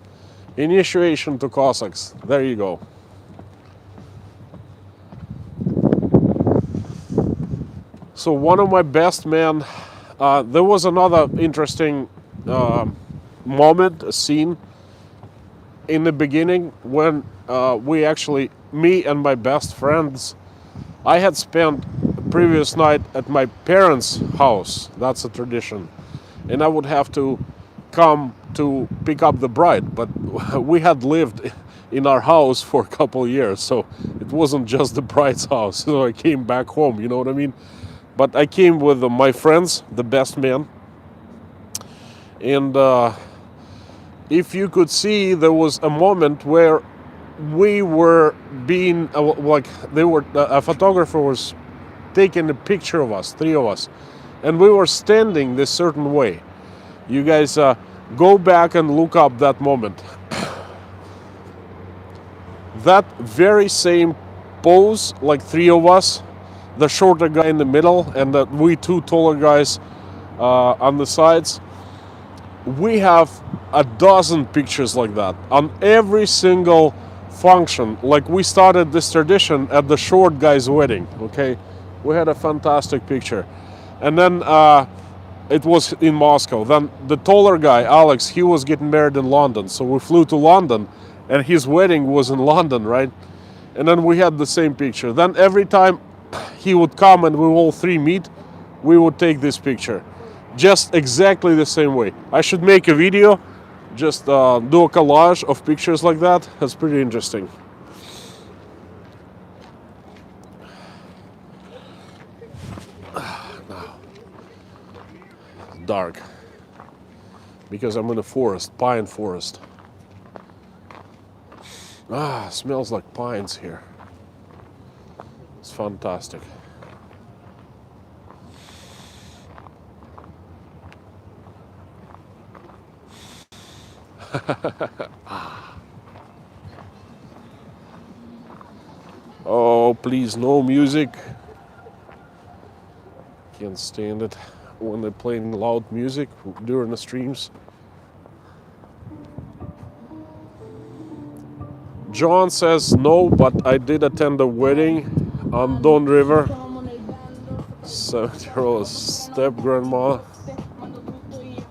Initiation to Cossacks. There you go. So one of my best men, there was another interesting moment, a scene in the beginning when we actually, me and my best friends, I had spent the previous night at my parents' house. That's a tradition. And I would have to come to pick up the bride. But we had lived in our house for a couple of years. So it wasn't just the bride's house. So I came back home, you know what I mean? But I came with my friends, the best men. And if you could see, there was a moment where we were being a photographer was taking a picture of us, three of us, and we were standing this certain way. You guys go back and look up that moment. That very same pose, like three of us, the shorter guy in the middle and we two taller guys on the sides. We have a dozen pictures like that on every single function. Like we started this tradition at the short guy's wedding, okay? We had a fantastic picture. And then it was in Moscow. Then the taller guy, Alex, he was getting married in London. So we flew to London and his wedding was in London, right? And then we had the same picture. Then every time he would come and we all three meet, we would take this picture. Just exactly the same way. I should make a video, just do a collage of pictures like that. That's pretty interesting. Now, dark. Because I'm in a forest, pine forest. Smells like pines here. It's fantastic. Oh, please, no music. Can't stand it when they're playing loud music during the streams. John says no, but I did attend a wedding on Don River. 70-year-old step grandma.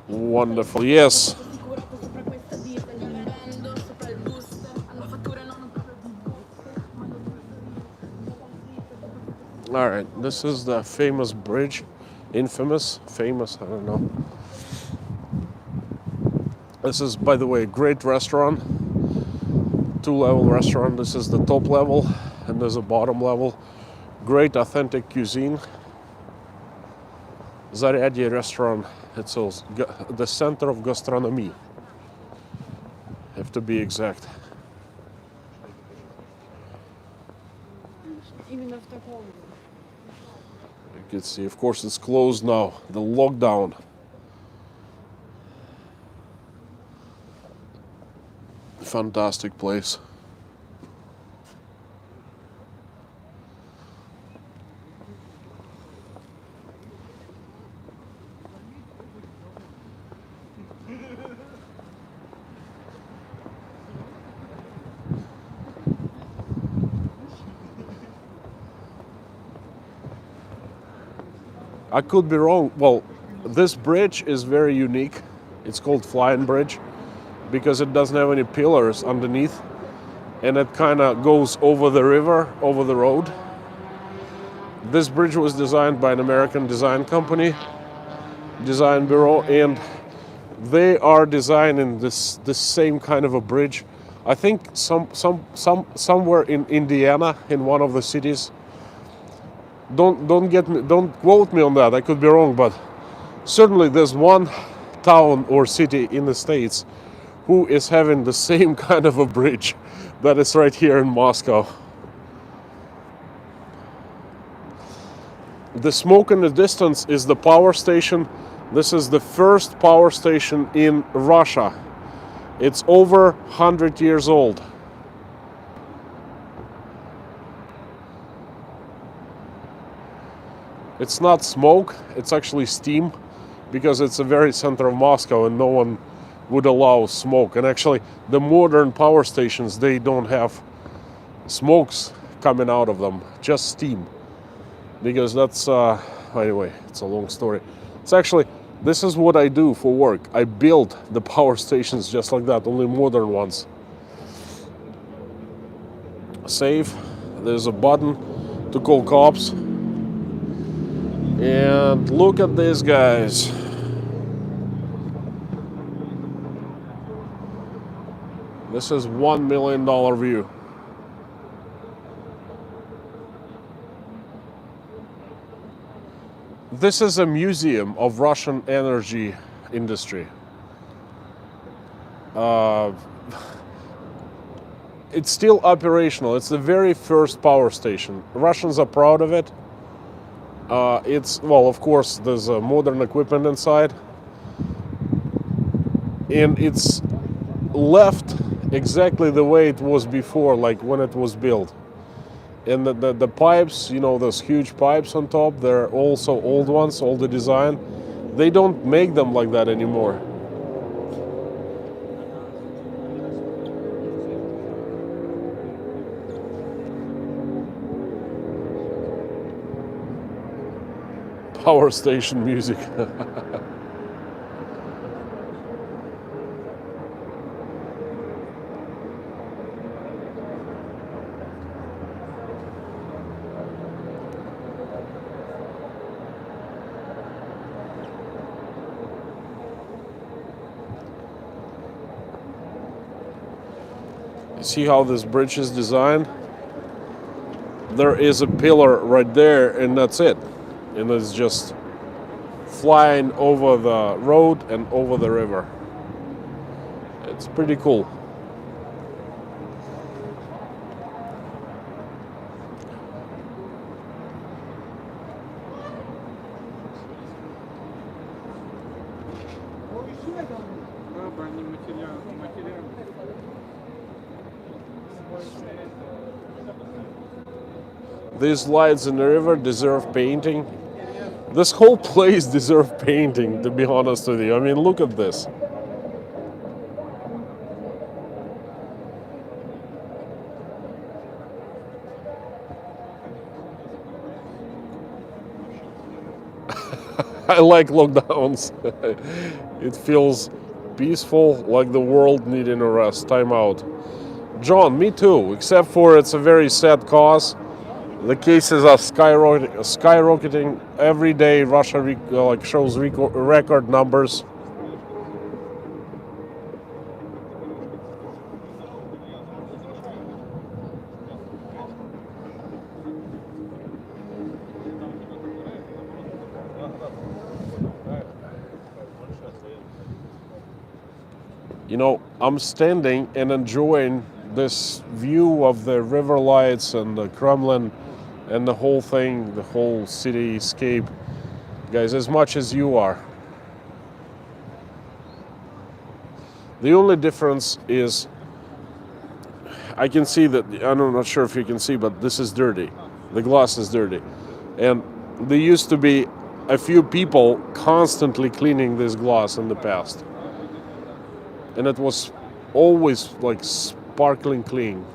Wonderful. Yes. All right. This is the famous bridge. Infamous. Famous. I don't know. This is, by the way, a great restaurant. 2-level restaurant. This is the top level, and there's a bottom level. Great authentic cuisine. Zaryadye restaurant. It's also the center of gastronomy. Have to be exact. Именно в таком. You can see, of course, it's closed now. The lockdown. Fantastic place. I could be wrong. Well, this bridge is very unique. It's called Flying Bridge because it doesn't have any pillars underneath, and it kind of goes over the river, over the road. This bridge was designed by an American design company, design bureau, and they are designing this same kind of a bridge. I think somewhere in Indiana, in one of the cities. Don't quote me on that. I could be wrong, but certainly there's one town or city in the States who is having the same kind of a bridge that is right here in Moscow. The smoke in the distance is the power station. This is the first power station in Russia. It's over 100 years old. It's not smoke, it's actually steam, because it's a very center of Moscow and no one would allow smoke. And actually, the modern power stations, they don't have smokes coming out of them, just steam. Because that's, anyway, it's a long story. It's actually, this is what I do for work. I build the power stations just like that, only modern ones. Save, there's a button to call cops. And look at these guys. This is $1 million view. This is a museum of Russian energy industry. It's still operational. It's the very first power station. Russians are proud of it. It's, well, of course, there's modern equipment inside. And it's left exactly the way it was before, like when it was built. And the pipes, you know, those huge pipes on top, they're also old ones, older design. They don't make them like that anymore. Power station music. See how this bridge is designed? There is a pillar right there, and that's it. And it's just flying over the road and over the river. It's pretty cool. These lights in the river deserve painting. This whole place deserves painting, to be honest with you. I mean, look at this. I like lockdowns. It feels peaceful, like the world needing a rest. Time out. John, me too, except for it's a very sad cause. The cases are skyrocketing every day. Russia shows record numbers. You know, I'm standing and enjoying this view of the river lights and the Kremlin and the whole thing, the whole cityscape, guys, as much as you are. The only difference is I can see that, I'm not sure if you can see, but this is dirty. The glass is dirty. And there used to be a few people constantly cleaning this glass in the past. And it was always like sparkling clean.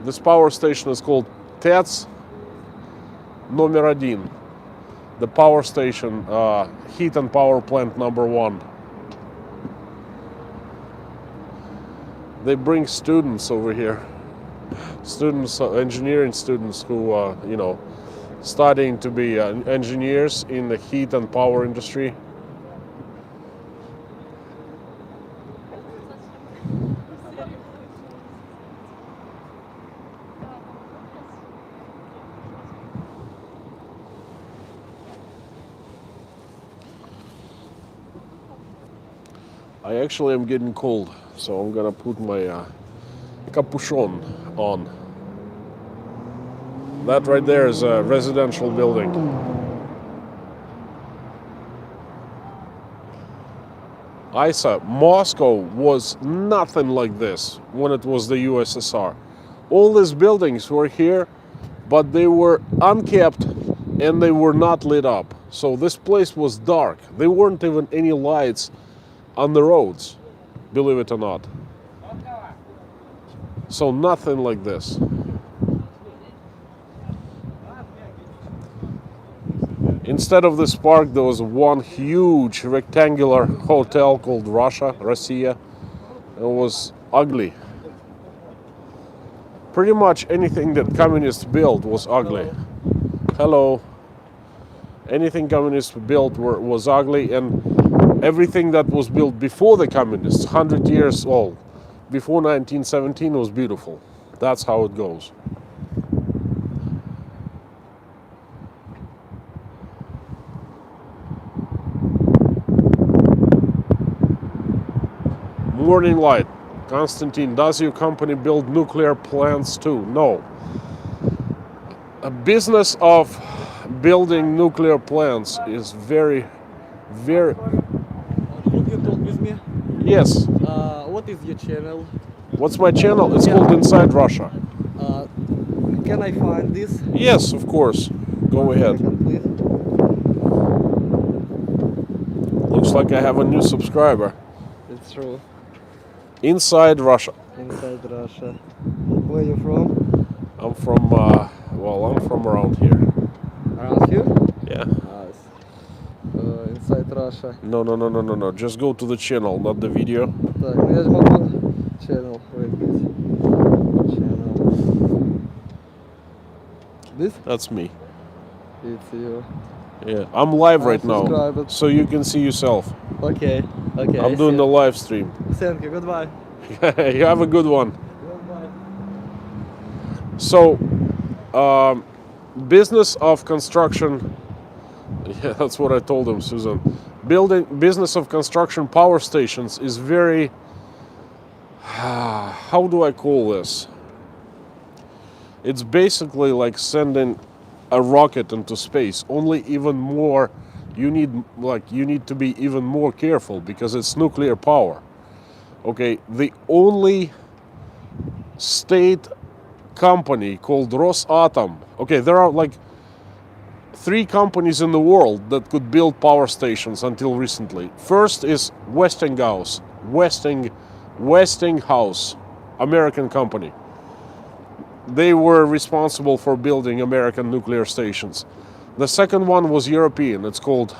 This power station is called TETS номер 1. The power station, heat and power plant number 1. They bring students over here. Students, engineering students who, you know, studying to be engineers in the heat and power industry. I actually am getting cold, so I'm gonna put my capuchon on. That right there is a residential building. ISA, Moscow was nothing like this when it was the USSR. All these buildings were here, but they were unkept and they were not lit up. So this place was dark. There weren't even any lights on the roads, believe it or not. So nothing like this. Instead of this park, there was one huge rectangular hotel called Россия. It was ugly. Pretty much anything that communists built was ugly. Hello. Anything communists built was ugly, and everything that was built before the communists, 100 years old, before 1917, was beautiful. That's how it goes. Morning light. Konstantin, does your company build nuclear plants too? No. A business of building nuclear plants is very. Could you talk with me? Yes. What is your channel? What's my channel? It's called Inside Russia. Can I find this? Yes, of course. Go ahead. Please. Looks like I have a new subscriber. It's true. Inside Russia. Inside Russia. Where you from? I'm from, I'm from around here. Around here? Yeah. Inside Russia. No. Just go to the channel, not the video. Так, ну я же могу channel выбрать. Channel. This? That's me. It's you. Yeah. I'm live right now, subscribed. so you can see yourself. Okay. Okay. I'm doing the live stream. Thank you. Goodbye. You have a good one. Goodbye. So, business of construction. Yeah, that's what I told him, Susan. Business of construction power stations is very, how do I call this? It's basically like sending a rocket into space, only even more, you need to be even more careful because it's nuclear power. Okay, the only state company called Rosatom, okay, there are like 3 companies in the world that could build power stations until recently. First is Westinghouse, American company. they were responsible for building American nuclear stations. The second one was European. It's called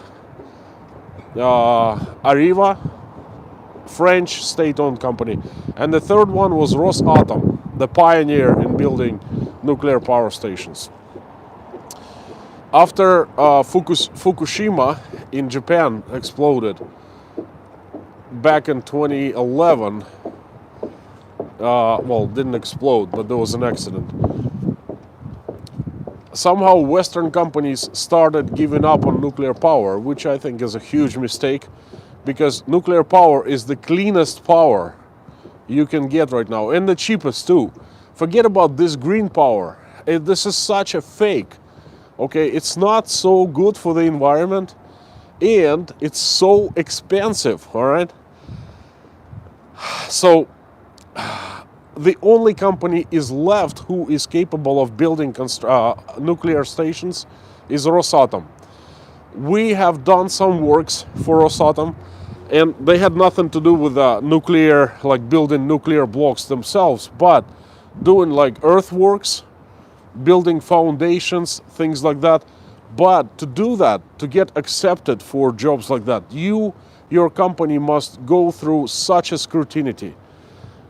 Arriva, French state-owned company. And the third one was Rosatom, the pioneer in building nuclear power stations. After Fukushima in Japan exploded back in 2011, well, didn't explode, but there was an accident. Somehow Western companies started giving up on nuclear power, which I think is a huge mistake, because nuclear power is the cleanest power you can get right now, and the cheapest too. Forget about this green power. This is such a fake. Okay, it's not so good for the environment, and it's so expensive, all right? So the only company is left who is capable of building nuclear stations is Rosatom. We have done some works for Rosatom, and they had nothing to do with nuclear, like building nuclear blocks themselves, but doing like earthworks, building foundations, things like that. But to do that, to get accepted for jobs like that, your company must go through such a scrutiny.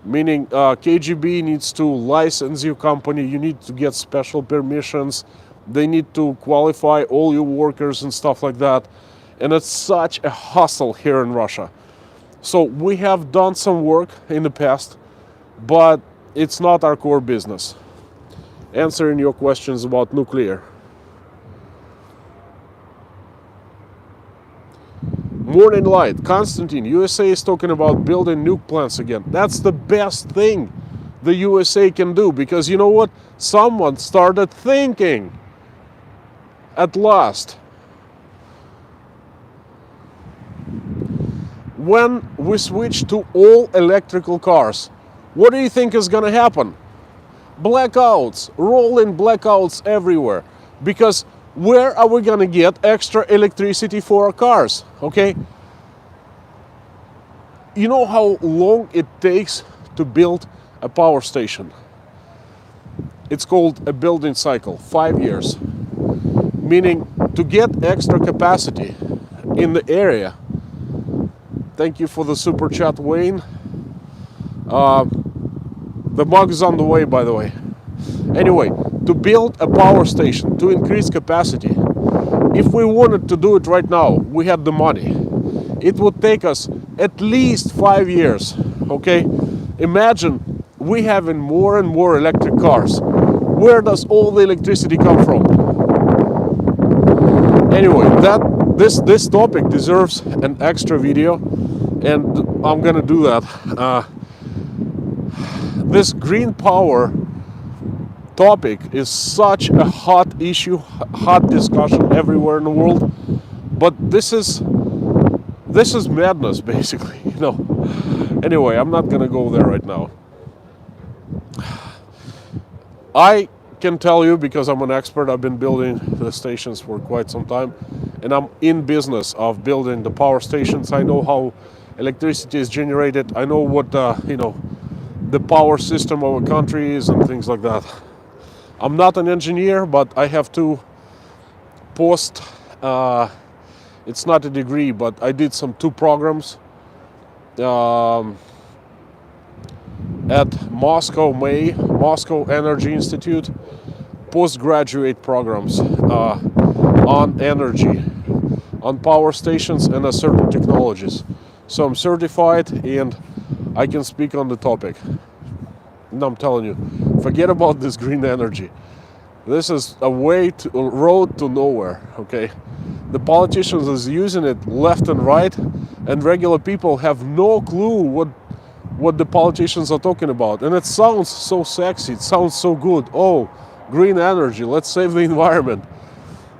Meaning KGB needs to license your company, you need to get special permissions, they need to qualify all your workers and stuff like that. And it's such a hustle here in Russia. So we have done some work in the past, but it's not our core business. Answering your questions about nuclear. Morning Light, Constantine, USA is talking about building nuke plants again. That's the best thing the USA can do, because you know what? Someone started thinking at last. When we switch to all electrical cars, what do you think is going to happen? Blackouts, rolling blackouts everywhere. Because where are we going to get extra electricity for our cars? Okay? You know how long it takes to build a power station? It's called a building cycle, 5 years. Meaning to get extra capacity in the area. Thank you for the super chat, Wayne. The mug is on the way, by the way. Anyway, to build a power station, to increase capacity, if we wanted to do it right now, we had the money. It would take us at least 5 years, okay? Imagine we having more and more electric cars. Where does all the electricity come from? Anyway, this topic deserves an extra video, and I'm gonna do that. This green power topic is such a hot issue, hot discussion everywhere in the world. But this is madness, basically, you know. Anyway, I'm not gonna go there right now. I can tell you, because I'm an expert, I've been building the stations for quite some time, and I'm in business of building the power stations. I know how electricity is generated. I know what the power system of a country is and things like that. I'm not an engineer, but I have to post, it's not a degree, but I did some 2 programs at Moscow Energy Institute, postgraduate programs on energy, on power stations and certain technologies. So I'm certified and I can speak on the topic. And I'm telling you, forget about this green energy. This is a road to nowhere, okay? The politicians is using it left and right, and regular people have no clue what the politicians are talking about. And it sounds so sexy, it sounds so good. Oh, green energy, let's save the environment.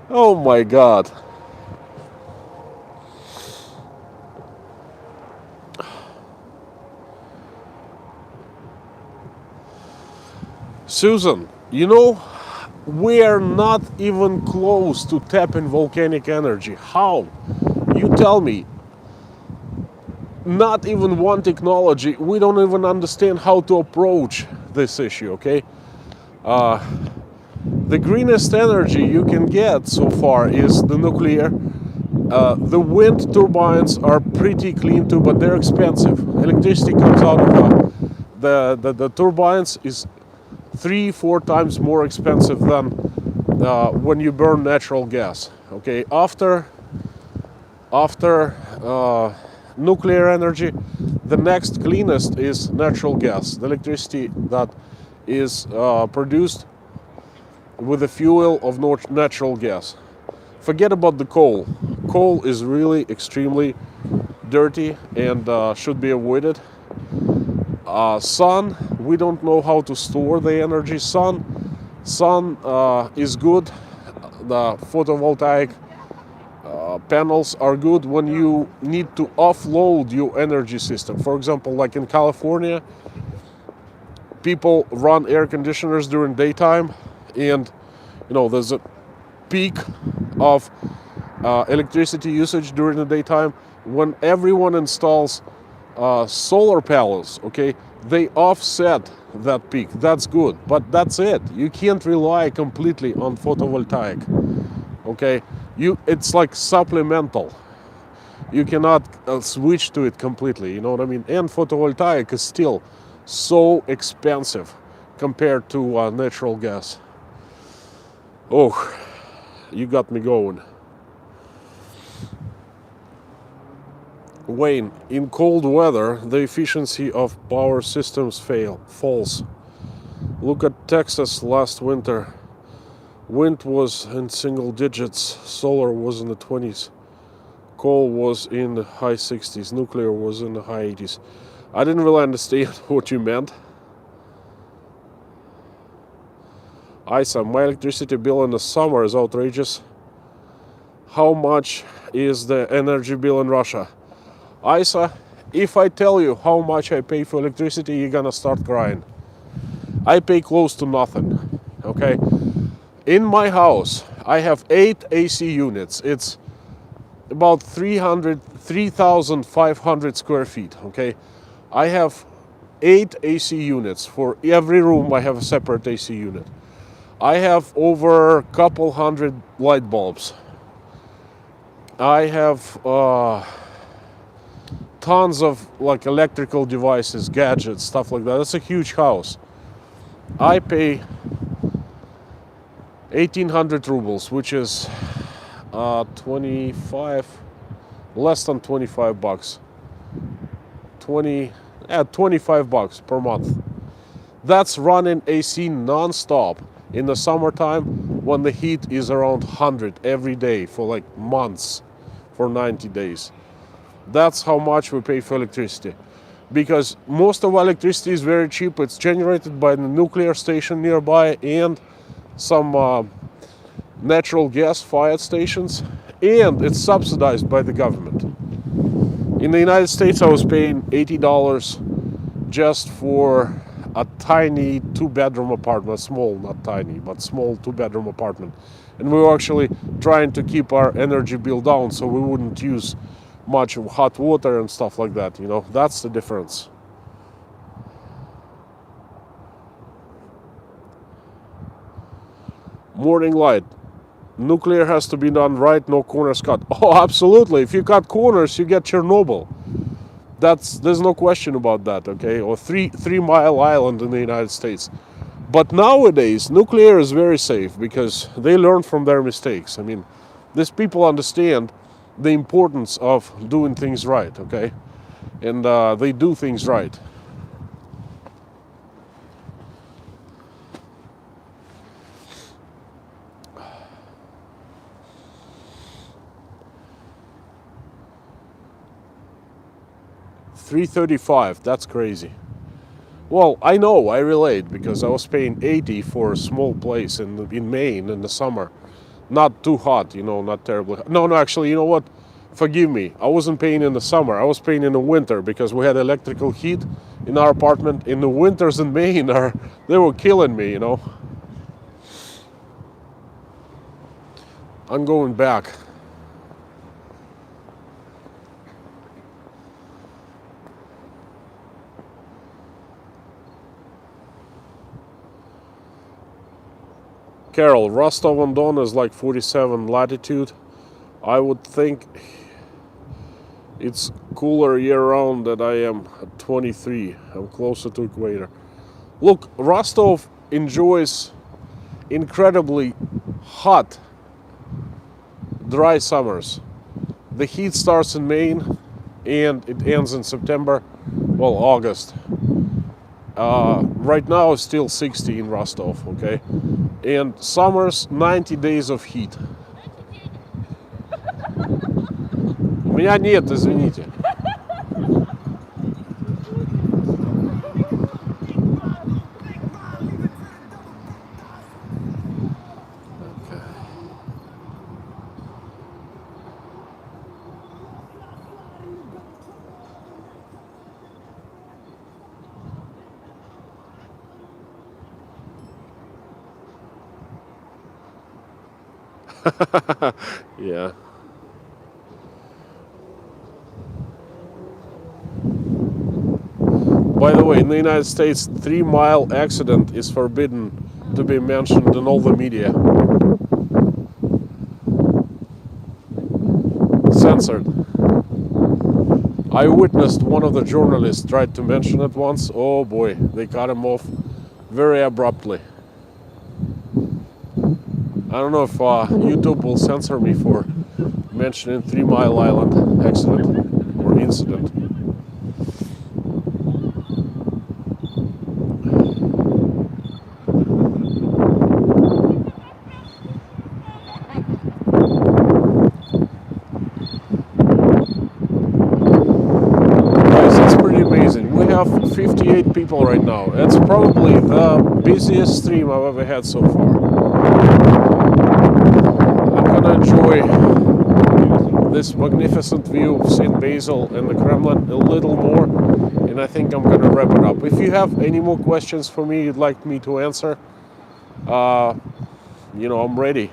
Oh my God. Susan, you know, we are not even close to tapping volcanic energy. How? You tell me. Not even one technology. We don't even understand how to approach this issue, okay? The greenest energy you can get so far is the nuclear. The wind turbines are pretty clean too, but they're expensive. Electricity comes out of the turbines is 3-4 times more expensive than when you burn natural gas. Okay, after nuclear energy, the next cleanest is natural gas, the electricity that is produced with the fuel of natural gas. Forget about the coal. Coal is really extremely dirty and should be avoided. Sun, we don't know how to store the energy. Sun is good. The photovoltaic panels are good when you need to offload your energy system. For example, like in California, people run air conditioners during daytime, and there's a peak of electricity usage during the daytime. When everyone installs solar panels, okay, they offset that peak. That's good, but that's it. You can't rely completely on photovoltaic. Okay, it's like supplemental. You cannot switch to it completely. You know what I mean? And photovoltaic is still so expensive compared to natural gas. Oh, you got me going. Wayne, in cold weather, the efficiency of power systems falls. Look at Texas last winter. Wind was in single digits, solar was in the 20s, coal was in the high 60s, nuclear was in the high 80s. I didn't really understand what you meant. Isa, my electricity bill in the summer is outrageous. How much is the energy bill in Russia? Isa, if I tell you how much I pay for electricity, you're gonna start crying. I pay close to nothing, okay? In my house, I have 8 AC units. It's about 3,500 square feet, okay? I have 8 AC units. For every room, I have a separate AC unit. I have over a couple hundred light bulbs. I have tons of like electrical devices, gadgets, stuff like that. That's a huge house. I pay 1,800 rubles, which is 25, less than 25 bucks. 25 bucks per month. That's running AC non-stop in the summertime when the heat is around 100 every day for like months, for 90 days. That's how much we pay for electricity. Because most of our electricity is very cheap. It's generated by the nuclear station nearby and some natural gas fired stations, and it's subsidized by the government. In the United States, I was paying $80 just for a tiny 2-bedroom apartment, small, not tiny, but small 2-bedroom apartment. And we were actually trying to keep our energy bill down so we wouldn't use much of hot water and stuff like that, that's the difference. Morning light. Nuclear has to be done right, no corners cut. Oh, absolutely. If you cut corners, you get Chernobyl. There's no question about that, okay? Or Three Mile Island in the United States. But nowadays, nuclear is very safe because they learn from their mistakes. I mean, these people understand the importance of doing things right, okay? And they do things right. $335, that's crazy. Well, I know, I relate, because I was paying $80 for a small place in Maine in the summer. Not too hot, not terribly hot. No, actually, you know what? Forgive me, I wasn't paying in the summer, I was paying in the winter because we had electrical heat in our apartment. In the winters in Maine, they were killing me, I'm going back. Carol, Rostov-on-Don is like 47 latitude. I would think it's cooler year-round than I am at 23. I'm closer to equator. Look, Rostov enjoys incredibly hot, dry summers. The heat starts in May and it ends in September, well, August. Right now it's still 60 in Rostov, okay? And summers, 90 days of heat. У меня нет, извините. Yeah. By the way, in the United States, 3 Mile accident is forbidden to be mentioned in all the media. Censored. I witnessed one of the journalists tried to mention it once. Oh boy, they cut him off very abruptly. I don't know if YouTube will censor me for mentioning 3 Mile Island accident or incident. Guys, that's pretty amazing. We have 58 people right now. It's probably the busiest stream I've ever had so far. I'm gonna enjoy this magnificent view of St. Basil and the Kremlin a little more, and I think I'm gonna wrap it up. If you have any more questions for me you'd like me to answer, I'm ready.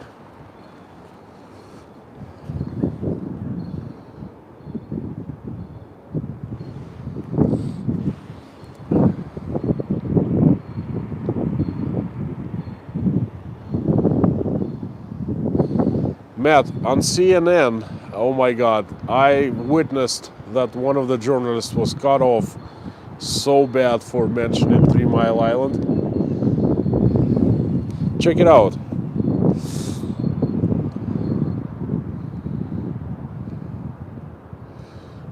Matt, on CNN, oh my God, I witnessed that one of the journalists was cut off so bad for mentioning 3 Mile Island. Check it out.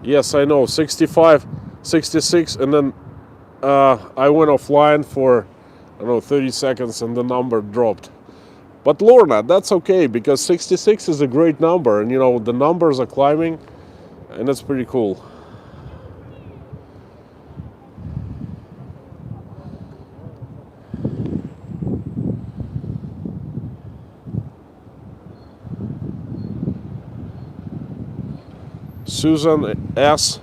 Yes, I know, 65, 66, and then I went offline for, 30 seconds and the number dropped. But Lorna, that's okay, because 66 is a great number, and the numbers are climbing, and it's pretty cool. Susan S.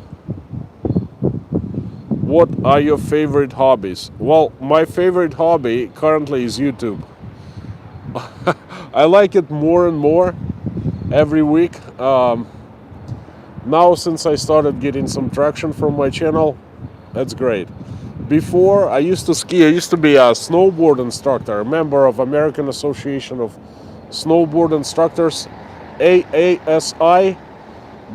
What are your favorite hobbies? Well, my favorite hobby currently is YouTube. I like it more and more every week. Now, since I started getting some traction from my channel, that's great. Before, I used to ski. I used to be a snowboard instructor, a member of American Association of Snowboard Instructors, AASI,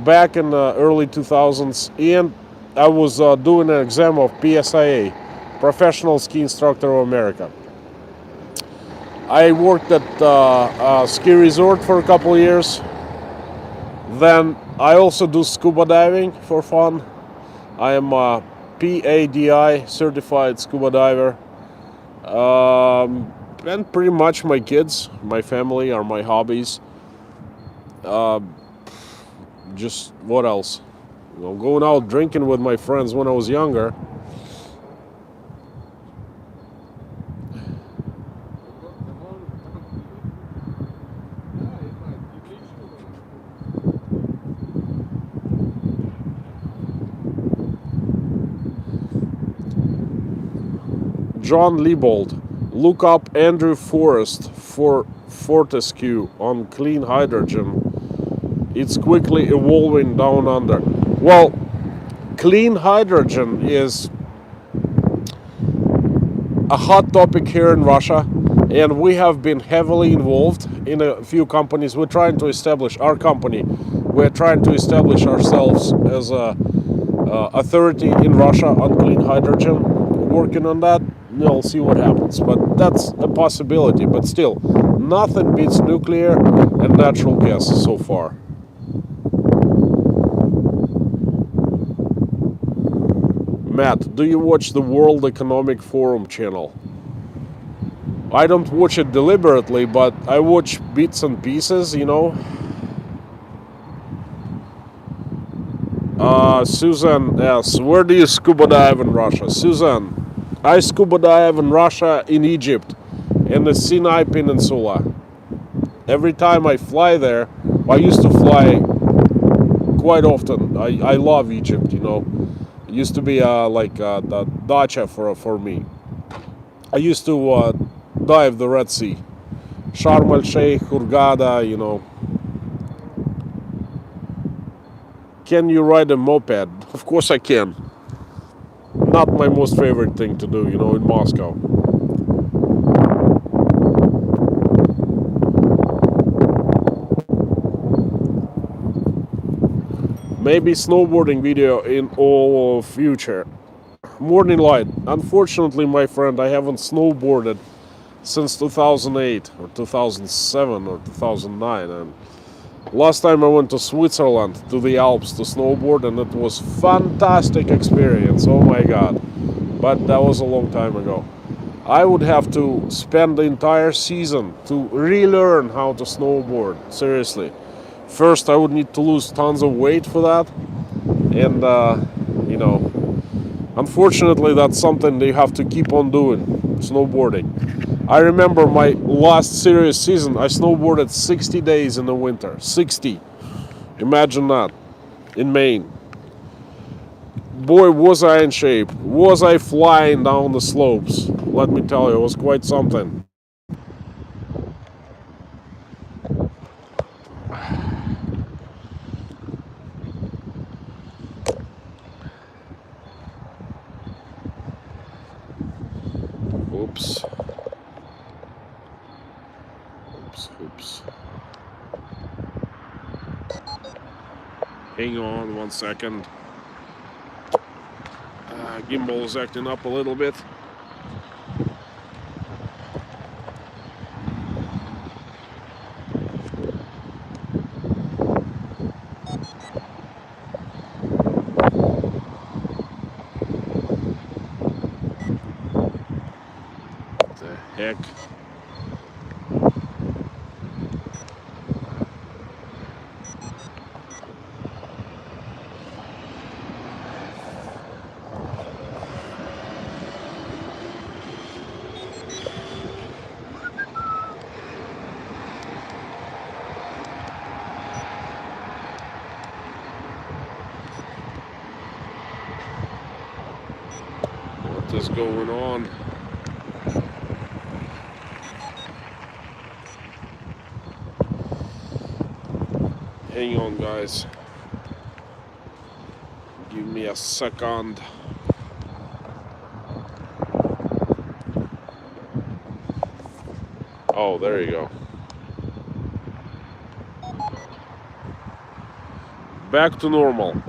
back in the early 2000s. And I was doing an exam of PSIA, Professional Ski Instructor of America. I worked at a ski resort for a couple of years. Then I also do scuba diving for fun. I am a PADI certified scuba diver. And pretty much my kids, my family are my hobbies. Just what else? Going out drinking with my friends when I was younger. John Liebold, look up Andrew Forrest for Fortescue on clean hydrogen. It's quickly evolving down under. Well, clean hydrogen is a hot topic here in Russia. And we have been heavily involved in a few companies. We're trying to establish our company. We're trying to establish ourselves as a authority in Russia on clean hydrogen. Working on that. We'll see what happens. But that's a possibility. But still, nothing beats nuclear and natural gas so far. Matt, do you watch the World Economic Forum channel? I don't watch it deliberately, but I watch bits and pieces, you know. Susan asks, where do you scuba dive in Russia? Susan, I scuba dive in Russia, in Egypt, in the Sinai Peninsula. Every time I fly there, I used to fly quite often. I love Egypt, you know. It used to be like the dacha for me. I used to dive the Red Sea. Sharm el-Sheikh, Hurghada, you know. Can you ride a moped? Of course I can. Not my most favorite thing to do, you know, in Moscow. Maybe snowboarding video in all future. Morning light. Unfortunately, my friend, I haven't snowboarded since 2008 or 2007 or 2009. And last time I went to Switzerland, to the Alps to snowboard, and it was fantastic experience. Oh my god. But that was a long time ago. I would have to spend the entire season to relearn how to snowboard. Seriously. First, I would need to lose tons of weight for that. And, you know, unfortunately, that's something you have to keep on doing, snowboarding. I remember my last serious season, I snowboarded 60 days in the winter. 60. Imagine that. In Maine. Boy, was I in shape. Was I flying down the slopes. Let me tell you, it was quite something. Oops. Oops. Hang on 1 second. Gimbal is acting up a little bit. What the heck? What is going on? Hang on, guys. Give me a second. Oh, there you go. Back to normal.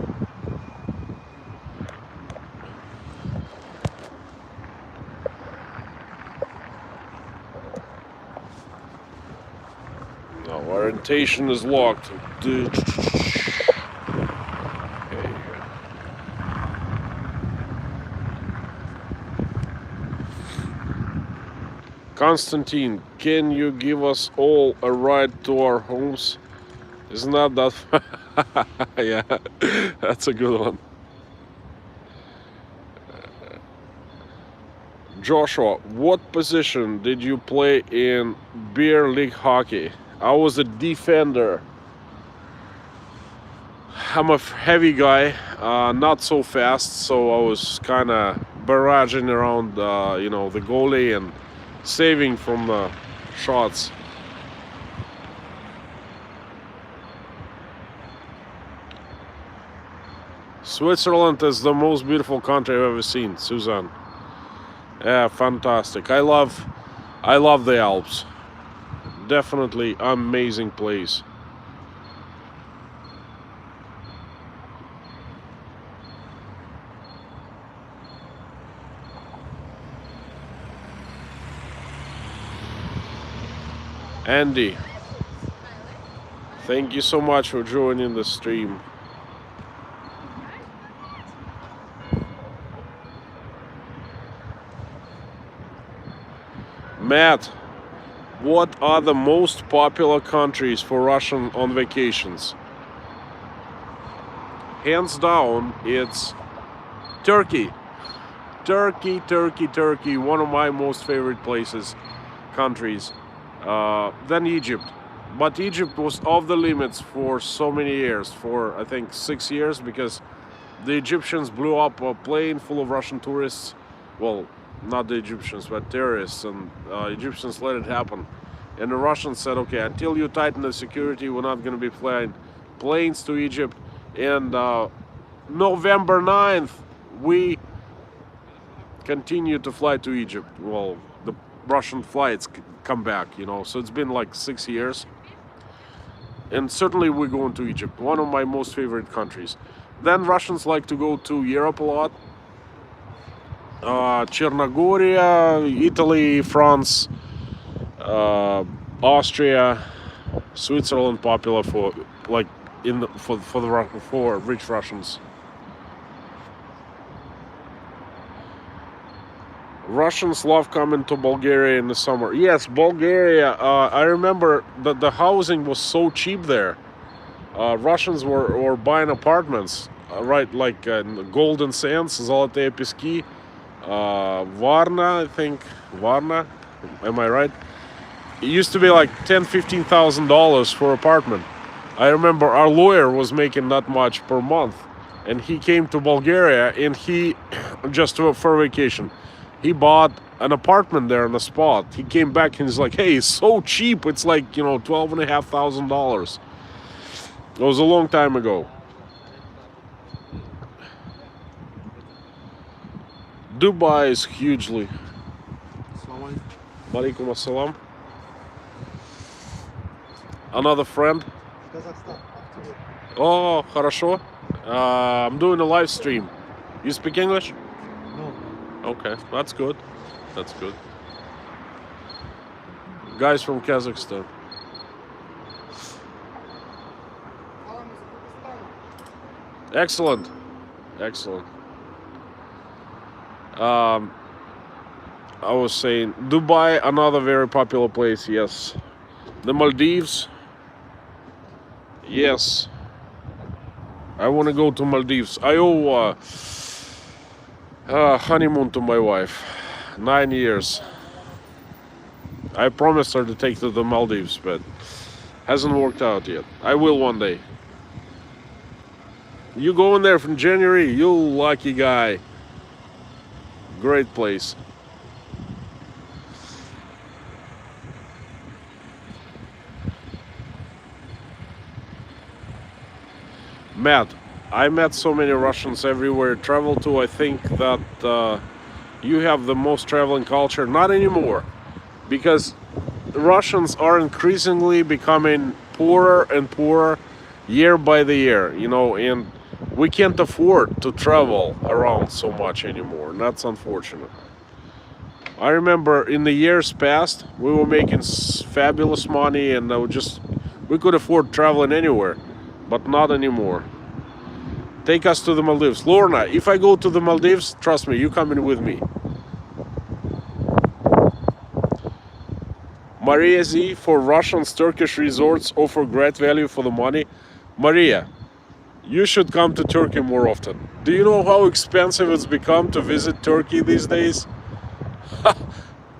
No, orientation is locked. Okay. Constantine, can you give us all a ride to our homes? Isn't that yeah, that's a good one. Joshua, what position did you play in beer league hockey? I was a defender. I'm a heavy guy, not so fast, so I was kind of barraging around, you know, the goalie and saving from the shots. Switzerland is the most beautiful country I've ever seen, Suzanne. Yeah, fantastic. I love I love the Alps. Definitely amazing place. Andy, thank you so much for joining the stream. Matt, what are the most popular countries for Russian on vacations? Hands down, it's Turkey. Turkey, one of my most favorite places, countries. Then Egypt. But Egypt was off the limits for so many years, for I think 6 years, because the Egyptians blew up a plane full of Russian tourists. Well, not the Egyptians, but terrorists, and Egyptians let it happen. And the Russians said, okay, until you tighten the security, we're not going to be flying planes to Egypt. And November 9th, we continue to fly to Egypt. Well, the Russian flights come back, you know, so it's been like 6 years. And certainly we're going to Egypt, one of my most favorite countries. Then Russians like to go to Europe a lot. Chernogoria, Italy, France, Austria, Switzerland popular for like for rich Russians. Russians love coming to Bulgaria in the summer. Yes, Bulgaria. I remember that the housing was so cheap there. Russians were buying apartments, right, like Golden Sands, Zолотые Пески, Varna, I think. Varna, am I right? It used to be like $10,000-15,000 for apartment. I remember our lawyer was making that much per month, and he came to Bulgaria, and he just for vacation. He bought an apartment there on the spot. He came back and he's like, hey, it's so cheap. It's like, you know, $12,500. It was a long time ago. Dubai is hugely. Walaikum assalam. Another friend. Oh, хорошо. I'm doing a live stream. You speak English? Okay, that's good. That's good. Guys from Kazakhstan. Excellent. Excellent. I was saying Dubai, another very popular place, yes. The Maldives. Yes. I want to go to Maldives. I owe honeymoon to my wife. 9 years. I promised her to take to the Maldives, but hasn't worked out yet. I will one day. You going there from January? You lucky guy. Great place. Matt, I met so many Russians everywhere I travel to. I think that you have the most traveling culture. Not anymore, because Russians are increasingly becoming poorer and poorer year by the year, you know, and we can't afford to travel around so much anymore, and that's unfortunate. I remember in the years past, we were making fabulous money, and we could afford traveling anywhere, but not anymore. Take us to the Maldives. Lorna, if I go to the Maldives, trust me, you coming with me. Maria Z, for Russians, Turkish resorts offer great value for the money. Maria, you should come to Turkey more often. Do you know how expensive it's become to visit Turkey these days?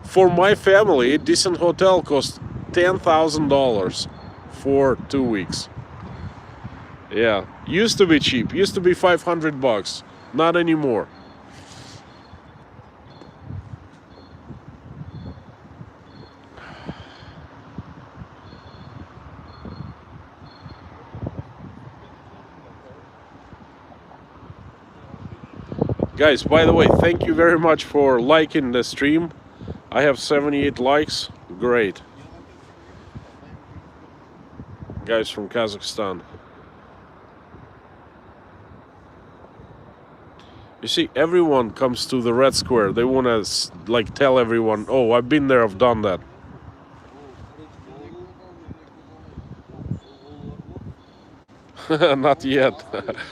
For my family, a decent hotel costs $10,000 for 2 weeks. Yeah, used to be cheap. Used to be $500. Not anymore. Guys, by the way, thank you very much for liking the stream. I have 78 likes. Great. Guys from Kazakhstan. You see, everyone comes to the Red Square. They want to like tell everyone, oh, I've been there, I've done that. Not yet.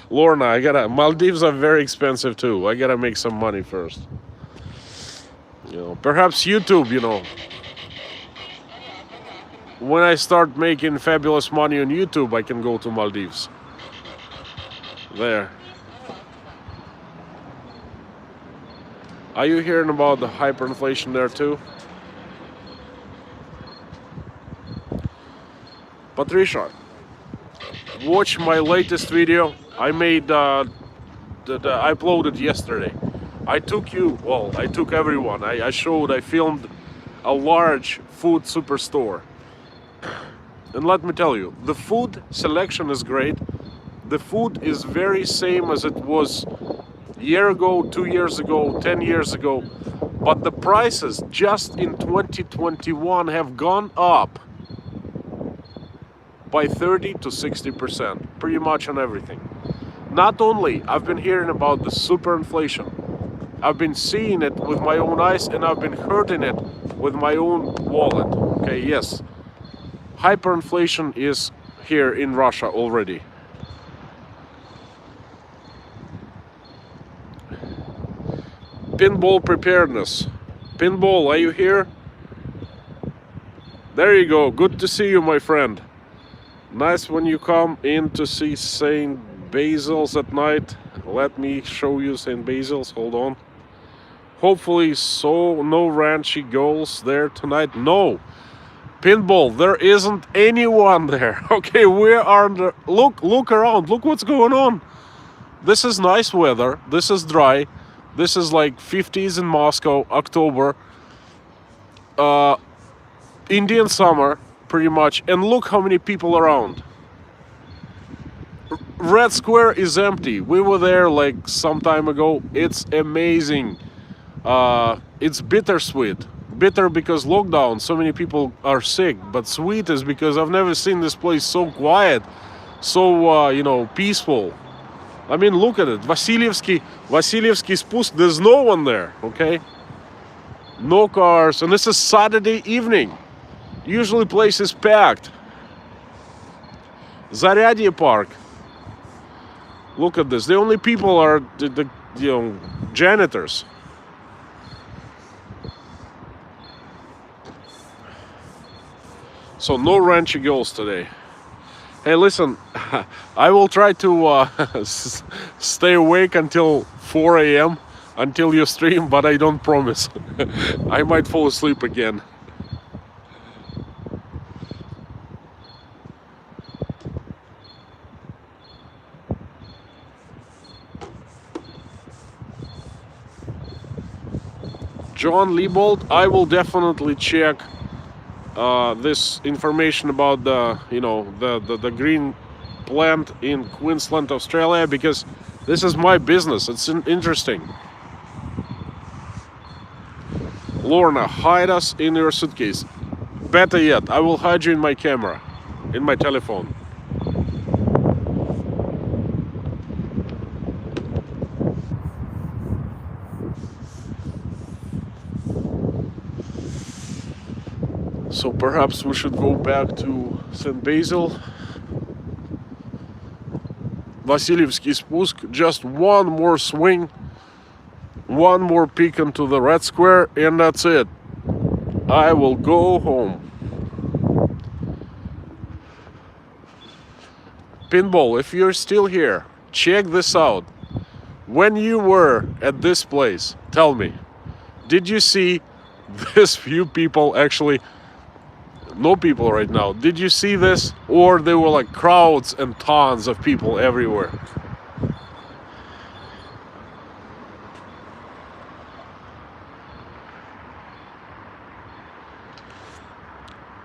Lorna, Maldives are very expensive too. I gotta make some money first. Perhaps YouTube, when I start making fabulous money on YouTube, I can go to Maldives. There. Are you hearing about the hyperinflation there too? Patricia, watch my latest video. I made that I uploaded yesterday. I took everyone. I filmed a large food superstore. And let me tell you, the food selection is great. The food is very same as it was a year ago, 2 years ago, 10 years ago. But the prices just in 2021 have gone up by 30 to 60%, pretty much on everything. Not only I've been hearing about the superinflation, I've been seeing it with my own eyes and I've been hurting it with my own wallet. Okay, yes. Hyperinflation is here in Russia already. Pinball preparedness. Pinball, are you here? There you go. Good to see you, my friend. Nice when you come in to see St. Basil's at night. Let me show you St. Basil's. Hold on. Hopefully, no ranchy goals there tonight. No. Pinball, there isn't anyone there. Okay, we are under. Look around. Look what's going on. This is nice weather. This is dry. This is like 50s in Moscow, October. Indian summer, pretty much. And look how many people around. Red Square is empty. We were there like some time ago. It's amazing. It's bittersweet. Bitter because lockdown, so many people are sick. But sweet is because I've never seen this place so quiet, so, peaceful. I mean, look at it. Vasilyevsky Spust, there's no one there, okay? No cars, and this is Saturday evening. Usually place is packed. Zaryadye Park. Look at this. The only people are the janitors. So no ranchy girls today. Hey, listen, I will try to stay awake until 4 a.m. until you stream, but I don't promise. I might fall asleep again. John Liebold, I will definitely check this information about the green plant in Queensland, Australia, because this is my business. It's interesting. Lorna, hide us in your suitcase. Better yet, I will hide you in my camera, in my telephone. So perhaps we should go back to St. Basil. Vasilyevsky Spust, just one more swing, one more peek into the Red Square, and that's it. I will go home. Pinball, if you're still here, check this out. When you were at this place, tell me, did you see this few people actually? No people right now. Did you see this? Or there were like crowds and tons of people everywhere?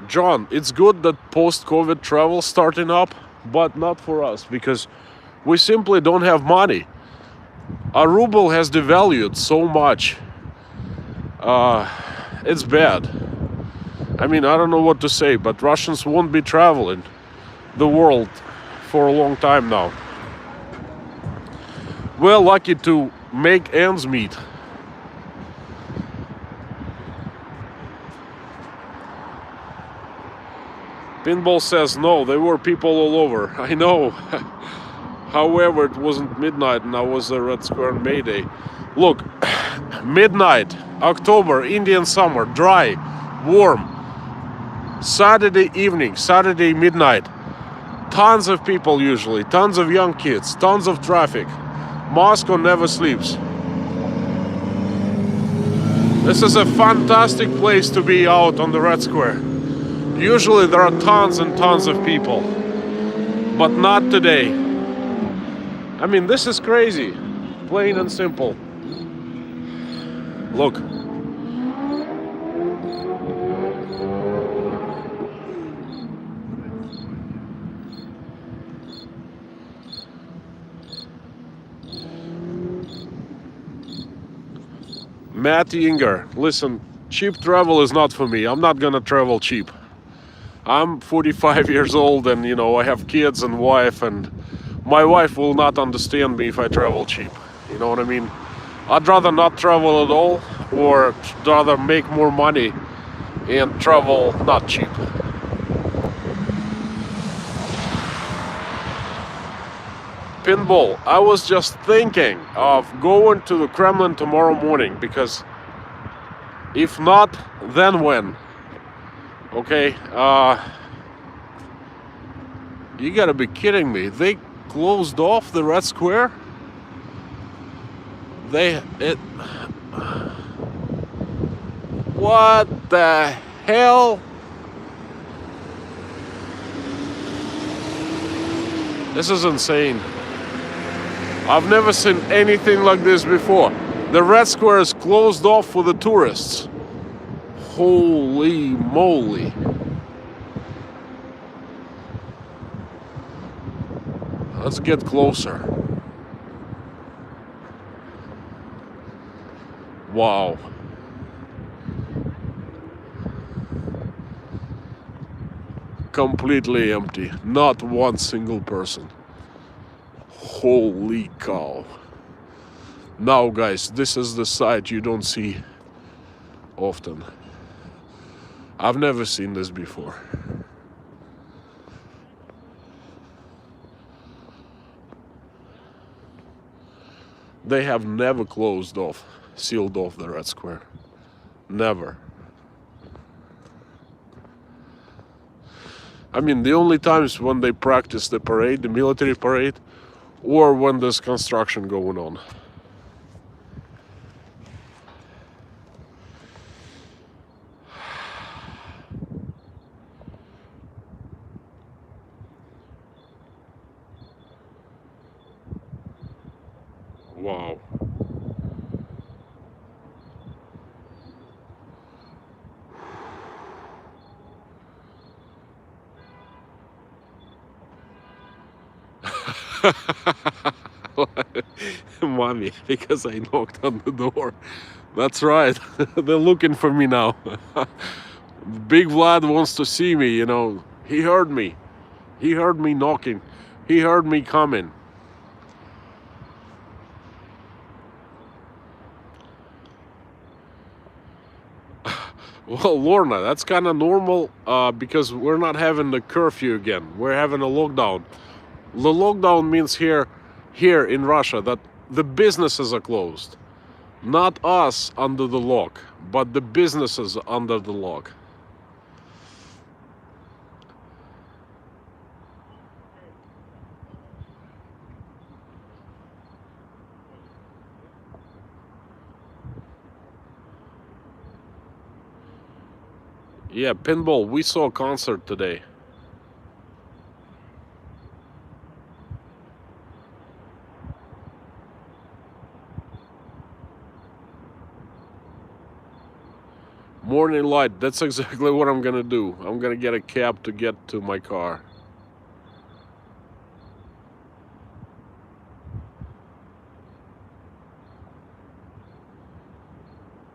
John, it's good that post-COVID travel starting up, but not for us because we simply don't have money. Our ruble has devalued so much. it's bad. I mean, I don't know what to say, but Russians won't be traveling the world for a long time now. We're lucky to make ends meet. Pinball says no, there were people all over. I know. However, it wasn't midnight and I was at Red Square on May Day. Look, midnight, October, Indian summer, dry, warm. Saturday evening, Saturday midnight. Tons of people usually, tons of young kids, tons of traffic. Moscow never sleeps. This is a fantastic place to be out on the Red Square. Usually there are tons and tons of people, but not today. I mean, this is crazy, plain and simple. Look. Matt Inger, listen, cheap travel is not for me. I'm not gonna travel cheap. I'm 45 years old and, you know, I have kids and wife, and my wife will not understand me if I travel cheap. You know what I mean? I'd rather not travel at all, or rather make more money and travel not cheap. Pinball, I was just thinking of going to the Kremlin tomorrow morning, because if not, then when? Okay, you gotta be kidding me. They closed off the Red Square? What the hell? This is insane. I've never seen anything like this before. The Red Square is closed off for the tourists. Holy moly. Let's get closer. Wow. Completely empty. Not one single person. Holy cow. Now guys, this is the sight you don't see often. I've never seen this before. They have never closed off, sealed off the Red Square. Never. I mean, the only times when they practice the parade, the military parade, or when there's construction going on. Wow. Mommy, because I knocked on the door. That's right. They're looking for me now. Big Vlad wants to see me, you know. He heard me. He heard me knocking. He heard me coming. Well, Lorna, that's kind of normal because we're not having the curfew again. We're having a lockdown. The lockdown means here in Russia that the businesses are closed. Not us under the lock, but the businesses under the lock. Yeah, Pinball, we saw a concert today. Morning light, that's exactly what I'm gonna do. I'm gonna get a cab to get to my car.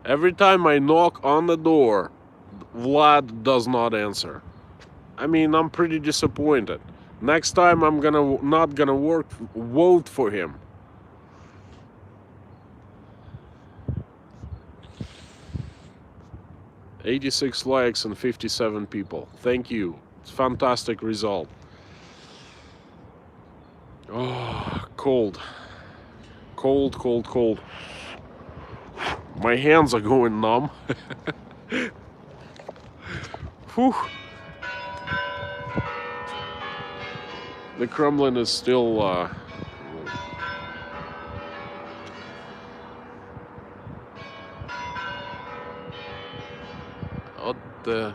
Every time I knock on the door, Vlad does not answer. I mean, I'm pretty disappointed. Next time I'm not gonna vote for him. "86 likes and 57 people. Thank you. It's a fantastic result." Oh, cold. Cold, cold, cold. My hands are going numb. Whew. The Kremlin is still what the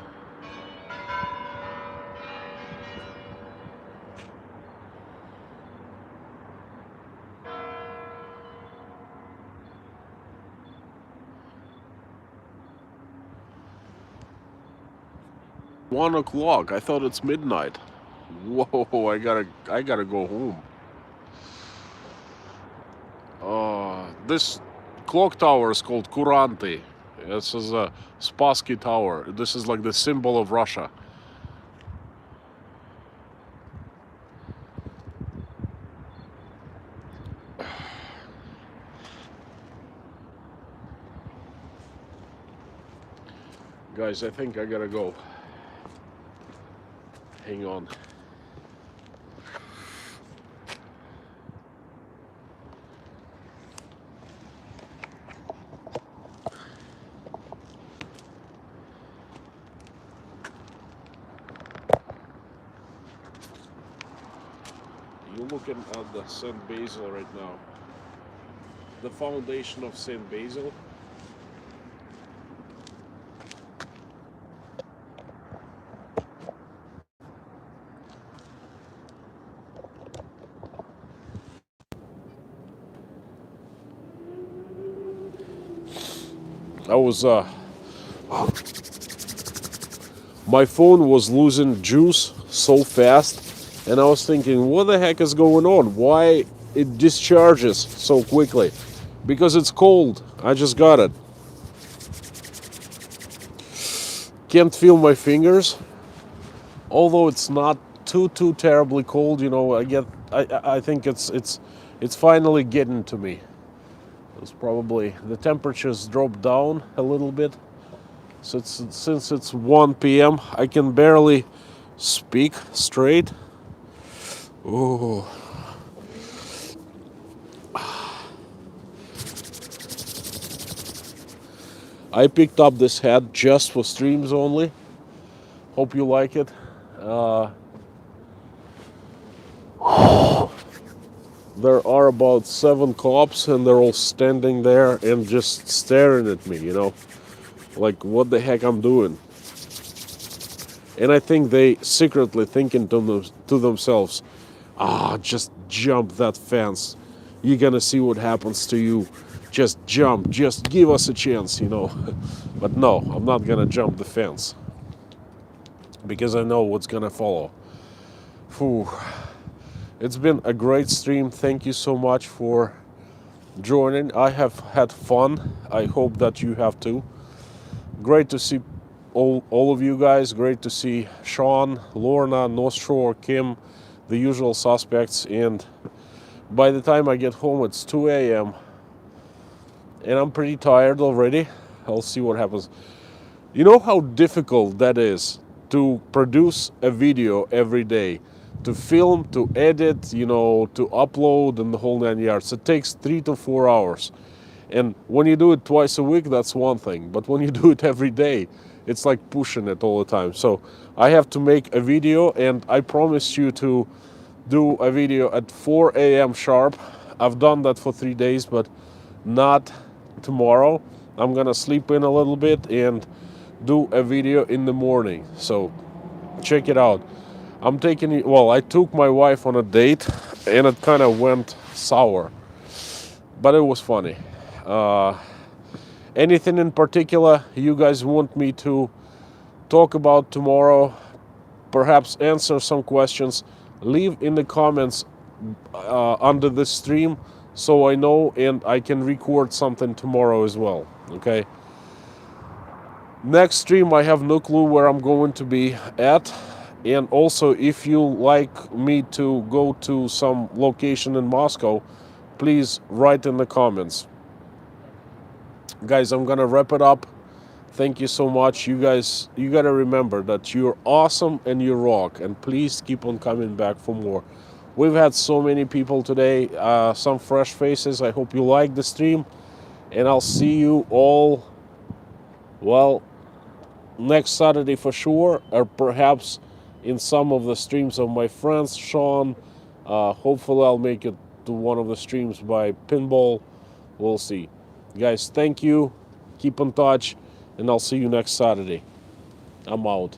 1 o'clock. I thought it's midnight. Whoa, I gotta go home. This clock tower is called Kuranty. This is a Spassky Tower. This is like the symbol of Russia. Guys, I think I gotta go. Hang on. You're looking at the St. Basil right now. The foundation of St. Basil. My phone was losing juice so fast, and I was thinking, what the heck is going on? Why it discharges so quickly? Because it's cold. I just got it. Can't feel my fingers, although it's not too terribly cold. You know, I think it's finally getting to me. It's probably the temperatures dropped down a little bit. So since it's 1 p.m., I can barely speak straight. Oh. I picked up this hat just for streams only. Hope you like it. There are about 7 cops, and they're all standing there and just staring at me, you know, like what the heck I'm doing. And I think they secretly thinking to themselves, just jump that fence. You're gonna see what happens to you. Just jump, just give us a chance, you know. But no, I'm not gonna jump the fence, because I know what's gonna follow. Whew. It's been a great stream. Thank you so much for joining. I have had fun. I hope that you have too. Great to see all of you guys. Great to see Sean, Lorna, North Shore, Kim, the usual suspects. And by the time I get home, it's 2 a.m. and I'm pretty tired already. I'll see what happens. You know how difficult that is to produce a video every day? To film, to edit, you know, to upload, and the whole 9 yards. It takes 3 to 4 hours. And when you do it twice a week, that's one thing. But when you do it every day, it's like pushing it all the time. So I have to make a video, and I promised you to do a video at 4 a.m. sharp. I've done that for 3 days, but not tomorrow. I'm gonna sleep in a little bit and do a video in the morning. So check it out. I took my wife on a date, and it kind of went sour, but it was funny. Anything in particular you guys want me to talk about tomorrow? Perhaps answer some questions? Leave in the comments under this stream, so I know, and I can record something tomorrow as well. Okay? Next stream, I have no clue where I'm going to be at. And also, if you like me to go to some location in Moscow, please write in the comments. Guys, I'm gonna wrap it up. Thank you so much. You guys, you gotta remember that you're awesome and you rock. And please keep on coming back for more. We've had so many people today, some fresh faces. I hope you like the stream. And I'll see you all, well, next Saturday for sure, or perhaps in some of the streams of my friends, Sean. Hopefully I'll make it to one of the streams by Pinball. We'll see. Guys, thank you. Keep in touch, and I'll see you next Saturday. I'm out.